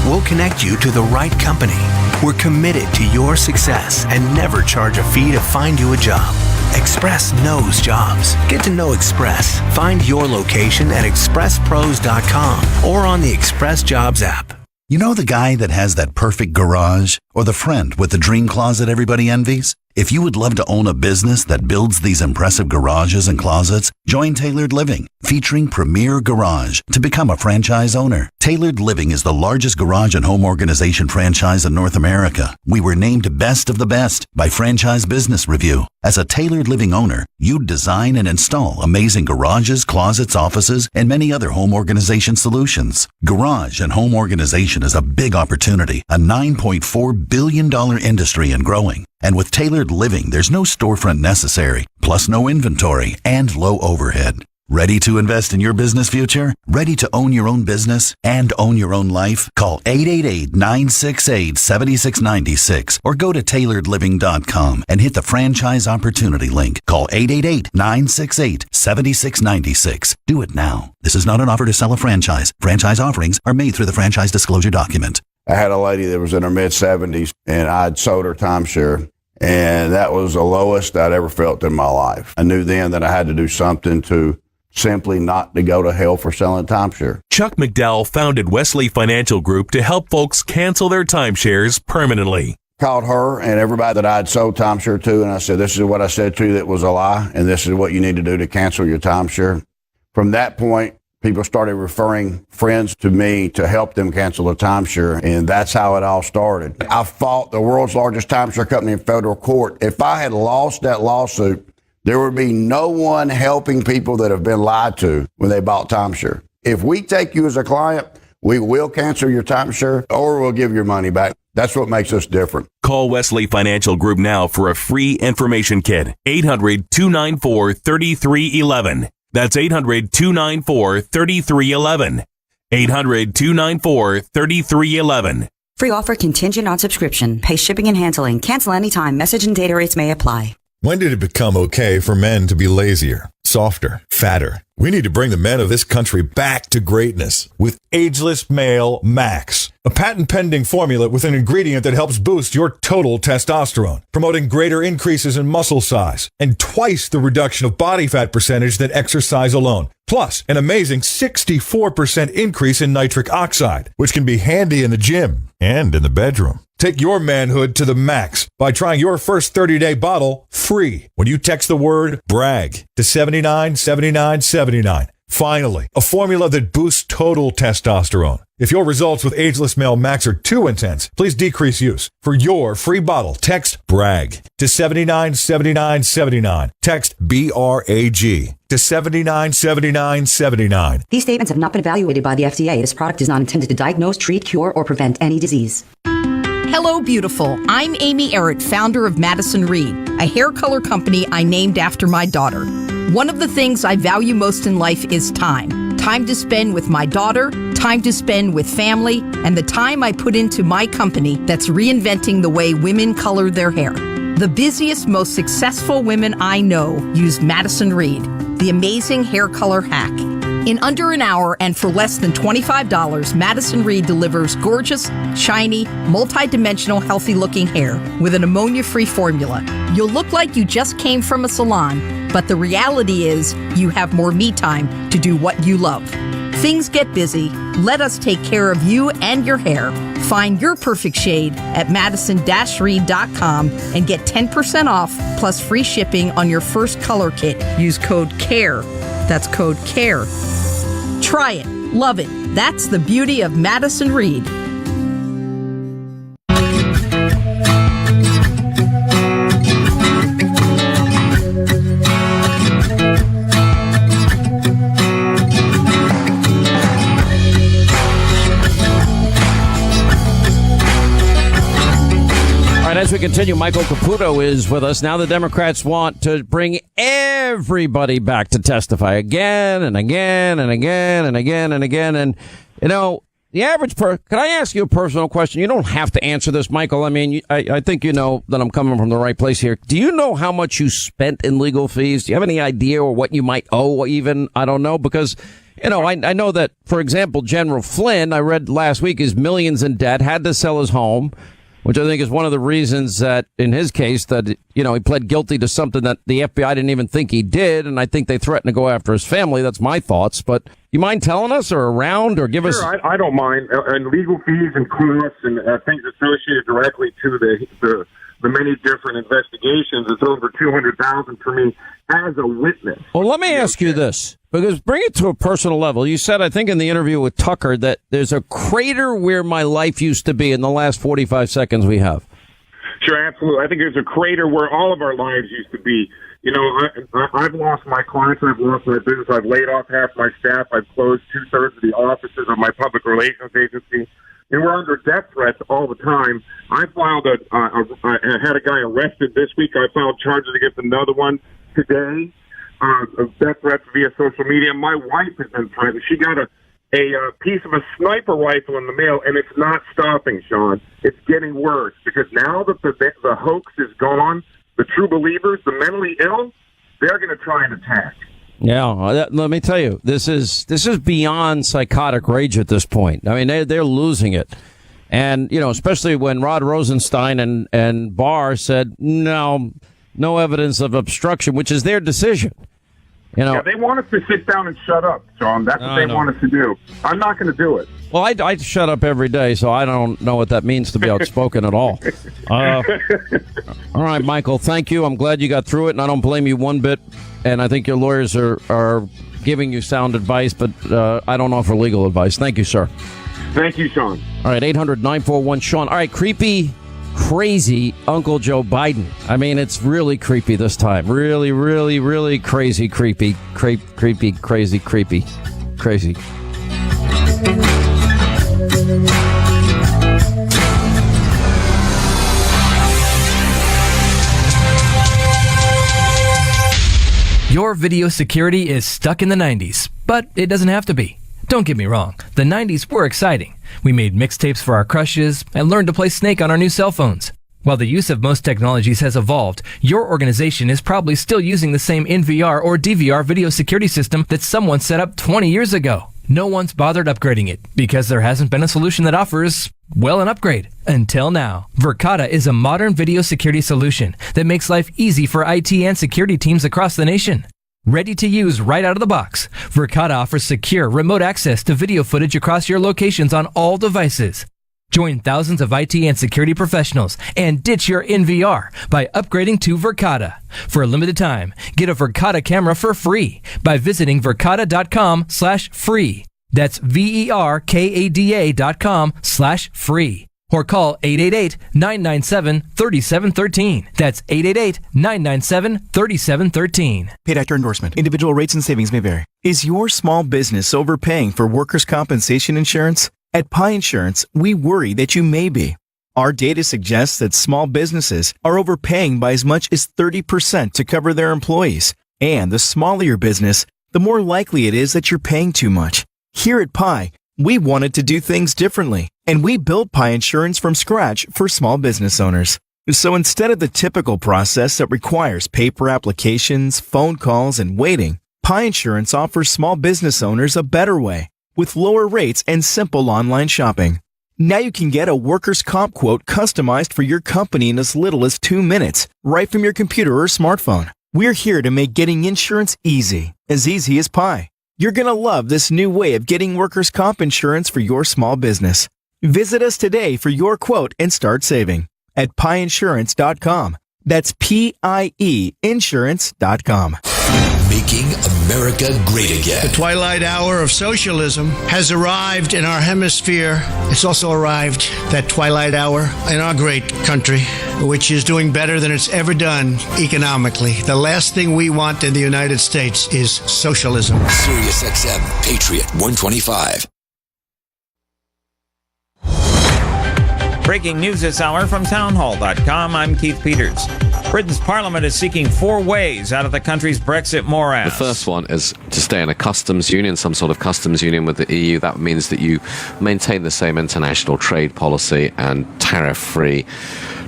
We'll connect you to the right company. We're committed to your success and never charge a fee to find you a job. Express knows jobs. Get to know Express. Find your location at expresspros.com or on the Express Jobs app. You know the guy that has that perfect garage? Or the friend with the dream closet everybody envies? If you would love to own a business that builds these impressive garages and closets, join Tailored Living, featuring Premier Garage, to become a franchise owner. Tailored Living is the largest garage and home organization franchise in North America. We were named Best of the Best by Franchise Business Review. As a Tailored Living owner, you design and install amazing garages, closets, offices, and many other home organization solutions. Garage and home organization is a big opportunity, a $9.4 billion industry and growing. And with Tailored Living, there's no storefront necessary, plus no inventory and low overhead. Ready to invest in your business future? Ready to own your own business and own your own life? Call 888-968-7696 or go to tailoredliving.com and hit the franchise opportunity link. Call 888-968-7696. Do it now. This is not an offer to sell a franchise. Franchise offerings are made through the franchise disclosure document. I had a lady that was in her mid-70s, and I'd sold her timeshare, and that was the lowest I'd ever felt in my life. I knew then that I had to do something to simply not to go to hell for selling timeshare. Chuck McDowell founded Wesley Financial Group to help folks cancel their timeshares permanently. Called her and everybody that I'd sold timeshare to, and I said, this is what I said to you that was a lie, and this is what you need to do to cancel your timeshare. From that point, people started referring friends to me to help them cancel the timeshare, and that's how it all started. I fought the world's largest timeshare company in federal court. If I had lost that lawsuit, there would be no one helping people that have been lied to when they bought timeshare. If we take you as a client, we will cancel your timeshare or we'll give your money back. That's what makes us different. Call Wesley Financial Group now for a free information kit. 800-294-3311. That's 800-294-3311. 800-294-3311. Free offer contingent on subscription. Pay shipping and handling. Cancel anytime. Message and data rates may apply. When did it become okay for men to be lazier, softer, fatter? We need to bring the men of this country back to greatness with Ageless Male Max, a patent-pending formula with an ingredient that helps boost your total testosterone, promoting greater increases in muscle size and twice the reduction of body fat percentage than exercise alone. Plus, an amazing 64% increase in nitric oxide, which can be handy in the gym and in the bedroom. Take your manhood to the max by trying your first 30-day bottle free when you text the word BRAG to 797979. Finally, a formula that boosts total testosterone. If your results with Ageless Male Max are too intense, please decrease use. For your free bottle, text BRAG to 797979. Text BRAG to 797979. These statements have not been evaluated by the FDA. This product is not intended to diagnose, treat, cure, or prevent any disease. Hello, beautiful. I'm Amy Errett, founder of Madison Reed, a hair color company I named after my daughter. One of the things I value most in life is time. Time to spend with my daughter, time to spend with family, and the time I put into my company that's reinventing the way women color their hair. The busiest, most successful women I know use Madison Reed, the amazing hair color hack. In under an hour and for less than $25, Madison Reed delivers gorgeous, shiny, multi-dimensional, healthy-looking hair with an ammonia-free formula. You'll look like you just came from a salon, but the reality is you have more me time to do what you love. Things get busy. Let us take care of you and your hair. Find your perfect shade at madison-reed.com and get 10% off plus free shipping on your first color kit. Use code CARE. That's code CARE. Try it. Love it. That's the beauty of Madison Reed. As we continue, Michael Caputo is with us. Now the Democrats want to bring everybody back to testify again and again and again and again and again. And, you know, The average person, can I ask you a personal question? You don't have to answer this, Michael. I mean, I think you know that I'm coming from the right place here. Do you know how much you spent in legal fees? Do you have any idea or what you might owe even? I don't know, because, you know, I know that, for example, General Flynn, I read last week, is millions in debt, had to sell his home, which I think is one of the reasons that, in his case, that, you know, he pled guilty to something that the FBI didn't even think he did, and I think they threatened to go after his family. That's my thoughts. But you mind telling us or around or give us... Sure, I don't mind. And legal fees and costs and things associated directly to the many different investigations. It's over $200,000 for me as a witness. Well, let me ask you this, because bring it to a personal level. You said, I think in the interview with Tucker, that there's a crater where my life used to be in the last 45 seconds we have. Sure, absolutely. I think there's a crater where all of our lives used to be. You know, I've lost my clients, I've lost my business, I've laid off half my staff, I've closed 2/3 of the offices of my public relations agency, and we're under death threats all the time. I had a guy arrested this week. I filed charges against another one today of death threats via social media. My wife has been threatened. She got a piece of a sniper rifle in the mail, and it's not stopping, Sean. It's getting worse because now that the hoax is gone, the true believers, the mentally ill, they're going to try and attack. Yeah, let me tell you, this is beyond psychotic rage at this point. I mean, they're losing it. And, you know, especially when Rod Rosenstein and Barr said, no evidence of obstruction, which is their decision. You know, yeah, they want us to sit down and shut up, John. That's what they want us to do. I'm not going to do it. Well, I shut up every day, so I don't know what that means to be outspoken at all. All right, Michael, thank you. I'm glad you got through it, and I don't blame you one bit. And I think your lawyers are giving you sound advice, but I don't offer legal advice. Thank you, sir. Thank you, Sean. All right, 800-941-SEAN. All right, creepy, crazy Uncle Joe Biden. I mean, it's really creepy this time. Really, really, really crazy, creepy, creepy, crazy, creepy, crazy. Your video security is stuck in the 90s, but it doesn't have to be. Don't get me wrong, the 90s were exciting. We made mixtapes for our crushes and learned to play Snake on our new cell phones. While the use of most technologies has evolved, your organization is probably still using the same NVR or DVR video security system that someone set up 20 years ago. No one's bothered upgrading it because there hasn't been a solution that offers, well, an upgrade. Until now. Verkada is a modern video security solution that makes life easy for IT and security teams across the nation. Ready to use right out of the box, Verkada offers secure remote access to video footage across your locations on all devices. Join thousands of IT and security professionals and ditch your NVR by upgrading to Verkada. For a limited time, get a Verkada camera for free by visiting verkada.com/free. That's VERKADA.com/free. Or call 888-997-3713. That's 888-997-3713. Paid actor endorsement. Individual rates and savings may vary. Is your small business overpaying for workers' compensation insurance? At Pi Insurance, we worry that you may be. Our data suggests that small businesses are overpaying by as much as 30% to cover their employees. And the smaller your business, the more likely it is that you're paying too much. Here at Pi, we wanted to do things differently, and we built Pi Insurance from scratch for small business owners. So instead of the typical process that requires paper applications, phone calls, and waiting, Pi Insurance offers small business owners a better way with lower rates and simple online shopping. Now you can get a workers' comp quote customized for your company in as little as 2 minutes, right from your computer or smartphone. We're here to make getting insurance easy as Pi. You're going to love this new way of getting workers' comp insurance for your small business. Visit us today for your quote and start saving at piinsurance.com. That's PIE insurance.com. Making America great again. The twilight hour of socialism has arrived in our hemisphere. It's also arrived, that twilight hour, in our great country, which is doing better than it's ever done economically. The last thing we want in the United States is socialism. Sirius XM Patriot 125. Breaking news this hour from townhall.com. I'm Keith Peters. Britain's parliament is seeking 4 ways out of the country's Brexit morass. The first one is to stay in a customs union, some sort of customs union with the EU. That means that you maintain the same international trade policy and tariff-free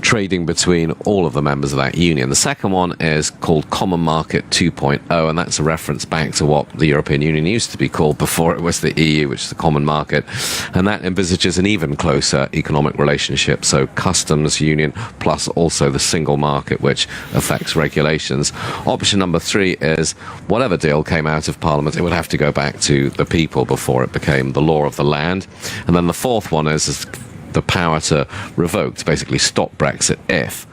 trading between all of the members of that union. The second one is called Common Market 2.0, and that's a reference back to what the European Union used to be called before it was the EU, which is the Common Market, and that envisages an even closer economic relationship, so customs union plus also the single market, which affects regulations. Option number 3 is whatever deal came out of Parliament, it would have to go back to the people before it became the law of the land. And then the fourth one is the power to revoke, to basically stop Brexit if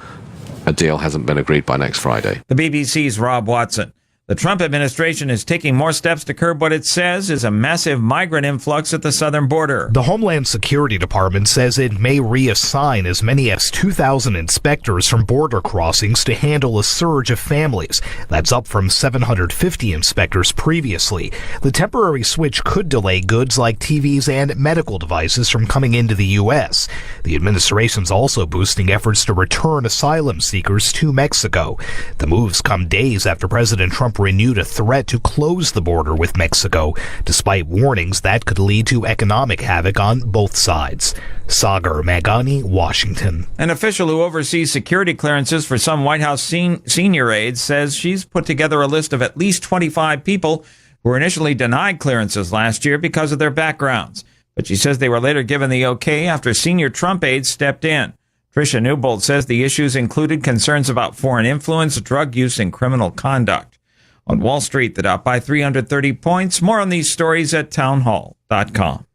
a deal hasn't been agreed by next Friday. The BBC's Rob Watson. The Trump administration is taking more steps to curb what it says is a massive migrant influx at the southern border. The Homeland Security Department says it may reassign as many as 2,000 inspectors from border crossings to handle a surge of families. That's up from 750 inspectors previously. The temporary switch could delay goods like TVs and medical devices from coming into the U.S. The administration's also boosting efforts to return asylum seekers to Mexico. The moves come days after President Trump renewed a threat to close the border with Mexico, despite warnings that could lead to economic havoc on both sides. Sagar Magani, Washington. An official who oversees security clearances for some White House senior aides says she's put together a list of at least 25 people who were initially denied clearances last year because of their backgrounds. But she says they were later given the okay after senior Trump aides stepped in. Tricia Newbold says the issues included concerns about foreign influence, drug use, and criminal conduct. On Wall Street, the Dow by 330 points. More on these stories at townhall.com.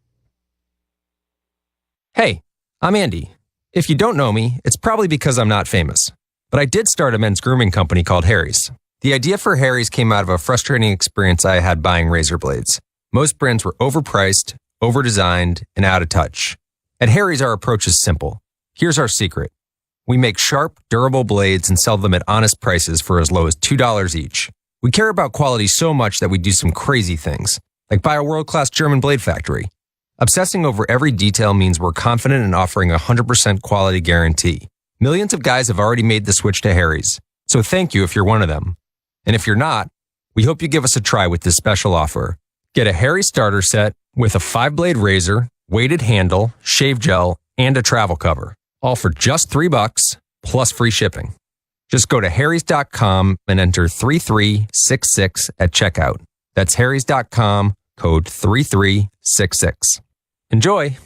Hey, I'm Andy. If you don't know me, it's probably because I'm not famous. But I did start a men's grooming company called Harry's. The idea for Harry's came out of a frustrating experience I had buying razor blades. Most brands were overpriced, overdesigned, and out of touch. At Harry's, our approach is simple. Here's our secret. We make sharp, durable blades and sell them at honest prices for as low as $2 each. We care about quality so much that we do some crazy things, like buy a world-class German blade factory. Obsessing over every detail means we're confident in offering a 100% quality guarantee. Millions of guys have already made the switch to Harry's, so thank you if you're one of them. And if you're not, we hope you give us a try with this special offer. Get a Harry's starter set with a 5-blade razor, weighted handle, shave gel, and a travel cover, all for just $3 plus free shipping. Just go to harrys.com and enter 3366 at checkout. That's harrys.com, code 3366. Enjoy.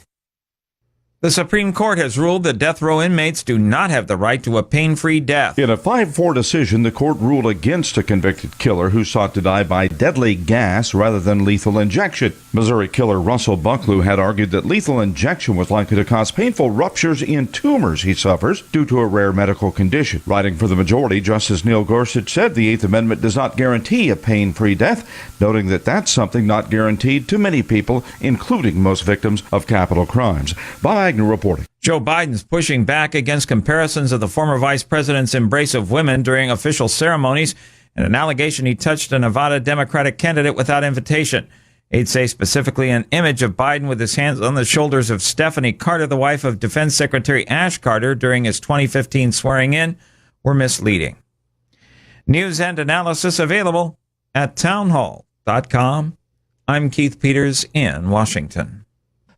The Supreme Court has ruled that death row inmates do not have the right to a pain-free death. In a 5-4 decision, the court ruled against a convicted killer who sought to die by deadly gas rather than lethal injection. Missouri killer Russell Bucklew had argued that lethal injection was likely to cause painful ruptures in tumors he suffers due to a rare medical condition. Writing for the majority, Justice Neil Gorsuch said the Eighth Amendment does not guarantee a pain-free death, noting that that's something not guaranteed to many people, including most victims of capital crimes. Bob Agnew reporting. Joe Biden's pushing back against comparisons of the former vice president's embrace of women during official ceremonies and an allegation he touched a Nevada Democratic candidate without invitation. Aides say specifically an image of Biden with his hands on the shoulders of Stephanie Carter, the wife of Defense Secretary Ash Carter, during his 2015 swearing-in, were misleading. News and analysis available at townhall.com. I'm Keith Peters in Washington.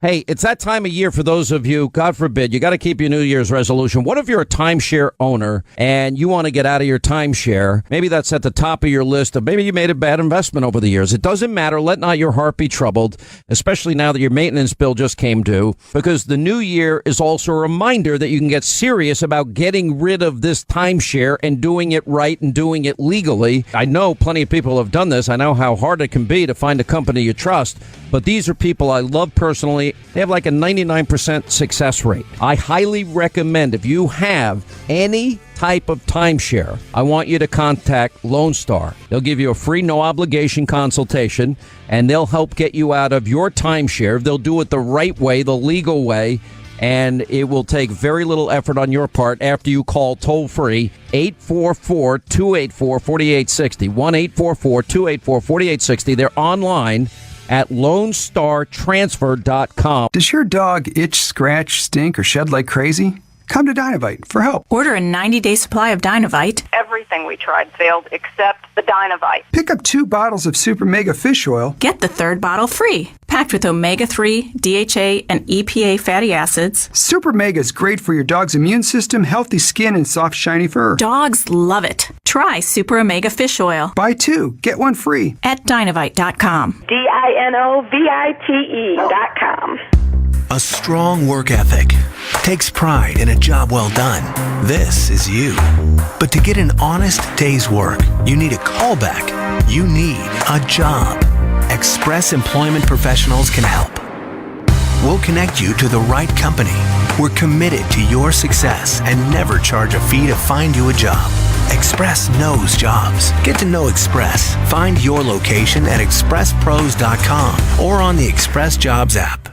Hey, it's that time of year for those of you, God forbid, you got to keep your New Year's resolution. What if you're a timeshare owner and you want to get out of your timeshare? Maybe that's at the top of your list of maybe you made a bad investment over the years. It doesn't matter. Let not your heart be troubled, especially now that your maintenance bill just came due, because the new year is also a reminder that you can get serious about getting rid of this timeshare and doing it right and doing it legally. I know plenty of people have done this. I know how hard it can be to find a company you trust, but these are people I love personally. They have like a 99% success rate. I highly recommend if you have any type of timeshare, I want you to contact Lone Star. They'll give you a free, no obligation consultation, and they'll help get you out of your timeshare. They'll do it the right way, the legal way, and it will take very little effort on your part after you call toll-free 844-284-4860, 1-844-284-4860. They're online at LoneStarTransfer.com. Does your dog itch, scratch, stink, or shed like crazy? come to Dynovite for help. Order a 90-day supply of Dynovite. Everything we tried failed except the Dynovite. Pick up 2 bottles of Super Mega Fish Oil. Get the 3rd bottle free. Packed with omega-3, DHA, and EPA fatty acids. Super Mega is great for your dog's immune system, healthy skin, and soft, shiny fur. Dogs love it. Try Super Omega Fish Oil. Buy 2, get 1 free. At Dynovite.com. DINOVITE.com. A strong work ethic takes pride in a job well done. This is you. But to get an honest day's work, you need a callback. You need a job. Express Employment Professionals can help. We'll connect you to the right company. We're committed to your success and never charge a fee to find you a job. Express knows jobs. Get to know Express. Find your location at expresspros.com or on the Express Jobs app.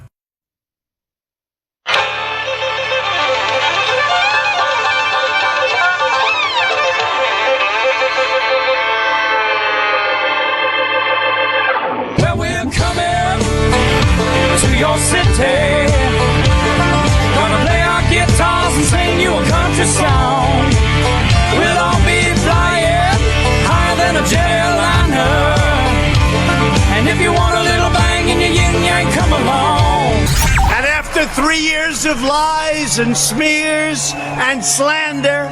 To your city, gonna play our guitars and sing you a country song. We'll all be flying higher than a jetliner. And if you want a little bang in your yin yang, come along. And after 3 years of lies and smears and slander,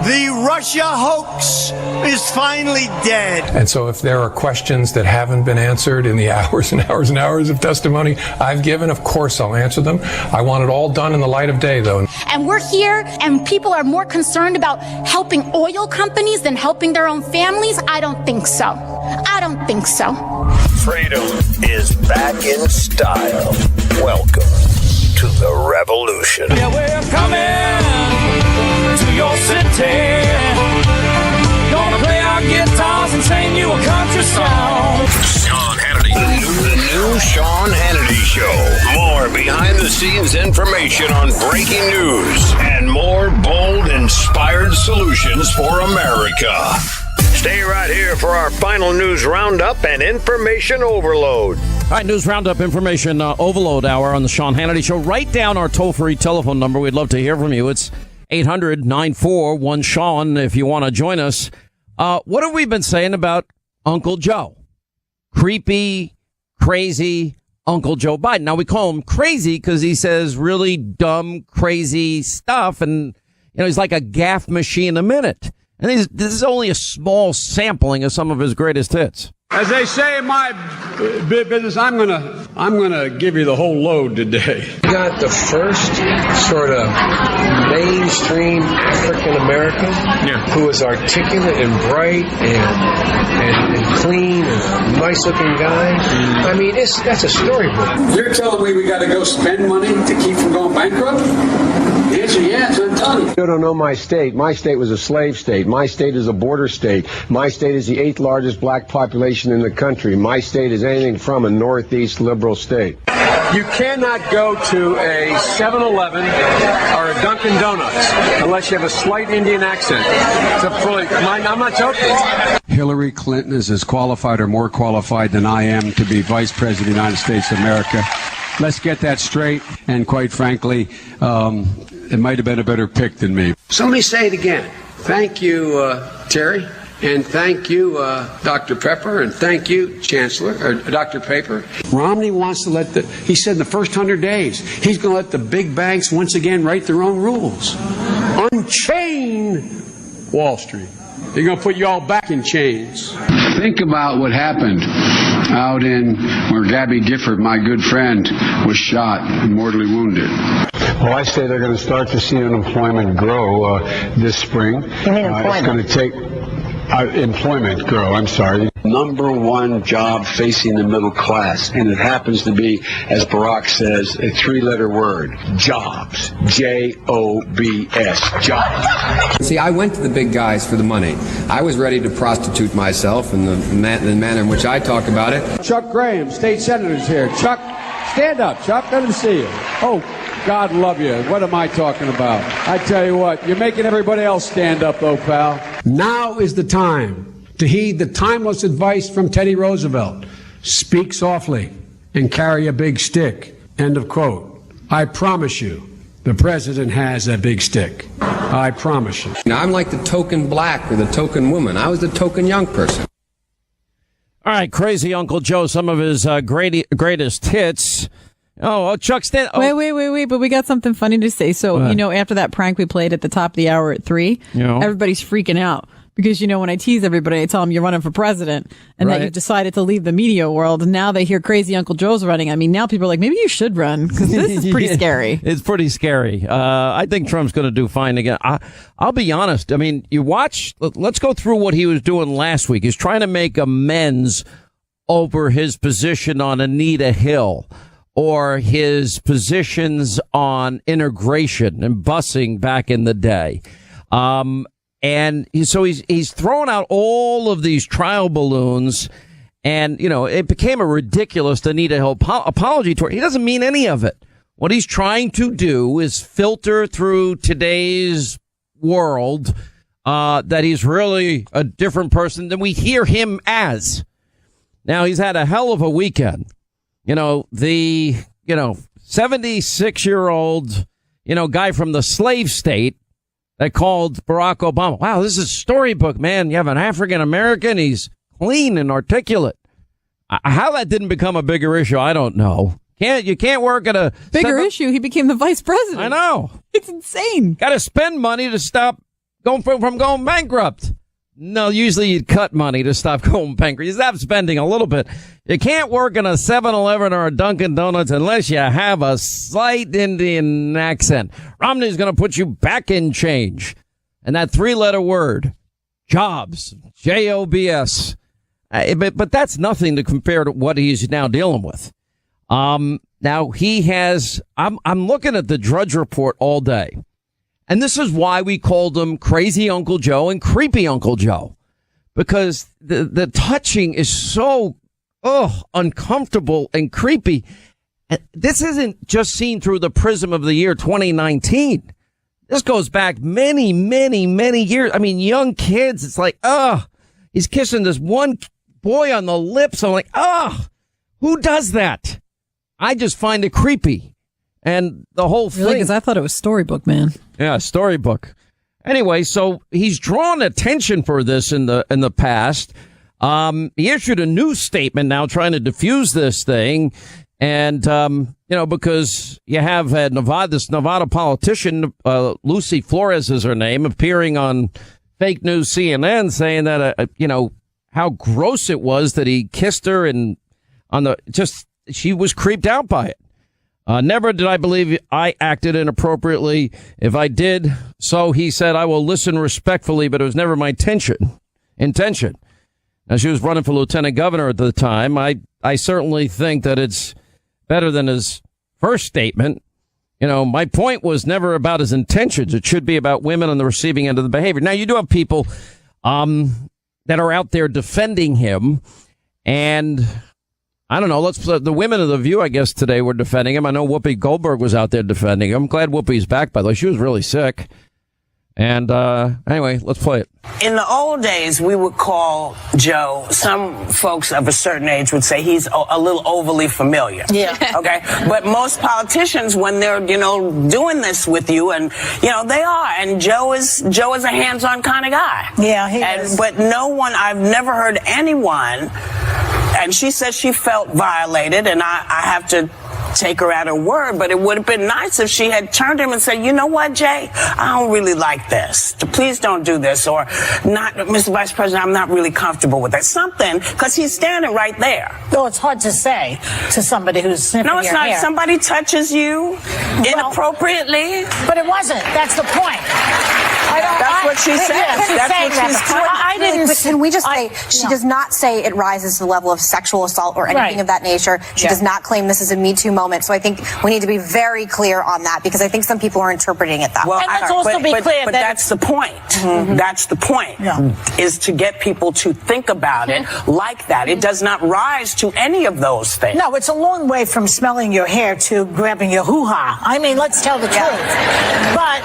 the Russia hoax is finally dead. And so if there are questions that haven't been answered in the hours and hours and hours of testimony I've given, of course I'll answer them. I want it all done in the light of day, though. And we're here, and people are more concerned about helping oil companies than helping their own families? I don't think so. I don't think so. Freedom is back in style. Welcome to the revolution. Yeah, we're coming to your city. Gonna play our guitars and sing you a country song. Sean Hannity. The new Sean Hannity Show. More behind-the-scenes information on breaking news and more bold, inspired solutions for America. Stay right here for our final news roundup and information overload. All right, news roundup, information overload hour on the Sean Hannity Show. Write down our toll-free telephone number. We'd love to hear from you. It's 800-941-SEAN if you want to join us. What have we been saying about Uncle Joe? Creepy, crazy Uncle Joe Biden. Now, we call him crazy because he says really dumb, crazy stuff. And, he's like a gaffe machine a minute. And this is only a small sampling of some of his greatest hits. As they say in my business, I'm gonna give you the whole load today. You got the first sort of mainstream African American who is articulate and bright and clean and a nice looking guy. I mean, that's a storybook. You're telling me we got to go spend money to keep from going bankrupt? The answer, yes, I'm telling you. You don't know my state. My state was a slave state. My state is a border state. My state is the 8th largest black population in the country. My state is anything from a northeast liberal state. You cannot go to a 7-Eleven or a Dunkin' Donuts unless you have a slight Indian accent. I'm not joking. Hillary Clinton is as qualified or more qualified than I am to be Vice President of the United States of America. Let's get that straight. And quite frankly, it might have been a better pick than me. So let me say it again. Thank you, Terry. And thank you, Dr. Pepper, and thank you, Chancellor, or Dr. Paper. Romney wants to he said in the first 100 days, he's going to let the big banks once again write their own rules. Unchain Wall Street. They're going to put you all back in chains. Think about what happened out in where Gabby Gifford, my good friend, was shot and mortally wounded. Well, I say they're going to start to see unemployment grow this spring. You mean employment? It's going to take... employment grow, I'm sorry. Number one job facing the middle class, and it happens to be, as Barack says, a 3-letter word, jobs. J-O-B-S, jobs. See, I went to the big guys for the money. I was ready to prostitute myself in the manner in which I talk about it. Chuck Graham, state senator's here. Chuck, stand up, Chuck, let him see you. Oh, God love you. What am I talking about? I tell you what, you're making everybody else stand up, though, pal. Now is the time to heed the timeless advice from Teddy Roosevelt. Speak softly and carry a big stick. End of quote. I promise you, The president has a big stick. I promise you. Now, I'm like the token black or the token woman. I was the token young person. All right, crazy Uncle Joe, some of his greatest hits. Chuck Stan. Wait, but we got something funny to say. So, after that prank we played at the top of the hour at 3, everybody's freaking out. Because, when I tease everybody, I tell them you're running for president and that you've decided to leave the media world. And now they hear crazy Uncle Joe's running. I mean, now people are like, maybe you should run because this is pretty scary. It's pretty scary. I think Trump's going to do fine again. I'll be honest. I mean, let's go through what he was doing last week. He's trying to make amends over his position on Anita Hill or his positions on integration and busing back in the day. And so he's throwing out all of these trial balloons, and, it became a ridiculous Anita Hill apology tour. He doesn't mean any of it. What he's trying to do is filter through today's world, that he's really a different person than we hear him as. Now, he's had a hell of a weekend. The 76-year-old, guy from the slave state that called Barack Obama. Wow, this is a storybook, man. You have an African-American. He's clean and articulate. How that didn't become a bigger issue, I don't know. You can't work at a bigger issue. He became the vice president. I know. It's insane. Got to spend money to stop from going bankrupt. No, usually you'd cut money to stop going bankrupt. You stop spending a little bit. You can't work in a 7-Eleven or a Dunkin' Donuts unless you have a slight Indian accent. Romney's going to put you back in change. And that 3-letter word, jobs, Jobs. But that's nothing to compare to what he's now dealing with. Now he has, I'm looking at the Drudge Report all day. And this is why we called him Crazy Uncle Joe and Creepy Uncle Joe, because the touching is so uncomfortable and creepy. And this isn't just seen through the prism of the year 2019. This goes back many, many, many years. I mean, young kids, it's like, he's kissing this one boy on the lips. I'm like, who does that? I just find it creepy. And the whole thing. Really? Because I thought it was storybook, man. Yeah, storybook. Anyway, so he's drawn attention for this in the past. He issued a news statement now trying to diffuse this thing. And, because you have this Nevada politician, Lucy Flores is her name, appearing on fake news CNN saying that, how gross it was that he kissed her and she was creeped out by it. Never did I believe I acted inappropriately. If I did so, he said, I will listen respectfully, but it was never my intention. Now, she was running for lieutenant governor at the time. I certainly think that it's better than his first statement. My point was never about his intentions. It should be about women on the receiving end of the behavior. Now, you do have people that are out there defending him, and I don't know. The women of The View, I guess, today were defending him. I know Whoopi Goldberg was out there defending him. I'm glad Whoopi's back, by the way. She was really sick. And anyway, let's play it. In the old days, we would call Joe, some folks of a certain age would say he's a little overly familiar. Yeah. Okay. But most politicians, when they're, doing this with you, and, they are. And Joe is a hands-on kind of guy. Yeah, he is. But I've never heard anyone, and she says she felt violated, and I have to take her at her word, but it would have been nice if she had turned to him and said, you know what, Jay, I don't really like this. Please don't do this. Or, not, Mr. Vice President, I'm not really comfortable with that. Something, because he's standing right there. No, it's hard to say to somebody who's sniffing your hair. No, it's not. Somebody touches you inappropriately. But it wasn't. That's the point. That's what she said. That's what she's saying. Can we just say, she does not say it rises to the level of sexual assault or anything of that nature. She does not claim this is a Me Too moment. So I think we need to be very clear on that, because I think some people are interpreting it that way. And let's also be clear that that's the point. Mm-hmm. That's the point, is to get people to think about it like that. It does not rise to any of those things. No, it's a long way from smelling your hair to grabbing your hoo-ha. I mean, let's tell the truth. But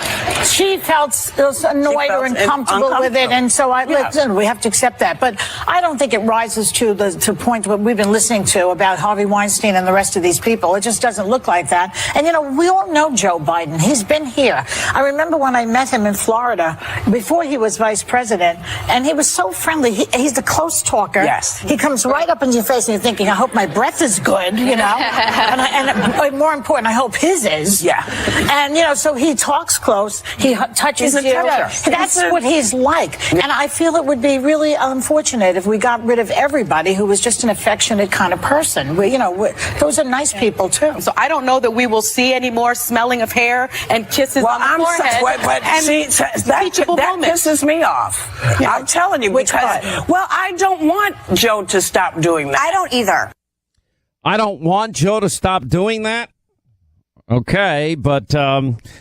she felt feels annoyed or uncomfortable with it, and so listen, we have to accept that. But I don't think it rises to the point what we've been listening to about Harvey Weinstein and the rest of these people. It just doesn't look like that. And, we all know Joe Biden. He's been here. I remember when I met him in Florida before he was vice president, and he was so friendly. He's a close talker. Yes. He comes right up in your face, and you're thinking, I hope my breath is good, and more important, I hope his is. Yeah. And, so he talks close. He touches you. That's what he's like. And I feel it would be really unfortunate if we got rid of everybody who was just an affectionate kind of person. Those are nice people, too. So I don't know that we will see any more smelling of hair and kisses on the forehead. That pisses me off. Yeah. I'm telling you, because, I don't want Joe to stop doing that. I don't either. I don't want Joe to stop doing that. Okay, but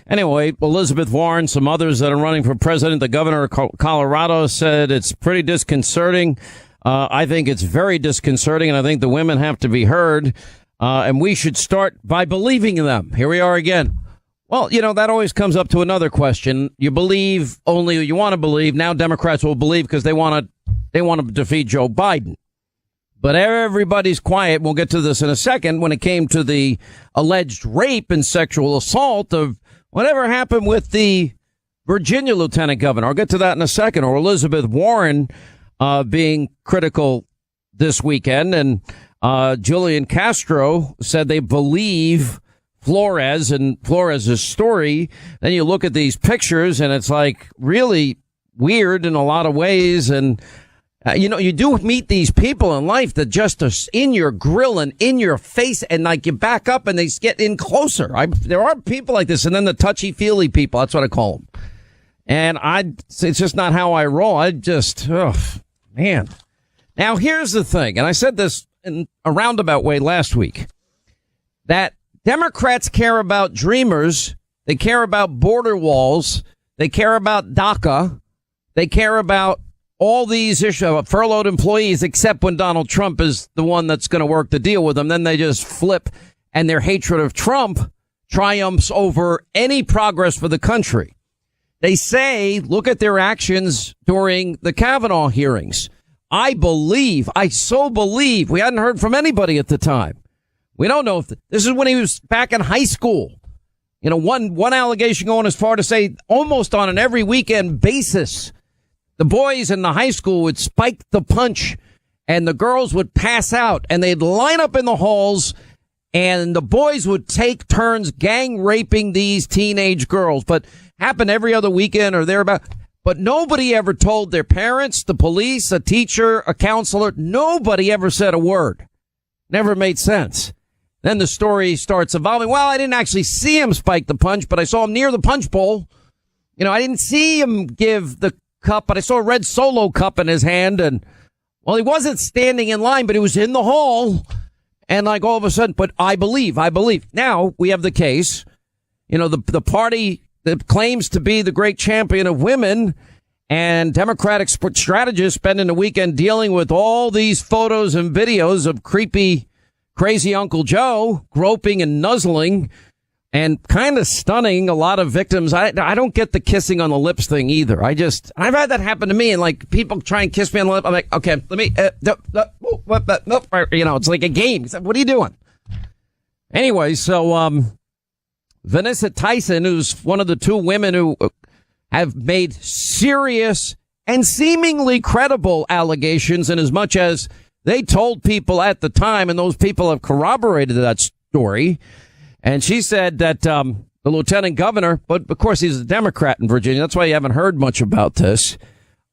anyway, Elizabeth Warren, some others that are running for president, the governor of Colorado said it's pretty disconcerting. I think it's very disconcerting, and I think the women have to be heard, and we should start by believing in them. Here we are again. Well, that always comes up to another question. You believe only who you want to believe. Now Democrats will believe because they want to defeat Joe Biden. But everybody's quiet. We'll get to this in a second. When it came to the alleged rape and sexual assault of whatever happened with the Virginia lieutenant governor. I'll get to that in a second. Or Elizabeth Warren being critical this weekend. And Julian Castro said they believe Flores and Flores's story. Then you look at these pictures and it's like really weird in a lot of ways. And you do meet these people in life that just are in your grill and in your face, and like you back up and they get in closer. There are people like this, and then the touchy-feely people. That's what I call them. And it's just not how I roll. Man. Now, here's the thing, and I said this in a roundabout way last week, that Democrats care about dreamers. They care about border walls. They care about DACA. They care about all these issues of furloughed employees, except when Donald Trump is the one that's going to work the deal with them. Then they just flip, and their hatred of Trump triumphs over any progress for the country. They say, look at their actions during the Kavanaugh hearings. I so believe, we hadn't heard from anybody at the time. We don't know if this is when he was back in high school. One allegation going as far to say almost on an every weekend basis, the boys in the high school would spike the punch and the girls would pass out and they'd line up in the halls and the boys would take turns gang raping these teenage girls. But happened every other weekend or thereabout. But nobody ever told their parents, the police, a teacher, a counselor. Nobody ever said a word. Never made sense. Then the story starts evolving. Well, I didn't actually see him spike the punch, but I saw him near the punch bowl. I didn't see him give the cup, but I saw a red Solo cup in his hand. And, well, he wasn't standing in line, but he was in the hall. And like all of a sudden, but I believe. Now we have the case, the party that claims to be the great champion of women and Democratic strategists spending the weekend dealing with all these photos and videos of creepy, crazy Uncle Joe groping and nuzzling and kind of stunning a lot of victims. I don't get the kissing on the lips thing either. I've had that happen to me, and like people try and kiss me on the lip. I'm like, okay, let me, it's like a game. What are you doing? Anyway, so, Vanessa Tyson, who's one of the two women who have made serious and seemingly credible allegations, in as much as they told people at the time, and those people have corroborated that story. And she said that the lieutenant governor, but of course he's a Democrat in Virginia, that's why you haven't heard much about this.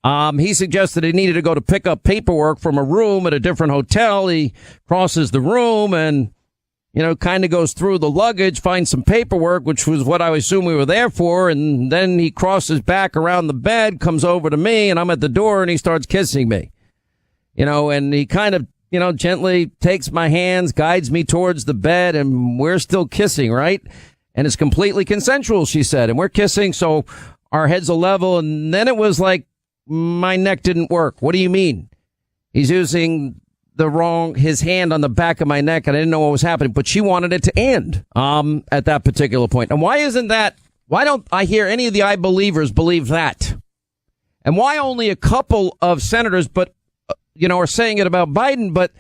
He suggested he needed to go to pick up paperwork from a room at a different hotel. He crosses the room and, kind of goes through the luggage, finds some paperwork, which was what I assume we were there for. And then he crosses back around the bed, comes over to me, and I'm at the door, and he starts kissing me. And he kind of, gently takes my hands, guides me towards the bed, and we're still kissing, right? And it's completely consensual, she said. And we're kissing, so our heads are level. And then it was like, my neck didn't work. What do you mean? He's using his hand on the back of my neck, and I didn't know what was happening, but she wanted it to end, at that particular point. And why isn't that Why don't I hear any of the I believers believe that? And why only a couple of senators, are saying it about Biden, but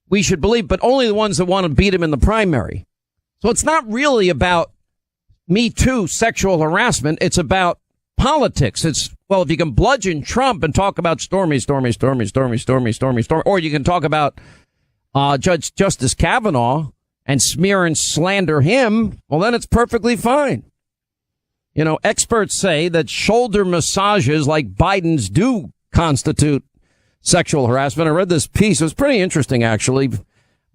we should believe, but only the ones that want to beat him in the primary. So it's not really about Me Too sexual harassment. It's about politics. It's, well, if you can bludgeon Trump and talk about Stormy, or you can talk about Justice Kavanaugh and smear and slander him, well, then it's perfectly fine. Experts say that shoulder massages like Biden's do constitute sexual harassment. I read this piece. It was pretty interesting, actually.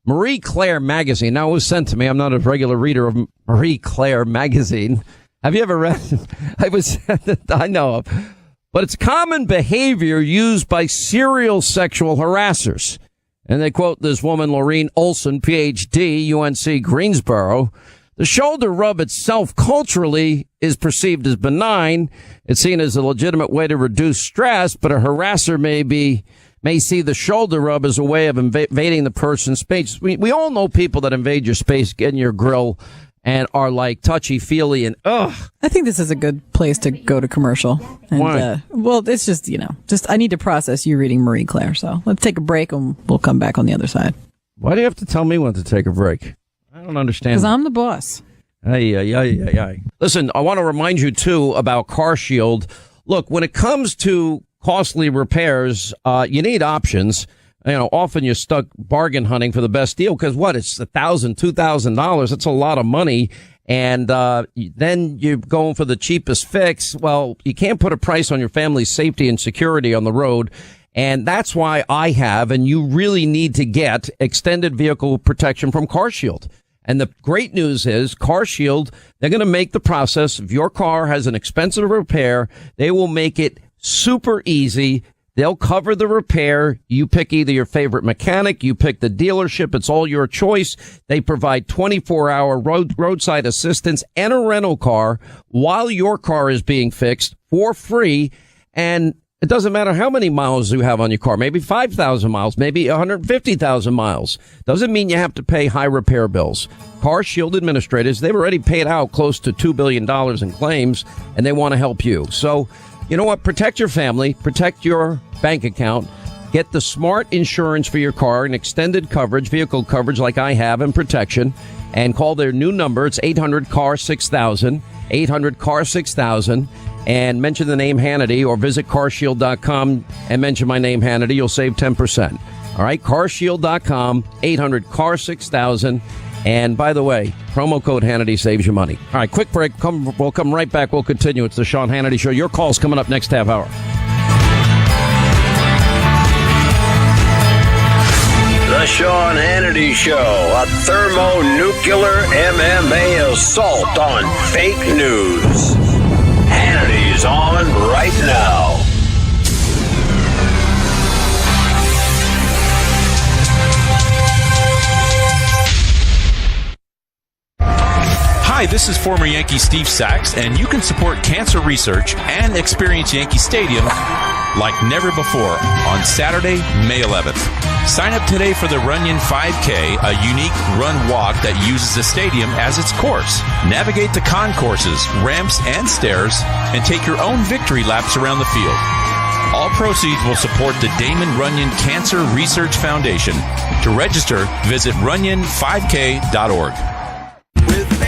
Marie Claire magazine. Now, it was sent to me. I'm not a regular reader of Marie Claire magazine. Have you ever read it? I know. But it's common behavior used by serial sexual harassers. And they quote this woman, Laureen Olson, Ph.D., UNC Greensboro. The shoulder rub itself culturally is perceived as benign. It's seen as a legitimate way to reduce stress, but a harasser may see the shoulder rub as a way of invading the person's space. We all know people that invade your space, get in your grill, and are like touchy-feely and ugh. I think this is a good place to go to commercial. And, why? Well, it's just I need to process you reading Marie Claire. So let's take a break and we'll come back on the other side. Why do you have to tell me when to take a break? I don't understand. Because I'm the boss. Listen, I want to remind you, too, about CarShield. Look, when it comes to costly repairs, you need options. Often you're stuck bargain hunting for the best deal because it's $1,000, $2,000. That's a lot of money. And then you're going for the cheapest fix. Well, you can't put a price on your family's safety and security on the road. And that's why I have, and you really need to get extended vehicle protection from CarShield. And the great news is CarShield, they're going to make the process. If your car has an expensive repair, they will make it super easy. They'll cover the repair. You pick either your favorite mechanic, you pick the dealership. It's all your choice. They provide 24-hour roadside assistance and a rental car while your car is being fixed for free. And it doesn't matter how many miles you have on your car, maybe 5,000 miles, maybe 150,000 miles. Doesn't mean you have to pay high repair bills. CarShield administrators, they've already paid out close to $2 billion in claims, and they want to help you. So, you know what? Protect your family, protect your bank account, get the smart insurance for your car and extended coverage, vehicle coverage like I have, and protection, and call their new number. It's 800-CAR-6000, 800-CAR-6000. And mention the name Hannity or visit carshield.com and mention my name Hannity. You'll save 10%. All right, carshield.com, 800-CAR-6000. And by the way, promo code Hannity saves you money. All right, quick break. We'll come right back. We'll continue. It's the Sean Hannity Show. Your call's coming up next half hour. The Sean Hannity Show, a thermonuclear MMA assault on fake news. Hannity's on right now. Hi, this is former Yankee Steve Sachs, and you can support cancer research and experience Yankee Stadium like never before on Saturday, May 11th. Sign up today for the Runyon 5K, a unique run-walk that uses the stadium as its course. Navigate the concourses, ramps, and stairs, and take your own victory laps around the field. All proceeds will support the Damon Runyon Cancer Research Foundation. To register, visit runyon5k.org.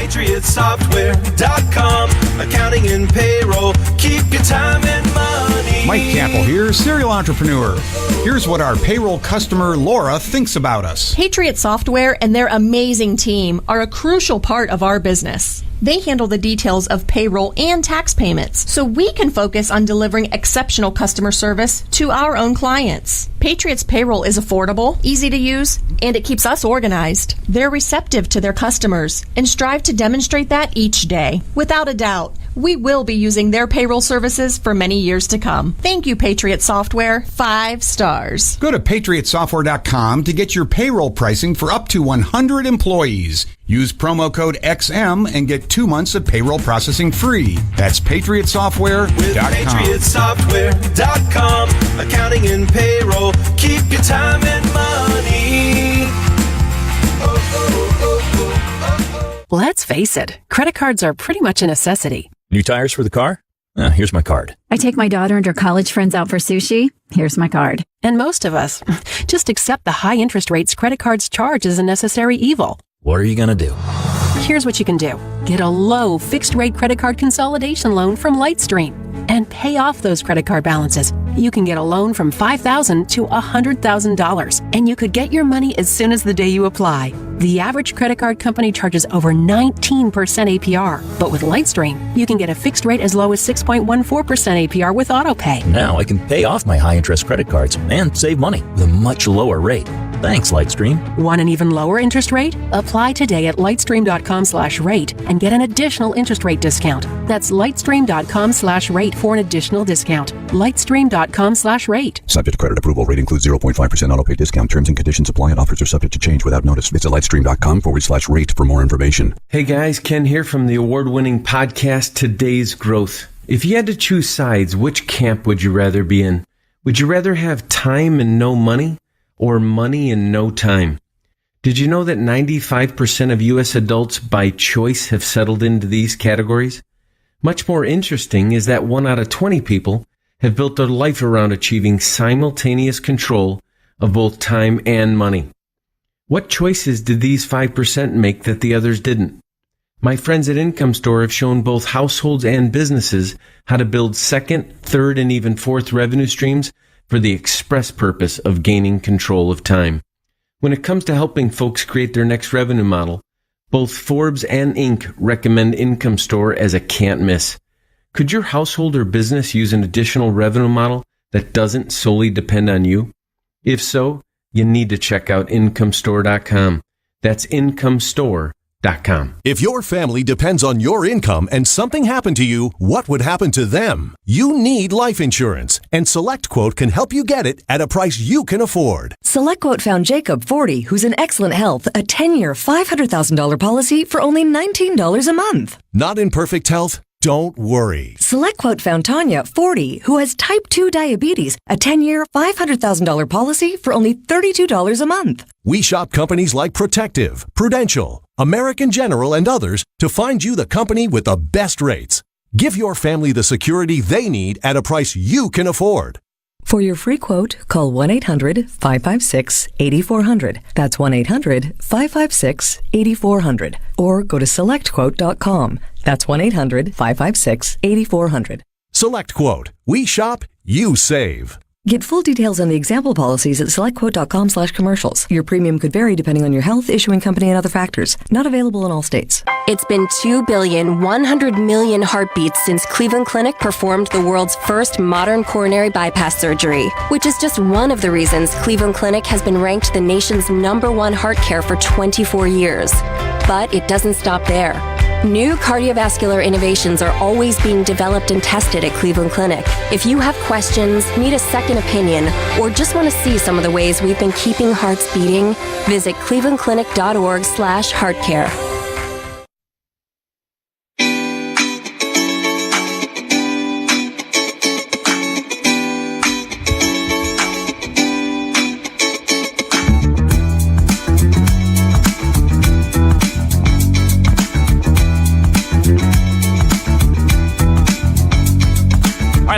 PatriotSoftware.com. Accounting and payroll. Keep your time and money. Mike Capel here, serial entrepreneur. Here's what our payroll customer Laura thinks about us. Patriot Software and their amazing team are a crucial part of our business. They handle the details of payroll and tax payments, so we can focus on delivering exceptional customer service to our own clients. Patriot's payroll is affordable, easy to use, and it keeps us organized. They're receptive to their customers and strive to demonstrate that each day. Without a doubt, we will be using their payroll services for many years to come. Thank you, Patriot Software. 5 stars. Go to PatriotSoftware.com to get your payroll pricing for up to 100 employees. Use promo code XM and get 2 months of payroll processing free. That's PatriotSoftware.com. With PatriotSoftware.com. Accounting and payroll. Keep your time and money. Let's face it, credit cards are pretty much a necessity. New tires for the car? Here's my card. I take my daughter and her college friends out for sushi. Here's my card. And most of us just accept the high interest rates credit cards charge as a necessary evil. What are you going to do? Here's what you can do. Get a low fixed rate credit card consolidation loan from Lightstream and pay off those credit card balances. You can get a loan from $5,000 to $100,000, and you could get your money as soon as the day you apply. The average credit card company charges over 19% APR, but with Lightstream, you can get a fixed rate as low as 6.14% APR with AutoPay. Now I can pay off my high-interest credit cards and save money with a much lower rate. Thanks, Lightstream. Want an even lower interest rate? Apply today at lightstream.com/rate and get an additional interest rate discount. That's lightstream.com/rate for an additional discount. Lightstream.com/rate. Subject to credit approval. Rate includes 0.5% auto pay discount. Terms and conditions apply and offers are subject to change without notice. Visit lightstream.com/rate for more information. Hey guys, Ken here from the award-winning podcast Today's Growth. If you had to choose sides, which camp would you rather be in? Would you rather have time and no money, or money and no time? Did you know that 95% of U.S. adults by choice have settled into these categories? Much more interesting is that 1 out of 20 people have built their life around achieving simultaneous control of both time and money. What choices did these 5% make that the others didn't? My friends at Income Store have shown both households and businesses how to build second, third, and even fourth revenue streams for the express purpose of gaining control of time. When it comes to helping folks create their next revenue model, both Forbes and Inc. recommend Income Store as a can't miss. Could your household or business use an additional revenue model that doesn't solely depend on you? If so, you need to check out IncomeStore.com. That's IncomeStore.com. If your family depends on your income and something happened to you, what would happen to them? You need life insurance, and SelectQuote can help you get it at a price you can afford. SelectQuote found Jacob, 40, who's in excellent health, a 10-year, $500,000 policy for only $19 a month. Not in perfect health? Don't worry. SelectQuote found Tanya, 40, who has type 2 diabetes, a 10-year, $500,000 policy for only $32 a month. We shop companies like Protective, Prudential, American General, and others to find you the company with the best rates. Give your family the security they need at a price you can afford. For your free quote, call 1-800-556-8400. That's 1-800-556-8400. Or go to SelectQuote.com. That's 1-800-556-8400. SelectQuote. We shop, you save. Get full details on the example policies at SelectQuote.com/commercials. Your premium could vary depending on your health, issuing company, and other factors. Not available in all states. It's been 2,100,000,000 heartbeats since Cleveland Clinic performed the world's first modern coronary bypass surgery, which is just one of the reasons Cleveland Clinic has been ranked the nation's #1 heart care for 24 years. But it doesn't stop there. New cardiovascular innovations are always being developed and tested at Cleveland Clinic. If you have questions, need a second opinion, or just want to see some of the ways we've been keeping hearts beating, visit clevelandclinic.org/heartcare.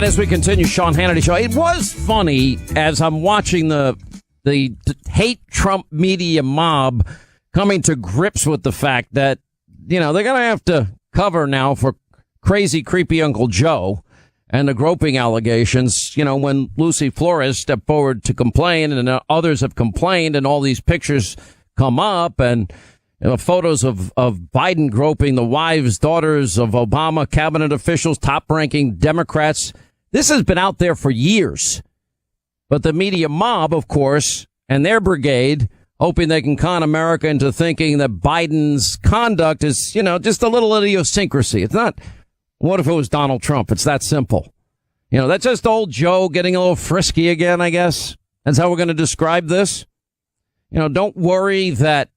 As we continue, Sean Hannity Show. It was funny as I'm watching the hate Trump media mob coming to grips with the fact that, you know, they're going to have to cover now for crazy, creepy Uncle Joe and the groping allegations. You know, when Lucy Flores stepped forward to complain and others have complained and all these pictures come up and photos of Biden groping the wives, daughters of Obama cabinet officials, top-ranking Democrats. This has been out there for years. But the media mob, of course, and their brigade, hoping they can con America into thinking that Biden's conduct is, you know, just a little idiosyncrasy. It's not, what if it was Donald Trump? It's that simple. You know, that's just old Joe getting a little frisky again, I guess. That's how we're going to describe this. You know, don't worry that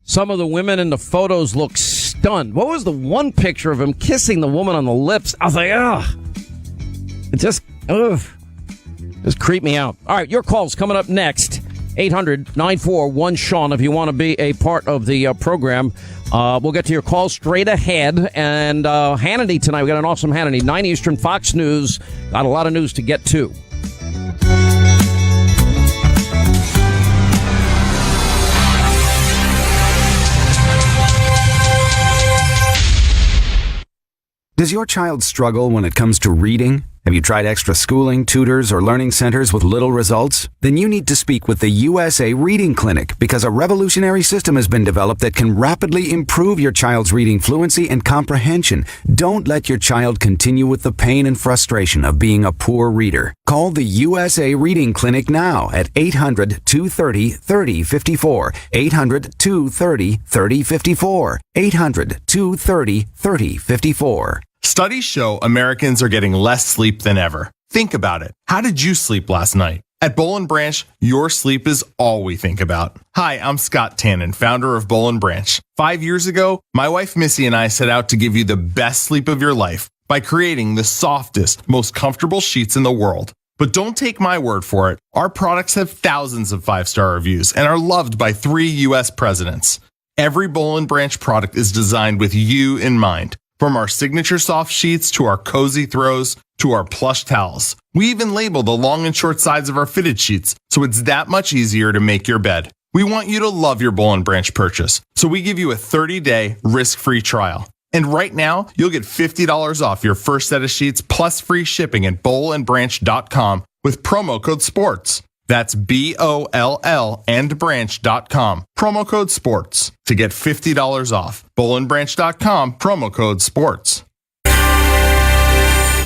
some of the women in the photos look stunned. What was the one picture of him kissing the woman on the lips? I was like, ugh. It just creeped me out. All right, your call's coming up next. 800-941-SEAN if you want to be a part of the program. We'll get to your call straight ahead. And Hannity tonight. We got an awesome Hannity. 9 Eastern, Fox News. Got a lot of news to get to. Does your child struggle when it comes to reading? Have you tried extra schooling, tutors, or learning centers with little results? Then you need to speak with the USA Reading Clinic because a revolutionary system has been developed that can rapidly improve your child's reading fluency and comprehension. Don't let your child continue with the pain and frustration of being a poor reader. Call the USA Reading Clinic now at 800-230-3054. 800-230-3054. 800-230-3054. Studies show Americans are getting less sleep than ever. Think about it. How did you sleep last night? At Boll & Branch, your sleep is all we think about. Hi, I'm Scott Tannen, founder of Boll & Branch. 5 years ago, my wife Missy and I set out to give you the best sleep of your life by creating the softest, most comfortable sheets in the world. But don't take my word for it. Our products have thousands of 5-star reviews and are loved by 3 U.S. presidents. Every Boll & Branch product is designed with you in mind. From our signature soft sheets to our cozy throws to our plush towels. We even label the long and short sides of our fitted sheets, so it's that much easier to make your bed. We want you to love your Boll & Branch purchase, so we give you a 30-day risk-free trial. And right now, you'll get $50 off your first set of sheets plus free shipping at bollandbranch.com with promo code SPORTS. That's BOLL and branch.com. Promo code SPORTS to get $50 off. bollandbranch.com, promo code SPORTS.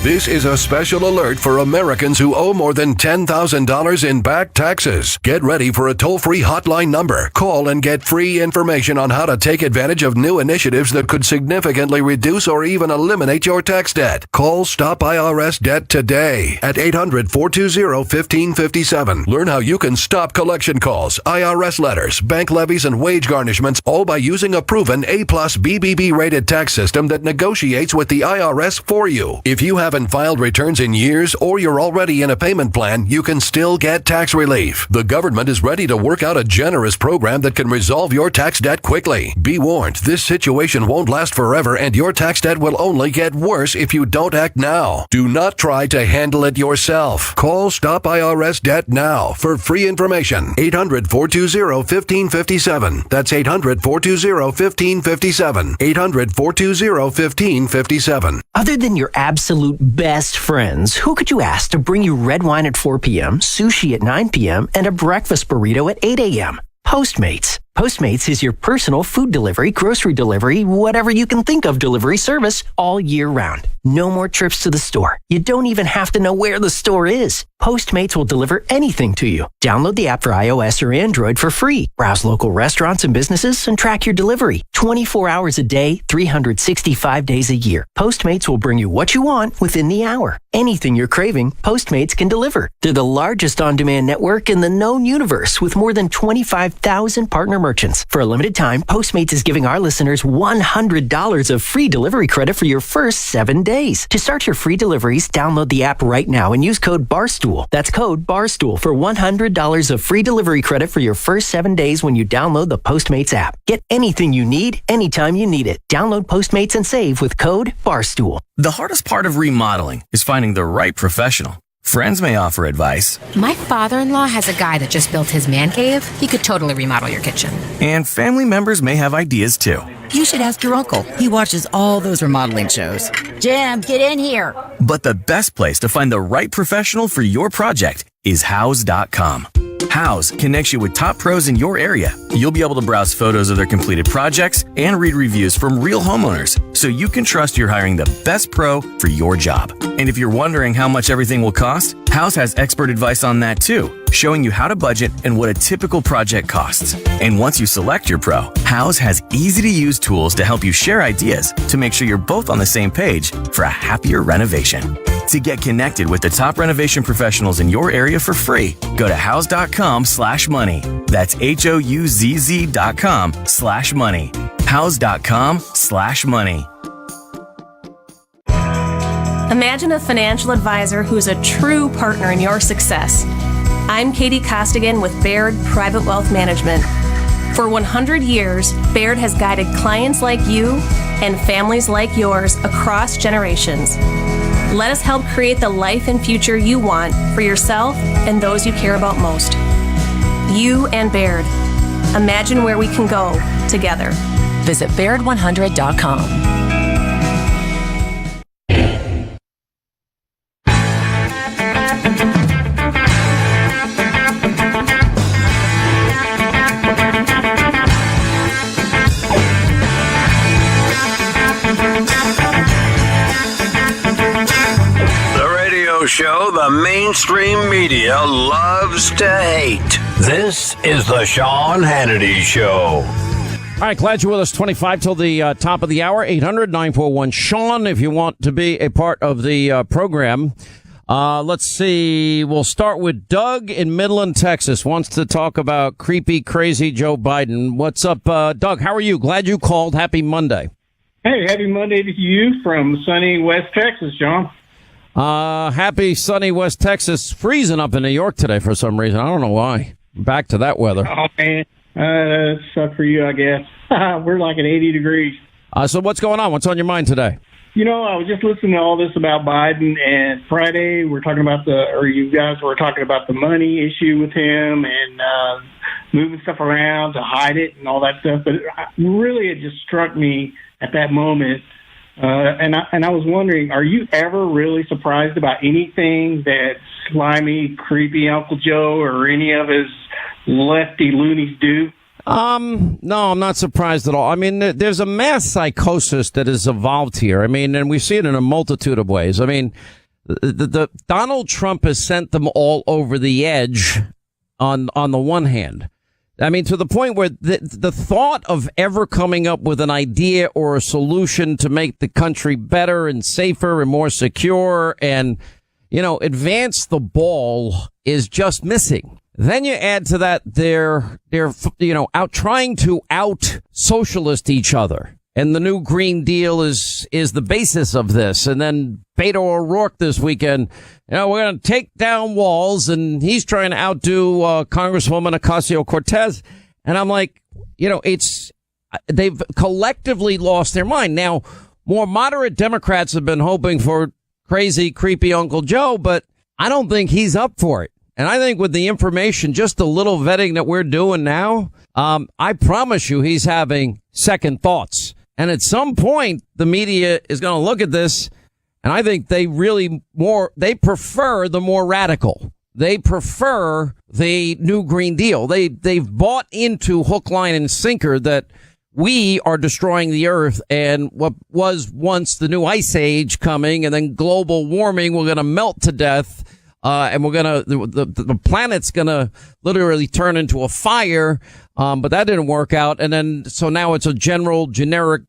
This is a special alert for Americans who owe more than $10,000 in back taxes. Get ready for a toll-free hotline number. Call and get free information on how to take advantage of new initiatives that could significantly reduce or even eliminate your tax debt. Call Stop IRS Debt today at 800-420-1557. Learn how you can stop collection calls, IRS letters, bank levies, and wage garnishments, all by using a proven A+ BBB rated tax system that negotiates with the IRS for you. If you haven't filed returns in years or you're already in a payment plan, you can still get tax relief. The government is ready to work out a generous program that can resolve your tax debt quickly. Be warned, this situation won't last forever and your tax debt will only get worse if you don't act now. Do not try to handle it yourself. Call Stop IRS Debt now for free information. 800-420-1557. That's 800-420-1557. 800-420-1557. Other than your absolute best friends, who could you ask to bring you red wine at 4 p.m., sushi at 9 p.m., and a breakfast burrito at 8 a.m.? Postmates. Postmates is your personal food delivery, grocery delivery, whatever you can think of delivery service all year round. No more trips to the store. You don't even have to know where the store is. Postmates will deliver anything to you. Download the app for iOS or Android for free. Browse local restaurants and businesses and track your delivery. 24 hours a day, 365 days a year. Postmates will bring you what you want within the hour. Anything you're craving, Postmates can deliver. They're the largest on-demand network in the known universe with more than 25,000 partner merchants. For a limited time, Postmates is giving our listeners $100 of free delivery credit for your first 7 days. To start your free deliveries, download the app right now and use code BARSTOOL. That's code BARSTOOL for $100 of free delivery credit for your first 7 days when you download the Postmates app. Get anything you need, anytime you need it. Download Postmates and save with code BARSTOOL. The hardest part of remodeling is finding the right professional. Friends may offer advice. My father-in-law has a guy that just built his man cave. He could totally remodel your kitchen. And family members may have ideas too. You should ask your uncle. He watches all those remodeling shows. Jim, get in here. But the best place to find the right professional for your project is Houzz.com. Houzz connects you with top pros in your area. You'll be able to browse photos of their completed projects and read reviews from real homeowners, so you can trust you're hiring the best pro for your job. And if you're wondering how much everything will cost, Houzz has expert advice on that too, showing you how to budget and what a typical project costs. And once you select your pro, Houzz has easy-to-use tools to help you share ideas to make sure you're both on the same page for a happier renovation. To get connected with the top renovation professionals in your area for free, go to Houzz.com/money. That's HOUZZ.com/money. Houzz.com/money. Imagine a financial advisor who's a true partner in your success. I'm Katie Costigan with Baird Private Wealth Management. For 100 years, Baird has guided clients like you and families like yours across generations. Let us help create the life and future you want for yourself and those you care about most. You and Baird. Imagine where we can go together. Visit Baird100.com. Show the mainstream media loves to hate. This is the Sean Hannity Show. All right, glad you're with us. 25 till the top of the hour. 800-941-SEAN if you want to be a part of the program. Let's see. We'll start with Doug in Midland, Texas. Wants to talk about creepy, crazy Joe Biden. What's up, Doug? How are you? Glad you called. Happy Monday. Hey, happy Monday to you from sunny West Texas, John. Happy sunny West Texas. Freezing up in New York today for some reason. I don't know why. Back to that weather. Oh, man. That sucks for you, I guess. We're like at 80 degrees. So what's going on? What's on your mind today? You know, I was just listening to all this about Biden, and Friday you guys were talking about the money issue with him and moving stuff around to hide it and all that stuff. But really, it just struck me at that moment. And I was wondering, are you ever really surprised about anything that slimy, creepy Uncle Joe or any of his lefty loonies do? No, I'm not surprised at all. I mean, there's a mass psychosis that has evolved here. I mean, and we see it in a multitude of ways. I mean, the Donald Trump has sent them all over the edge on the one hand. I mean, to the point where the thought of ever coming up with an idea or a solution to make the country better and safer and more secure and, advance the ball is just missing. Then you add to that they're out trying to out socialist each other. And the new Green Deal is the basis of this. And then Beto O'Rourke this weekend, we're going to take down walls, and he's trying to outdo Congresswoman Ocasio-Cortez. And I'm like, they've collectively lost their mind. Now, more moderate Democrats have been hoping for crazy, creepy Uncle Joe, but I don't think he's up for it. And I think with the information, just the little vetting that we're doing now, I promise you he's having second thoughts. And at some point, the media is going to look at this, and I think they prefer the more radical. They prefer the new Green Deal. They've bought into hook, line, and sinker that we are destroying the earth, and what was once the new ice age coming, and then global warming, we're going to melt to death. And the planet's gonna literally turn into a fire. But that didn't work out. And then, so now it's a generic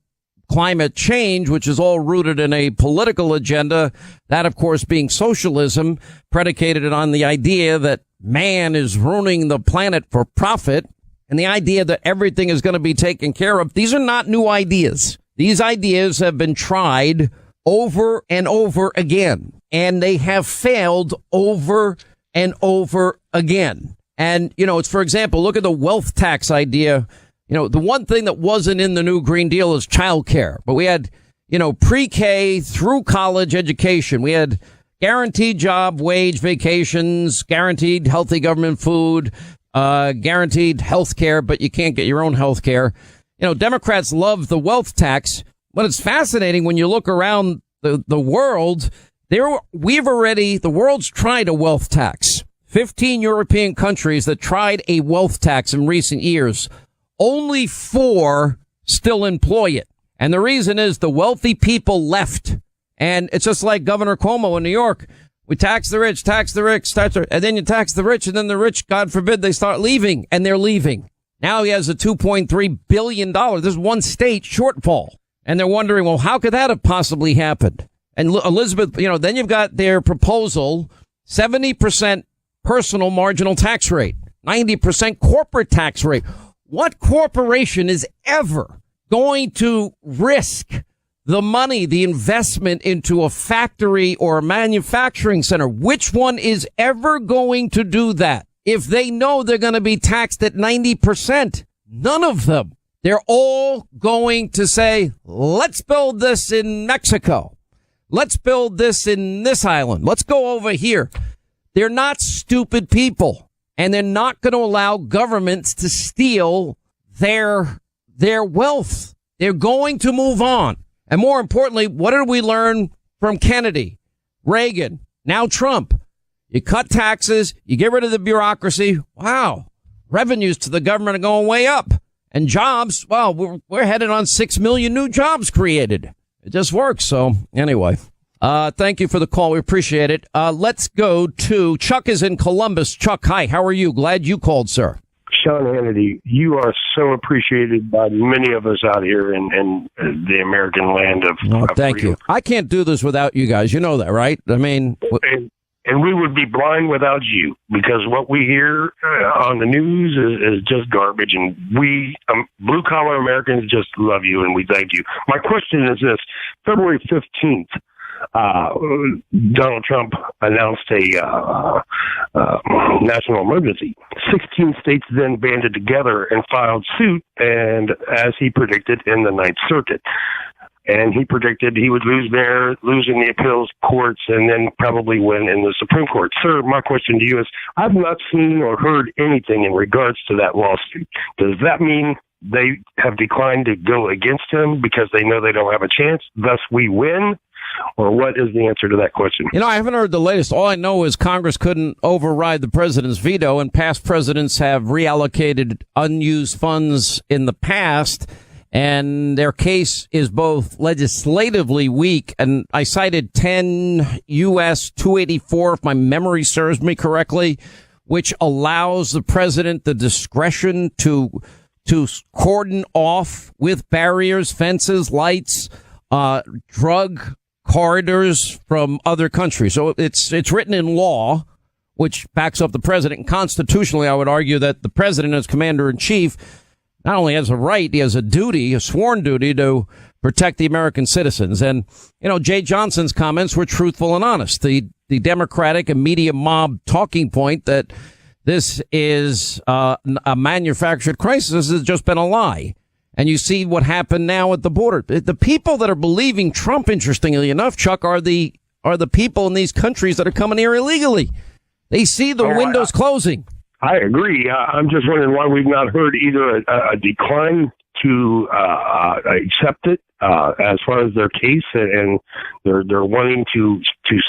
climate change, which is all rooted in a political agenda. That, of course, being socialism, predicated on the idea that man is ruining the planet for profit, and the idea that everything is going to be taken care of. These are not new ideas. These ideas have been tried over and over again, and they have failed over and over again. And, it's, for example, look at the wealth tax idea. The one thing that wasn't in the new Green Deal is childcare. But we had, pre-K through college education. We had guaranteed job, wage, vacations, guaranteed healthy government food, guaranteed health care, but you can't get your own health care. Democrats love the wealth tax. But it's fascinating when you look around the world. The world's tried a wealth tax. 15 European countries that tried a wealth tax in recent years. Only 4 still employ it. And the reason is the wealthy people left. And it's just like Governor Cuomo in New York. We tax the rich, and then you tax the rich, and then the rich, God forbid, they start leaving, and they're leaving. Now he has a $2.3 billion. There's one state shortfall. And they're wondering, well, how could that have possibly happened? And Elizabeth, then you've got their proposal, 70% personal marginal tax rate, 90% corporate tax rate. What corporation is ever going to risk the money, the investment into a factory or a manufacturing center? Which one is ever going to do that? if they know they're going to be taxed at 90%? None of them. They're all going to say, let's build this in Mexico. Let's build this in this island. Let's go over here. They're not stupid people, and they're not going to allow governments to steal their wealth. They're going to move on. And more importantly, what did we learn from Kennedy, Reagan, now Trump? You cut taxes, you get rid of the bureaucracy. Wow. Revenues to the government are going way up. And jobs, well, we're headed on 6 million new jobs created. It just works. So anyway, thank you for the call. We appreciate it. Let's go to Chuck is in Columbus. Chuck, hi. How are you? Glad you called, sir. Sean Hannity, you are so appreciated by many of us out here in the American land of thank you. I can't do this without you guys. You know that, right? I mean, and we would be blind without you, because what we hear on the news is just garbage. And we, blue collar Americans, just love you, and we thank you. My question is this: February 15th. Donald Trump announced a national emergency. 16 states then banded together and filed suit, and as he predicted, in the Ninth Circuit. And he predicted he would lose there, lose in the appeals courts, and then probably win in the Supreme Court. Sir, my question to you is, I've not seen or heard anything in regards to that lawsuit. Does that mean they have declined to go against him because they know they don't have a chance, thus we win? Or what is the answer to that question? You know, I haven't heard the latest. All I know is Congress couldn't override the president's veto, and past presidents have reallocated unused funds in the past, and their case is both legislatively weak, and I cited 10 U.S. 284, if my memory serves me correctly, which allows the president the discretion to cordon off with barriers, fences, lights, drug corridors from other countries. So it's written in law, which backs up the president. And constitutionally, I would argue that the president, as commander in chief, not only has a right, he has a duty, a sworn duty to protect the American citizens. And, you know, Jay Johnson's comments were truthful and honest. The Democratic and media mob talking point that this is a manufactured crisis has just been a lie. And you see what happened now at the border. The people that are believing Trump, interestingly enough, Chuck, are the people in these countries that are coming here illegally. They see the windows closing. I agree. I'm just wondering why we've not heard either a decline to accept it as far as their case, and they're wanting to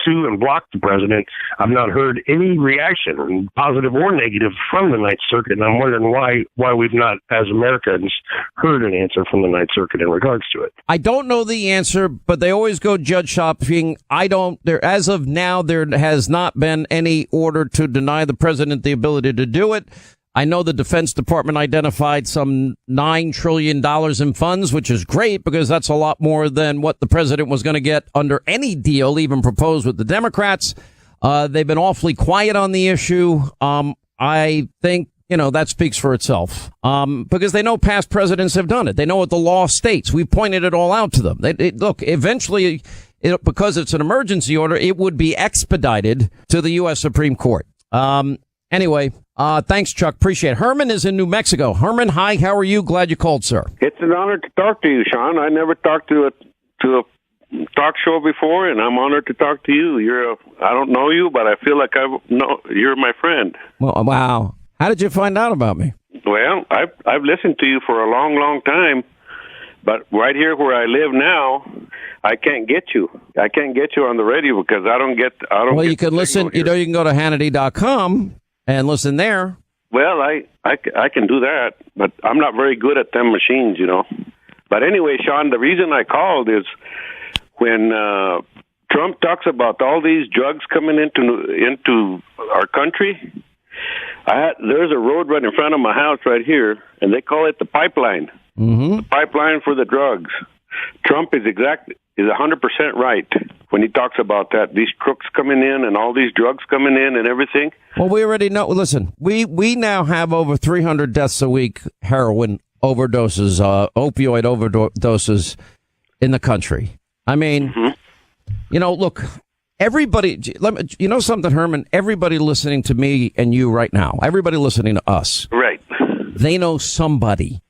sue and block the president. I've not heard any reaction, positive or negative, from the Ninth Circuit, and I'm wondering why we've not, as Americans, heard an answer from the Ninth Circuit in regards to it. I don't know the answer, but they always go judge shopping. As of now, there has not been any order to deny the president the ability to do it. I know the Defense Department identified some $9 trillion in funds, which is great because that's a lot more than what the president was going to get under any deal, even proposed with the Democrats. They've been awfully quiet on the issue. I think, that speaks for itself, because they know past presidents have done it. They know what the law states. We pointed it all out to them. Look, eventually, because it's an emergency order, it would be expedited to the U.S. Supreme Court. Anyway, thanks, Chuck. Appreciate it. Herman is in New Mexico. Herman, hi. How are you? Glad you called, sir. It's an honor to talk to you, Sean. I never talked to a talk show before, and I'm honored to talk to you. I don't know you, but I feel like you're my friend. Well, wow. How did you find out about me? Well, I've listened to you for a long, long time, but right here where I live now, I can't get you. I can't get you on the radio because I don't get. Well, you can listen. You can go to hannity.com and listen there. Well, I can do that, but I'm not very good at them machines, But anyway, Sean, the reason I called is when Trump talks about all these drugs coming into our country. There's a road right in front of my house right here, and they call it the pipeline. Mm-hmm. The pipeline for the drugs. Trump is 100% right when he talks about that. These crooks coming in and all these drugs coming in and everything. Well, we already know. Listen, we now have over 300 deaths a week, heroin overdoses, opioid overdoses in the country. I mean, look, everybody, you know something, Herman? Everybody listening to me and you right now, everybody listening to us, right? They know somebody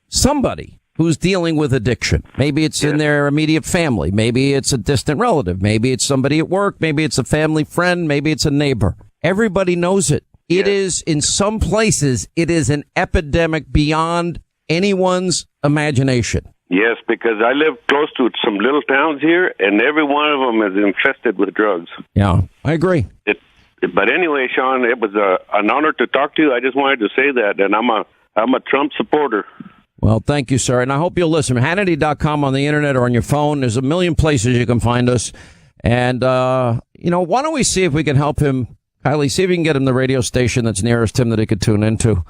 who's dealing with addiction. Maybe it's in their immediate family. Maybe it's a distant relative. Maybe it's somebody at work. Maybe it's a family friend. Maybe it's a neighbor. Everybody knows it. It is, in some places, it is an epidemic beyond anyone's imagination. Yes, because I live close to some little towns here, and every one of them is infested with drugs. Yeah, I agree. But anyway, Sean, it was an honor to talk to you. I just wanted to say that, and I'm a Trump supporter. Well, thank you, sir. And I hope you'll listen. Hannity.com on the internet or on your phone. There's a million places you can find us. And, why don't we see if we can help him, Kylie, see if we can get him the radio station that's nearest him that he could tune into.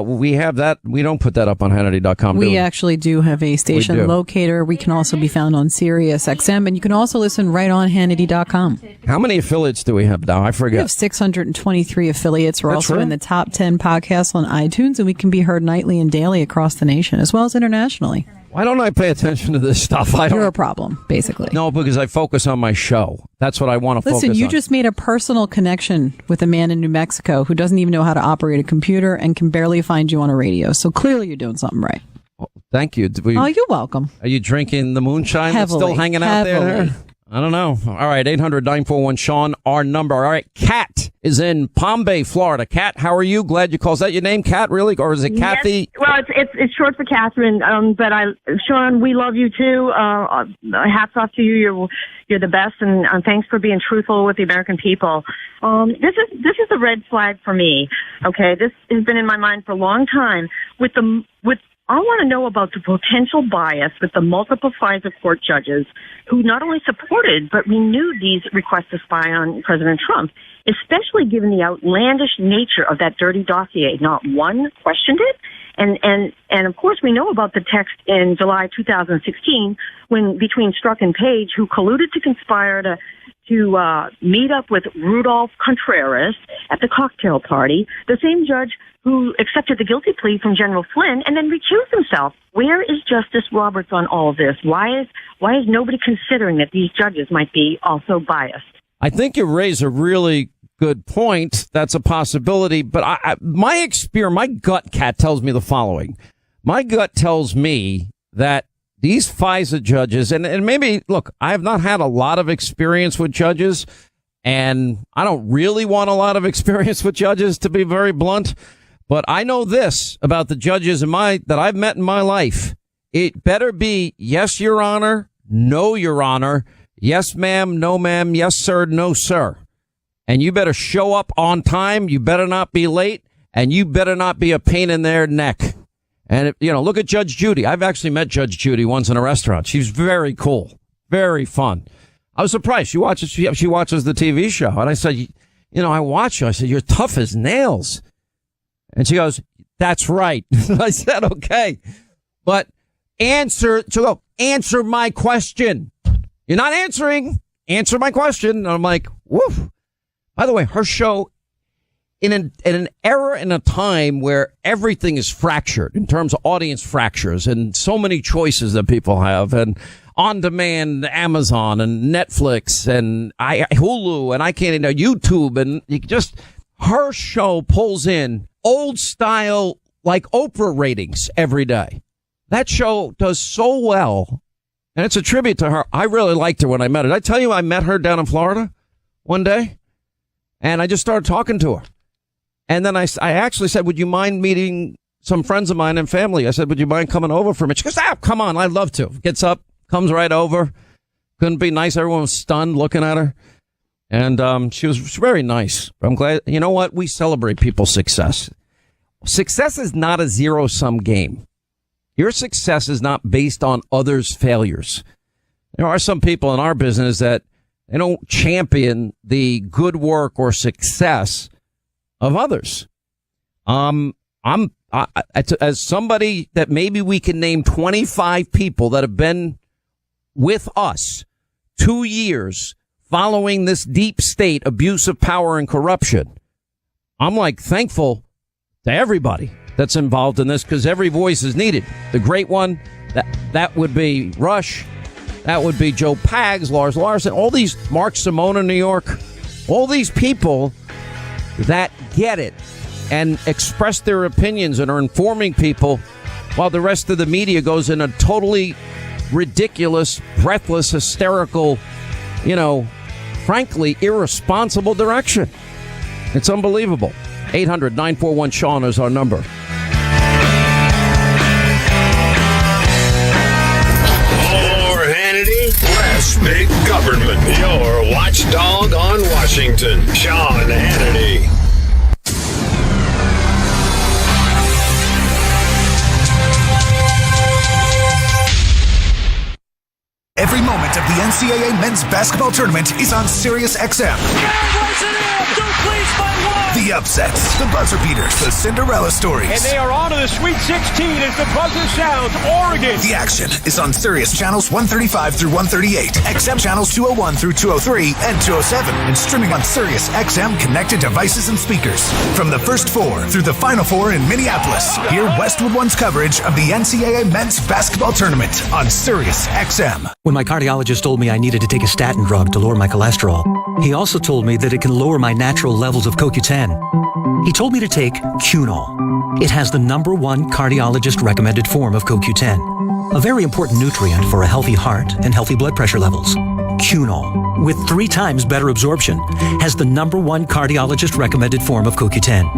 We have that. We don't put that up on Hannity.com. We actually do have a station locator. We can also be found on Sirius XM, and you can also listen right on Hannity.com. How many affiliates do we have now? I forget. We have 623 affiliates. We're That's also right. in the top 10 podcasts on iTunes, and we can be heard nightly and daily across the nation, as well as internationally. Why don't I pay attention to this stuff? You're a problem, basically. No, because I focus on my show. That's what I want to focus on. Listen, you just made a personal connection with a man in New Mexico who doesn't even know how to operate a computer and can barely find you on a radio. So clearly you're doing something right. Well, thank you. You're welcome. Are you drinking the moonshine that's Heavily, still hanging out heavily. there? I don't know. All right, 800-941-SEAN, our number. All right, Kat is in Palm Bay, Florida. Kat, how are you? Glad you called. Is that your name, Kat, really? Or is it Kathy? Yes. Well, it's short for Catherine, but Sean, we love you too. Hats off to you. You're the best, and thanks for being truthful with the American people. This is a red flag for me. Okay, this has been in my mind for a long time. I want to know about the potential bias with the multiple FISA court judges who not only supported but renewed these requests to spy on President Trump, especially given the outlandish nature of that dirty dossier. Not one questioned it. And of course, we know about the text in July 2016 between Strzok and Page, who colluded to conspire to meet up with Rudolph Contreras at the cocktail party, the same judge who accepted the guilty plea from General Flynn and then recused himself. Where is Justice Roberts on all of this? Why is nobody considering that these judges might be also biased? I think you raise a really good point. That's a possibility. But my gut, Kat, tells me the following. My gut tells me that these FISA judges, and maybe, look, I have not had a lot of experience with judges, and I don't really want a lot of experience with judges, to be very blunt. But I know this about the judges that I've met in my life. It better be yes, Your Honor, no, Your Honor, yes, ma'am, no, ma'am, yes, sir, no, sir. And you better show up on time. You better not be late, and you better not be a pain in their neck. And, look at Judge Judy. I've actually met Judge Judy once in a restaurant. She's very cool, very fun. I was surprised. She watches the TV show. And I said, I watch you. I said, you're tough as nails. And she goes, that's right. I said, okay. But answer my question. You're not answering. Answer my question. And I'm like, woof. By the way, her show, in an era, in a time where everything is fractured in terms of audience fractures and so many choices that people have, and on demand Amazon and Netflix and Hulu and YouTube, and her show pulls in old style, like Oprah ratings every day. That show does so well, and it's a tribute to her. I really liked her when I met her. Did I tell you I met her down in Florida one day? And I just started talking to her. And then I actually said, would you mind meeting some friends of mine and family? I said, would you mind coming over for me? She goes, come on, I'd love to. Gets up, comes right over. Couldn't be nice. Everyone was stunned looking at her. And she was very nice. I'm glad. You know what? We celebrate people's success. Success is not a zero-sum game. Your success is not based on others' failures. There are some people in our business that they don't champion the good work or success of others. As somebody that maybe we can name 25 people that have been with us 2 years following this deep state abuse of power and corruption, I'm thankful to everybody that's involved in this, because every voice is needed. The great one, that would be Rush. That would be Joe Pags, Lars Larson, all these, Mark Simone in New York, all these people that get it and express their opinions and are informing people while the rest of the media goes in a totally ridiculous, breathless, hysterical, frankly, irresponsible direction. It's unbelievable. 800-941-SEAN is our number. More Hannity, less big government. Your watchdog on Washington, Sean Hannity. Every moment of the NCAA men's basketball tournament is on Sirius XM. The upsets, the buzzer beaters, the Cinderella stories. And they are on to the Sweet 16 as the buzzer sounds. Oregon. The action is on Sirius channels 135 through 138, XM channels 201 through 203 and 207, and streaming on Sirius XM connected devices and speakers. From the first four through the final four in Minneapolis, hear Westwood One's coverage of the NCAA men's basketball tournament on Sirius XM. When my cardiologist told me I needed to take a statin drug to lower my cholesterol, he also told me that it can lower my natural levels of CoQ10. He told me to take Cunol. It has the #1 cardiologist-recommended form of CoQ10, a very important nutrient for a healthy heart and healthy blood pressure levels. Cunol, with 3 times better absorption, has the #1 cardiologist-recommended form of CoQ10.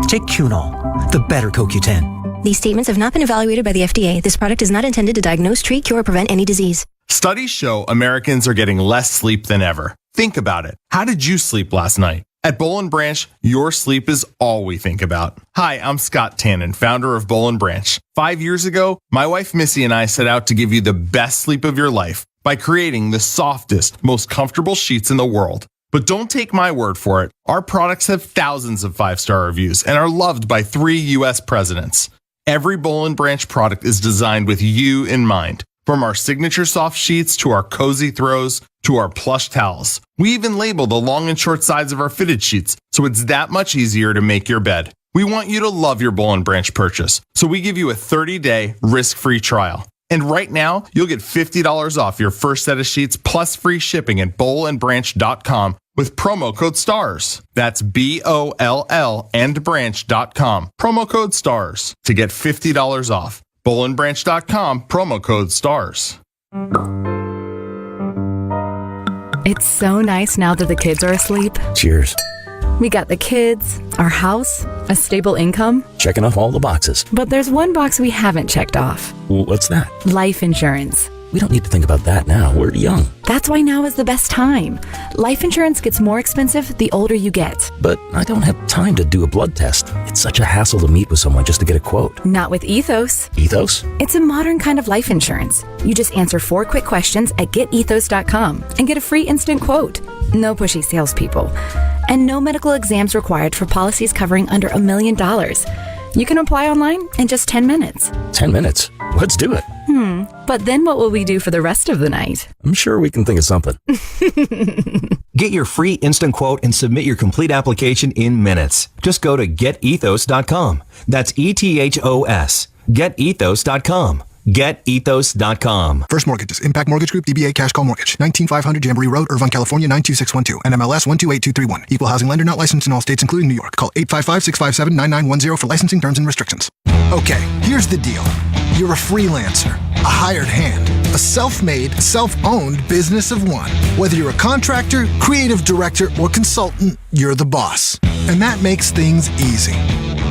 Take Cunol, the better CoQ10. These statements have not been evaluated by the FDA. This product is not intended to diagnose, treat, cure, or prevent any disease. Studies show Americans are getting less sleep than ever. Think about it. How did you sleep last night? At Boll & Branch, your sleep is all we think about. Hi, I'm Scott Tannen, founder of Boll & Branch. 5 years ago, my wife Missy and I set out to give you the best sleep of your life by creating the softest, most comfortable sheets in the world. But don't take my word for it. Our products have thousands of 5-star reviews and are loved by 3 U.S. presidents. Every Boll & Branch product is designed with you in mind. From our signature soft sheets to our cozy throws to our plush towels. We even label the long and short sides of our fitted sheets, so it's that much easier to make your bed. We want you to love your Boll & Branch purchase, so we give you a 30-day risk-free trial. And right now, you'll get $50 off your first set of sheets plus free shipping at bollandbranch.com with promo code STARS. That's BOLL and branch.com. Promo code STARS to get $50 off. bollandbranch.com, promo code STARS. It's so nice now that the kids are asleep. Cheers. We got the kids, our house, a stable income. Checking off all the boxes. But there's one box we haven't checked off. What's that? Life insurance. We don't need to think about that now. We're young. That's why now is the best time. Life insurance gets more expensive the older you get. But I don't have time to do a blood test. It's such a hassle to meet with someone just to get a quote. Not with Ethos. Ethos? It's a modern kind of life insurance. You just answer 4 quick questions at getethos.com and get a free instant quote. No pushy salespeople. And no medical exams required for policies covering under $1 million. You can apply online in just 10 minutes. 10 minutes? Let's do it. But then what will we do for the rest of the night? I'm sure we can think of something. Get your free instant quote and submit your complete application in minutes. Just go to getethos.com. That's ETHOS. Getethos.com. GetEthos.com. First Mortgages. Impact Mortgage Group. DBA Cash Call Mortgage. 19500 Jamboree Road, Irvine, California 92612. NMLS 128231. Equal housing lender not licensed in all states including New York. Call 855-657-9910 for licensing terms and restrictions. Okay, here's the deal. You're a freelancer, a hired hand, a self-made, self-owned business of one. Whether you're a contractor, creative director, or consultant, you're the boss. And that makes things easy.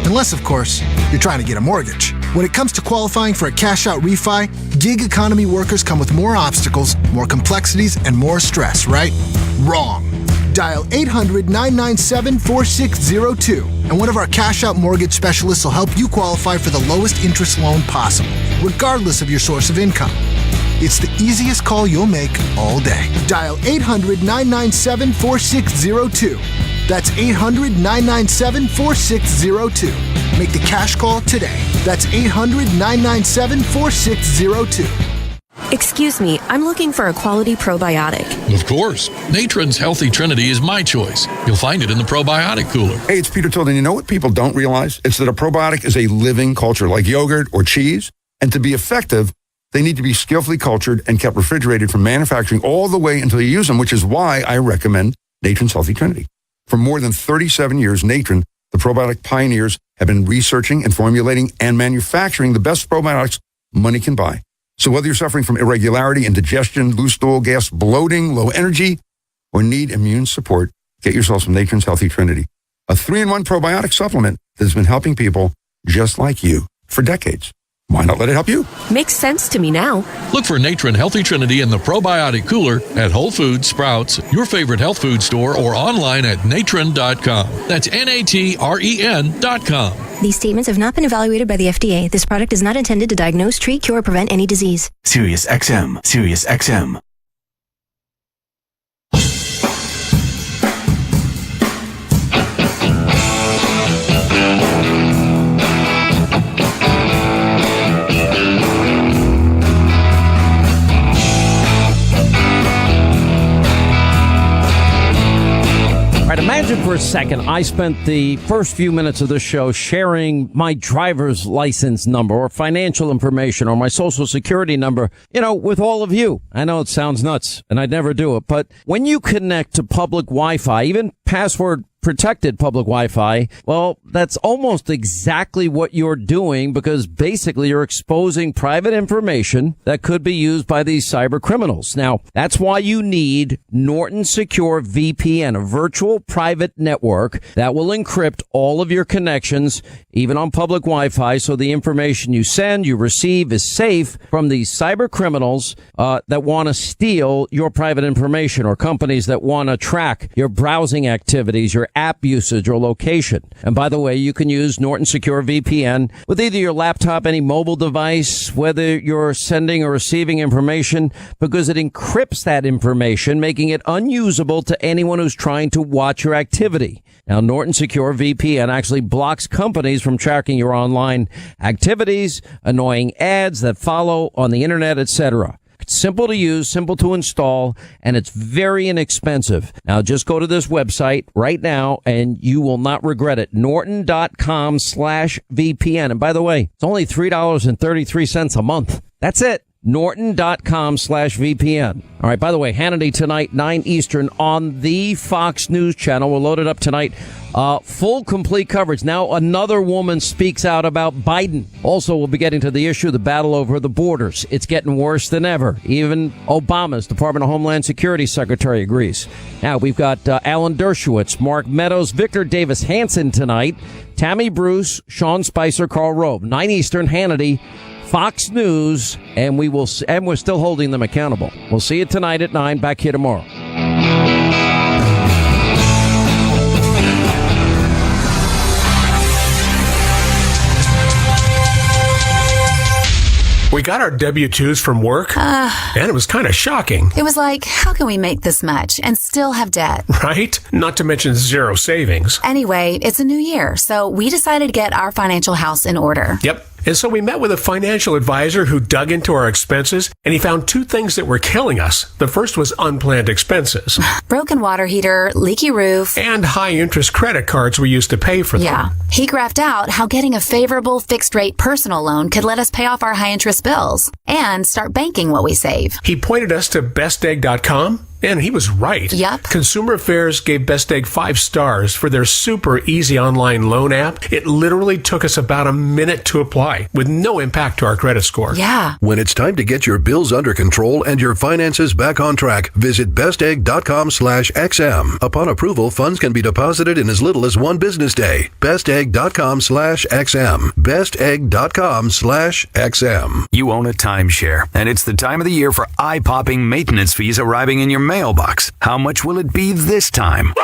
Unless, of course, you're trying to get a mortgage. When it comes to qualifying for a cash-out refi, gig economy workers come with more obstacles, more complexities, and more stress, right? Wrong. Dial 800-997-4602, and one of our cash-out mortgage specialists will help you qualify for the lowest interest loan possible, regardless of your source of income. It's the easiest call you'll make all day. Dial 800-997-4602. That's 800-997-4602. Make the cash call today. That's 800-997-4602. Excuse me, I'm looking for a quality probiotic. Of course. Natron's Healthy Trinity is my choice. You'll find it in the probiotic cooler. Hey, it's Peter Tilden. You know what people don't realize? It's that a probiotic is a living culture, like yogurt or cheese. And to be effective, They need to be skillfully cultured and kept refrigerated from manufacturing all the way until you use them, which is why I recommend Natron's Healthy Trinity. For more than 37 years, Natron, the probiotic pioneers, have been researching and formulating and manufacturing the best probiotics money can buy. So whether you're suffering from irregularity, indigestion, loose stool, gas, bloating, low energy, or need immune support, get yourself some Natron's Healthy Trinity, a 3-in-1 probiotic supplement that has been helping people just like you for decades. Why not let it help you? Makes sense to me now. Look for Natron Healthy Trinity in the probiotic cooler at Whole Foods, Sprouts, your favorite health food store, or online at natron.com. That's natren.com. These statements have not been evaluated by the FDA. This product is not intended to diagnose, treat, cure, or prevent any disease. Sirius XM. Sirius XM. Imagine for a second I spent the first few minutes of the show sharing my driver's license number or financial information or my social security number, with all of you. I know it sounds nuts and I'd never do it, but when you connect to public Wi-Fi, even password protected public Wi-Fi, well, that's almost exactly what you're doing, because basically you're exposing private information that could be used by these cyber criminals. Now, that's why you need Norton Secure VPN, a virtual private network that will encrypt all of your connections, even on public Wi-Fi, so the information you send, you receive is safe from these cyber criminals that want to steal your private information, or companies that want to track your browsing activities, your app usage, or location. And by the way, you can use Norton Secure VPN with either your laptop, any mobile device, whether you're sending or receiving information, because it encrypts that information, making it unusable to anyone who's trying to watch your activity. Now, Norton Secure VPN actually blocks companies from tracking your online activities, annoying ads that follow on the internet, etc. It's simple to use, simple to install, and it's very inexpensive. Now, just go to this website right now, and you will not regret it. Norton.com/VPN. And by the way, it's only $3.33 a month. That's it. Norton.com/VPN. All right. By the way, Hannity tonight, 9 Eastern on the Fox News channel. We'll load it up tonight. Full, complete coverage. Now, another woman speaks out about Biden. Also, we'll be getting to the issue, the battle over the borders. It's getting worse than ever. Even Obama's Department of Homeland Security Secretary agrees. Now, we've got Alan Dershowitz, Mark Meadows, Victor Davis Hanson tonight, Tammy Bruce, Sean Spicer, Carl Rove. 9 Eastern, Hannity, Fox News, and we're still holding them accountable. We'll see you tonight at 9, back here tomorrow. We got our W-2s from work, and it was kind of shocking. It was like, how can we make this much and still have debt? Right? Not to mention zero savings. Anyway, it's a new year, so we decided to get our financial house in order. Yep. And so we met with a financial advisor who dug into our expenses, and he found 2 things that were killing us. The first was unplanned expenses. Broken water heater, leaky roof. And high-interest credit cards we used to pay for them. Yeah. He graphed out how getting a favorable fixed-rate personal loan could let us pay off our high-interest bills and start banking what we save. He pointed us to bestegg.com. And he was right. Yep. Consumer Affairs gave Best Egg 5 stars for their super easy online loan app. It literally took us about a minute to apply with no impact to our credit score. Yeah. When it's time to get your bills under control and your finances back on track, visit bestegg.com/XM. Upon approval, funds can be deposited in as little as 1 business day. bestegg.com/XM. bestegg.com/XM. You own a timeshare, and it's the time of the year for eye-popping maintenance fees arriving in your mailbox. How much will it be this time?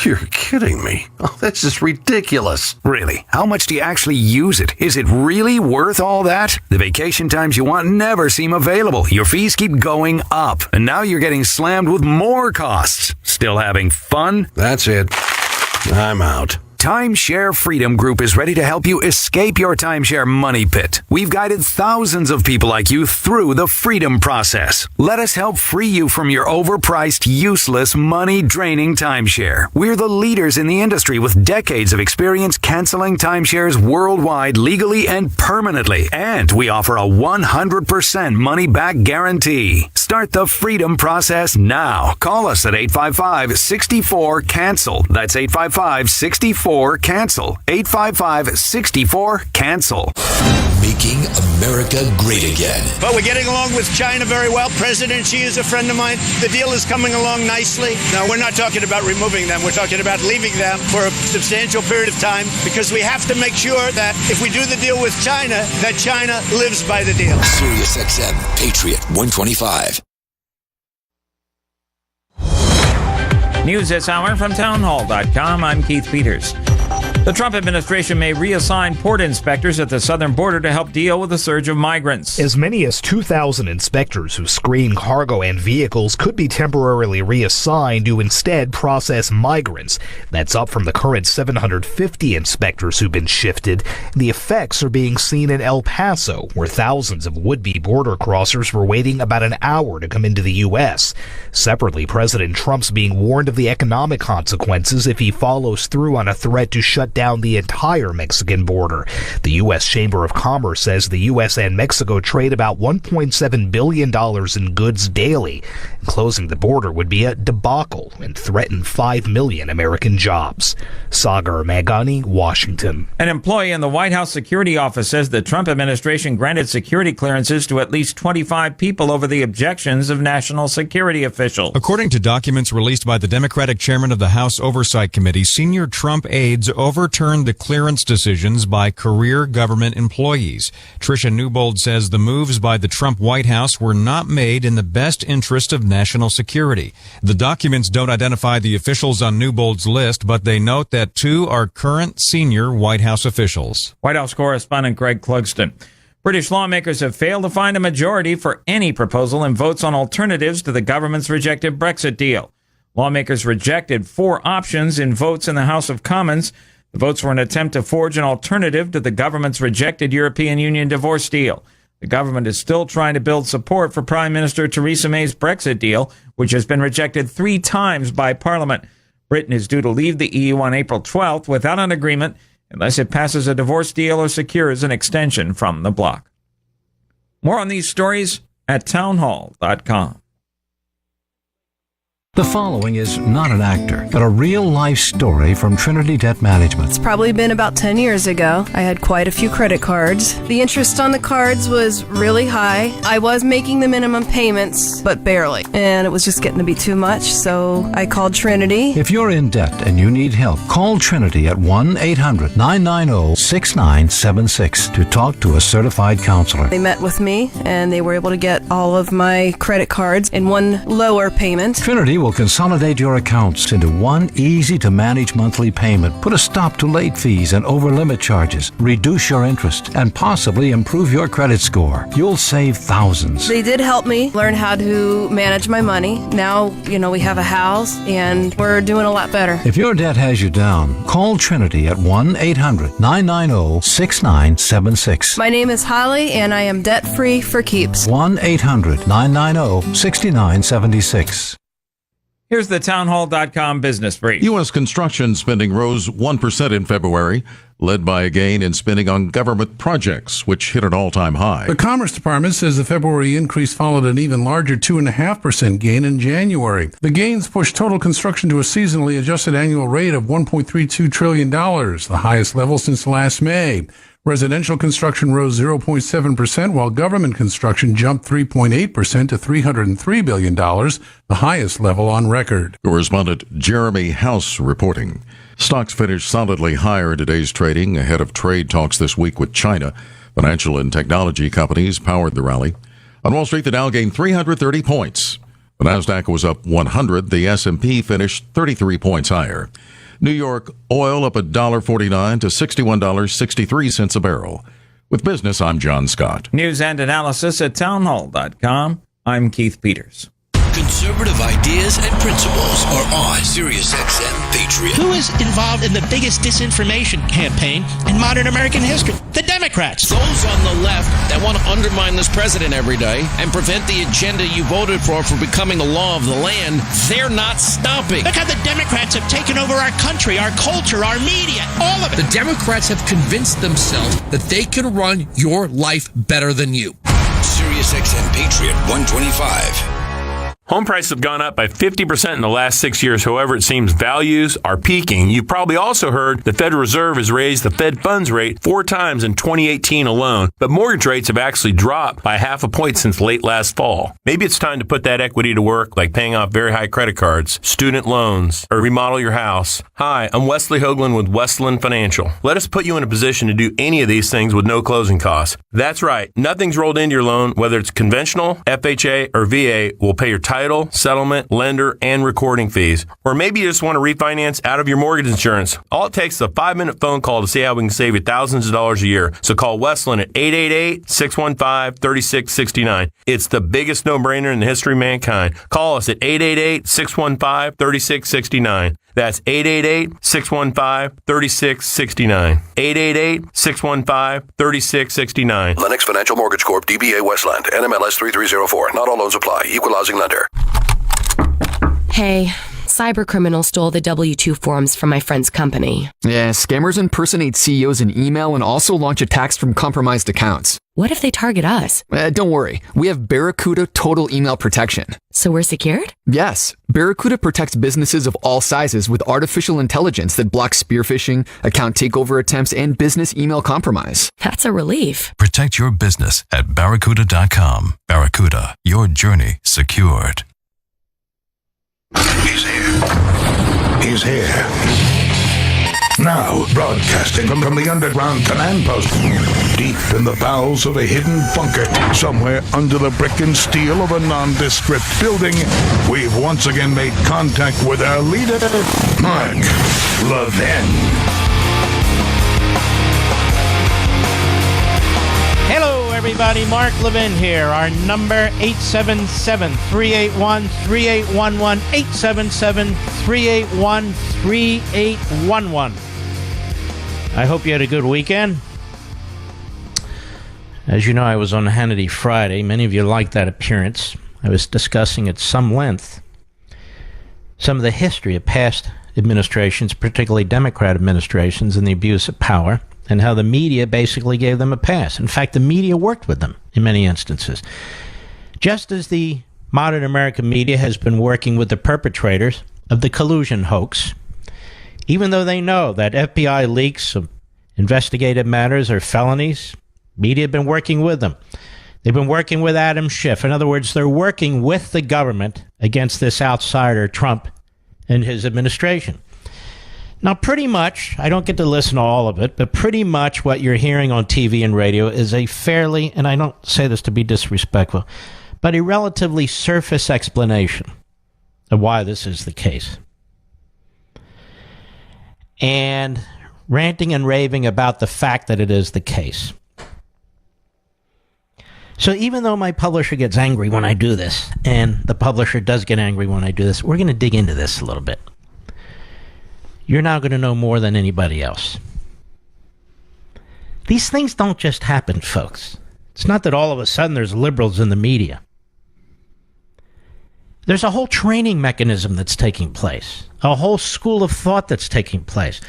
You're kidding me. Oh, this is ridiculous. Really? How much do you actually use it? Is it really worth all that? The vacation times you want never seem available. Your fees keep going up, and now you're getting slammed with more costs. Still having fun? That's it. I'm out. Timeshare Freedom Group is ready to help you escape your timeshare money pit. We've guided thousands of people like you through the freedom process. Let us help free you from your overpriced, useless, money-draining timeshare. We're the leaders in the industry with decades of experience canceling timeshares worldwide legally and permanently. And we offer a 100% money-back guarantee. Start the freedom process now. Call us at 855-64-CANCEL. That's 855-64-CANCEL. 855-64-CANCEL. Making America great again. But we're getting along with China very well. President Xi is a friend of mine. The deal is coming along nicely. Now, we're not talking about removing them. We're talking about leaving them for a substantial period of time because we have to make sure that if we do the deal with China, that China lives by the deal. Sirius XM Patriot 125. News this hour from townhall.com. I'm Keith Peters. The Trump administration may reassign port inspectors at the southern border to help deal with the surge of migrants. As many as 2,000 inspectors who screen cargo and vehicles could be temporarily reassigned to instead process migrants. That's up from the current 750 inspectors who've been shifted. The effects are being seen in El Paso, where thousands of would-be border crossers were waiting about an hour to come into the U.S. Separately, President Trump's being warned of the economic consequences if he follows through on a threat to shut down the entire Mexican border. The U.S. Chamber of Commerce says the U.S. and Mexico trade about $1.7 billion in goods daily. Closing the border would be a debacle and threaten 5 million American jobs. Sagar Magani, Washington. An employee in the White House security office says the Trump administration granted security clearances to at least 25 people over the objections of national security officials. According to documents released by the Democratic chairman of the House Oversight Committee, senior Trump aides overturned the clearance decisions by career government employees. Tricia Newbold says the moves by the Trump White House were not made in the best interest of national security. The documents don't identify the officials on Newbold's list, but they note that 2 are current senior White House officials. White House correspondent Greg Clugston. British lawmakers have failed to find a majority for any proposal in votes on alternatives to the government's rejected Brexit deal. Lawmakers rejected 4 options in votes in the House of Commons. The votes were an attempt to forge an alternative to the government's rejected European Union divorce deal. The government is still trying to build support for Prime Minister Theresa May's Brexit deal, which has been rejected 3 times by Parliament. Britain is due to leave the EU on April 12th without an agreement unless it passes a divorce deal or secures an extension from the bloc. More on these stories at townhall.com. The following is not an actor, but a real-life story from Trinity Debt Management. It's probably been about 10 years ago. I had quite a few credit cards. The interest on the cards was really high. I was making the minimum payments, but barely. And it was just getting to be too much, so I called Trinity. If you're in debt and you need help, call Trinity at 1-800-990-6976 to talk to a certified counselor. They met with me, and they were able to get all of my credit cards in one lower payment. Trinity will consolidate your accounts into one easy-to-manage monthly payment, put a stop to late fees and over-limit charges, reduce your interest, and possibly improve your credit score. You'll save thousands. They did help me learn how to manage my money. Now, we have a house, and we're doing a lot better. If your debt has you down, call Trinity at 1-800-990-6976. My name is Holly, and I am debt-free for keeps. 1-800-990-6976. Here's the townhall.com business brief. U.S. construction spending rose 1% in February, led by a gain in spending on government projects, which hit an all-time high. The Commerce Department says the February increase followed an even larger 2.5% gain in January. The gains pushed total construction to a seasonally adjusted annual rate of $1.32 trillion, the highest level since last May. Residential construction rose 0.7%, while government construction jumped 3.8% to $303 billion, the highest level on record. Correspondent Jeremy House reporting. Stocks finished solidly higher in today's trading ahead of trade talks this week with China. Financial and technology companies powered the rally. On Wall Street, the Dow gained 330 points. The Nasdaq was up 100. The S&P finished 33 points higher. New York oil up $1.49 to $61.63 a barrel. With business, I'm John Scott. News and analysis at townhall.com. I'm Keith Peters. Conservative ideas and principles are on Sirius XM Patriot. Who is involved in the biggest disinformation campaign in modern American history? The Democrats. Those on the left that want to undermine this president every day and prevent the agenda you voted for becoming the law of the land, they're not stopping. Look how the Democrats have taken over our country, our culture, our media, all of it. The Democrats have convinced themselves that they can run your life better than you. Sirius XM Patriot 125. Home prices have gone up by 50% in the last 6 years. However, it seems values are peaking. You've probably also heard the Federal Reserve has raised the Fed funds rate 4 times in 2018 alone, but mortgage rates have actually dropped by half a point since late last fall. Maybe it's time to put that equity to work, like paying off very high credit cards, student loans, or remodel your house. Hi, I'm Wesley Hoagland with Westland Financial. Let us put you in a position to do any of these things with no closing costs. That's right. Nothing's rolled into your loan, whether it's conventional, FHA, or VA, will pay your title, settlement, lender, and recording fees. Or maybe you just want to refinance out of your mortgage insurance. All it takes is a 5-minute phone call to see how we can save you thousands of dollars a year. So call Westland at 888-615-3669. It's the biggest no-brainer in the history of mankind. Call us at 888-615-3669. That's 888-615-3669. 888-615-3669. Lennox Financial Mortgage Corp. DBA Westland. NMLS 3304. Not all loans apply. Equal housing lender. Hey, cybercriminals stole the W-2 forms from my friend's company. Yeah, scammers impersonate CEOs in email and also launch attacks from compromised accounts. What if they target us? Don't worry. We have Barracuda Total Email Protection. So we're secured? Yes. Barracuda protects businesses of all sizes with artificial intelligence that blocks spear phishing, account takeover attempts, and business email compromise. That's a relief. Protect your business at Barracuda.com. Barracuda, your journey secured. He's here. He's here. Now, broadcasting from the underground command post, deep in the bowels of a hidden bunker, somewhere under the brick and steel of a nondescript building, we've once again made contact with our leader, Mark Levin. Hello, everybody. Mark Levin here. Our number, 877-381-3811, 877-381-3811. I hope you had a good weekend. As you know, I was on Hannity Friday. Many of you liked that appearance. I was discussing at some length some of the history of past administrations, particularly Democrat administrations, and the abuse of power, and how the media basically gave them a pass. In fact, the media worked with them in many instances. Just as the modern American media has been working with the perpetrators of the collusion hoax, even though they know that FBI leaks of investigative matters are felonies, media have been working with them. They've been working with Adam Schiff. In other words, they're working with the government against this outsider, Trump, and his administration. Now, pretty much, I don't get to listen to all of it, but pretty much what you're hearing on TV and radio is a fairly, and I don't say this to be disrespectful, but a relatively surface explanation of why this is the case. And ranting and raving about the fact that it is the case. So even though my publisher gets angry when I do this, and the publisher does get angry when I do this, we're going to dig into this a little bit. You're now going to know more than anybody else. These things don't just happen, folks. It's not that all of a sudden there's liberals in the media. There's a whole training mechanism that's taking place, a whole school of thought that's taking place.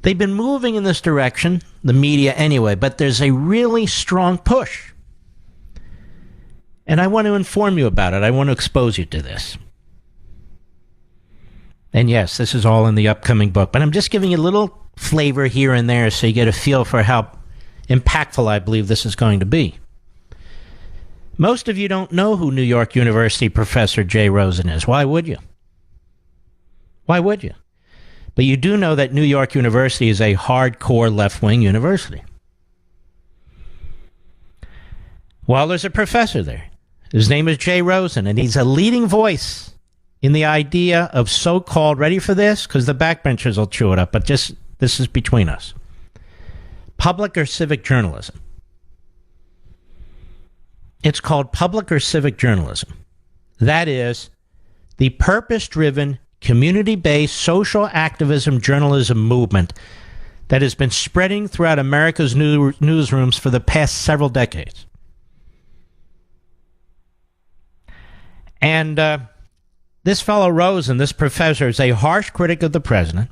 They've been moving in this direction, the media anyway, but there's a really strong push. And I want to inform you about it. I want to expose you to this. And yes, this is all in the upcoming book, but I'm just giving you a little flavor here and there so you get a feel for how impactful I believe this is going to be. Most of you don't know who New York University professor Jay Rosen is. Why would you? Why would you? But you do know that New York University is a hardcore left-wing university. Well, there's a professor there. His name is Jay Rosen, and he's a leading voice in the idea of so-called, ready for this? Because the backbenchers will chew it up, but just this is between us. Public or civic journalism. It's called public or civic journalism. That is, the purpose-driven, community-based social activism journalism movement that has been spreading throughout America's newsrooms for the past several decades. And this fellow Rosen, this professor, is a harsh critic of the president.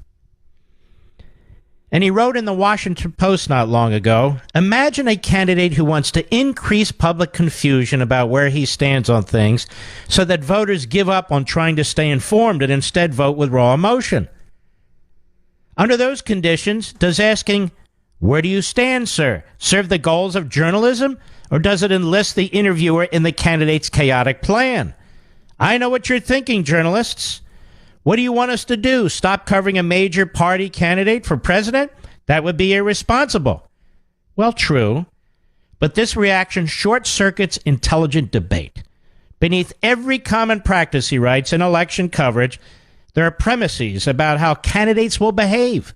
And he wrote in the Washington Post not long ago, imagine a candidate who wants to increase public confusion about where he stands on things so that voters give up on trying to stay informed and instead vote with raw emotion. Under those conditions, does asking, where do you stand, sir, serve the goals of journalism, or does it enlist the interviewer in the candidate's chaotic plan? I know what you're thinking, journalists. What do you want us to do? Stop covering a major party candidate for president? That would be irresponsible. Well, true. But this reaction short-circuits intelligent debate. Beneath every common practice, he writes, in election coverage, there are premises about how candidates will behave.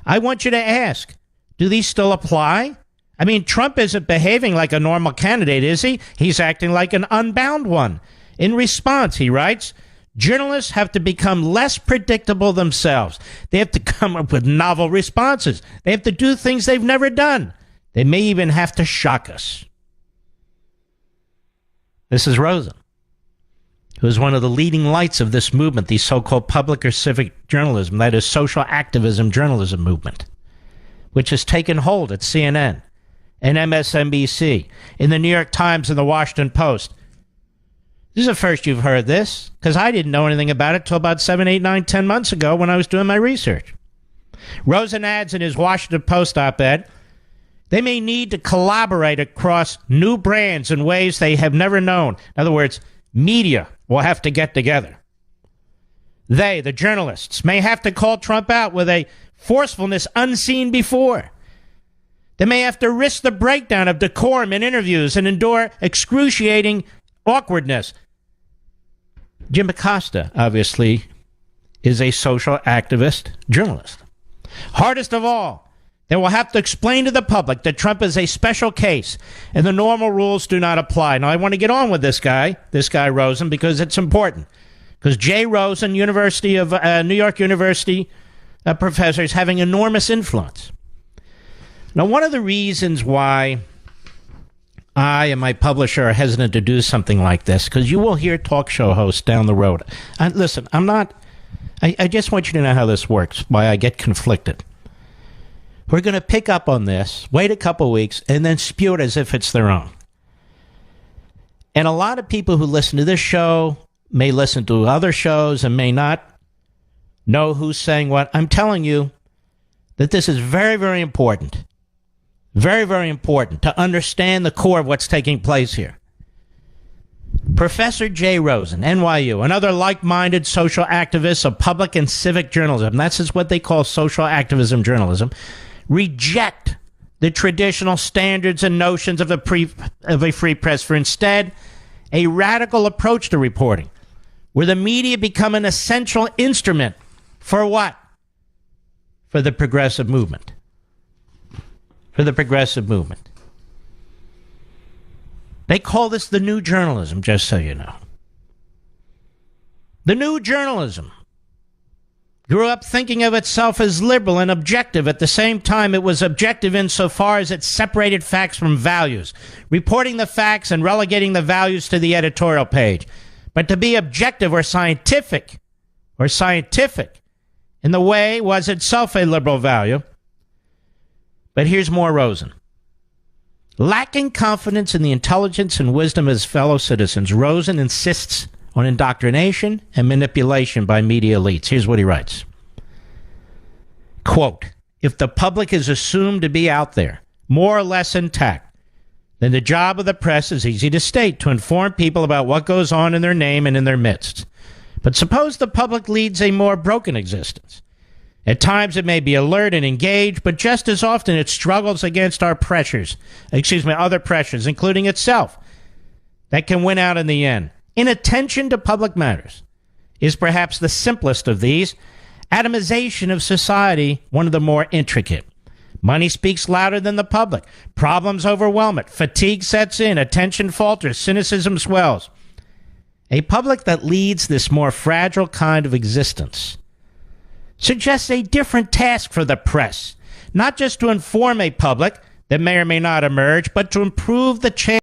I want you to ask, do these still apply? I mean, Trump isn't behaving like a normal candidate, is he? He's acting like an unbound one. In response, he writes, journalists have to become less predictable themselves. They have to come up with novel responses. They have to do things they've never done. They may even have to shock us. This is Rosen, who is one of the leading lights of this movement, the so-called public or civic journalism, that is social activism journalism movement, which has taken hold at CNN and MSNBC, in the New York Times and the Washington Post. This is the first you've heard this, because I didn't know anything about it till about 7, 8, 9, 10 months ago when I was doing my research. Rosen adds in his Washington Post op-ed, they may need to collaborate across new brands in ways they have never known. In other words, media will have to get together. They, the journalists, may have to call Trump out with a forcefulness unseen before. They may have to risk the breakdown of decorum in interviews and endure excruciating awkwardness. Jim Acosta, obviously, is a social activist journalist. Hardest of all, they will have to explain to the public that Trump is a special case and the normal rules do not apply. Now, I want to get on with this guy Rosen, because it's important. Because Jay Rosen, University of New York University professor, is having enormous influence. Now, one of the reasons why I and my publisher are hesitant to do something like this, because you will hear talk show hosts down the road. And listen, I just want you to know how this works, why I get conflicted. We're going to pick up on this, wait a couple weeks, and then spew it as if it's their own. And a lot of people who listen to this show may listen to other shows and may not know who's saying what. I'm telling you that this is very, very important. Very, very important to understand the core of what's taking place here. Professor Jay Rosen, NYU, and other like-minded social activists of public and civic journalism, that's just what they call social activism journalism, reject the traditional standards and notions of a free press for instead a radical approach to reporting, where the media become an essential instrument for what? For the progressive movement. For the progressive movement. They call this the new journalism, just so you know. The new journalism grew up thinking of itself as liberal and objective. At the same time, it was objective insofar as it separated facts from values, reporting the facts and relegating the values to the editorial page. But to be objective or scientific in the way was itself a liberal value. But here's more Rosen. Lacking confidence in the intelligence and wisdom of his fellow citizens, Rosen insists on indoctrination and manipulation by media elites. Here's what he writes. Quote, if the public is assumed to be out there, more or less intact, then the job of the press is easy to state, to inform people about what goes on in their name and in their midst. But suppose the public leads a more broken existence. At times it may be alert and engaged, but just as often it struggles against other pressures, including itself, that can win out in the end. Inattention to public matters is perhaps the simplest of these. Atomization of society, one of the more intricate. Money speaks louder than the public. Problems overwhelm it. Fatigue sets in. Attention falters. Cynicism swells. A public that leads this more fragile kind of existence suggests a different task for the press, not just to inform a public that may or may not emerge, but to improve the chance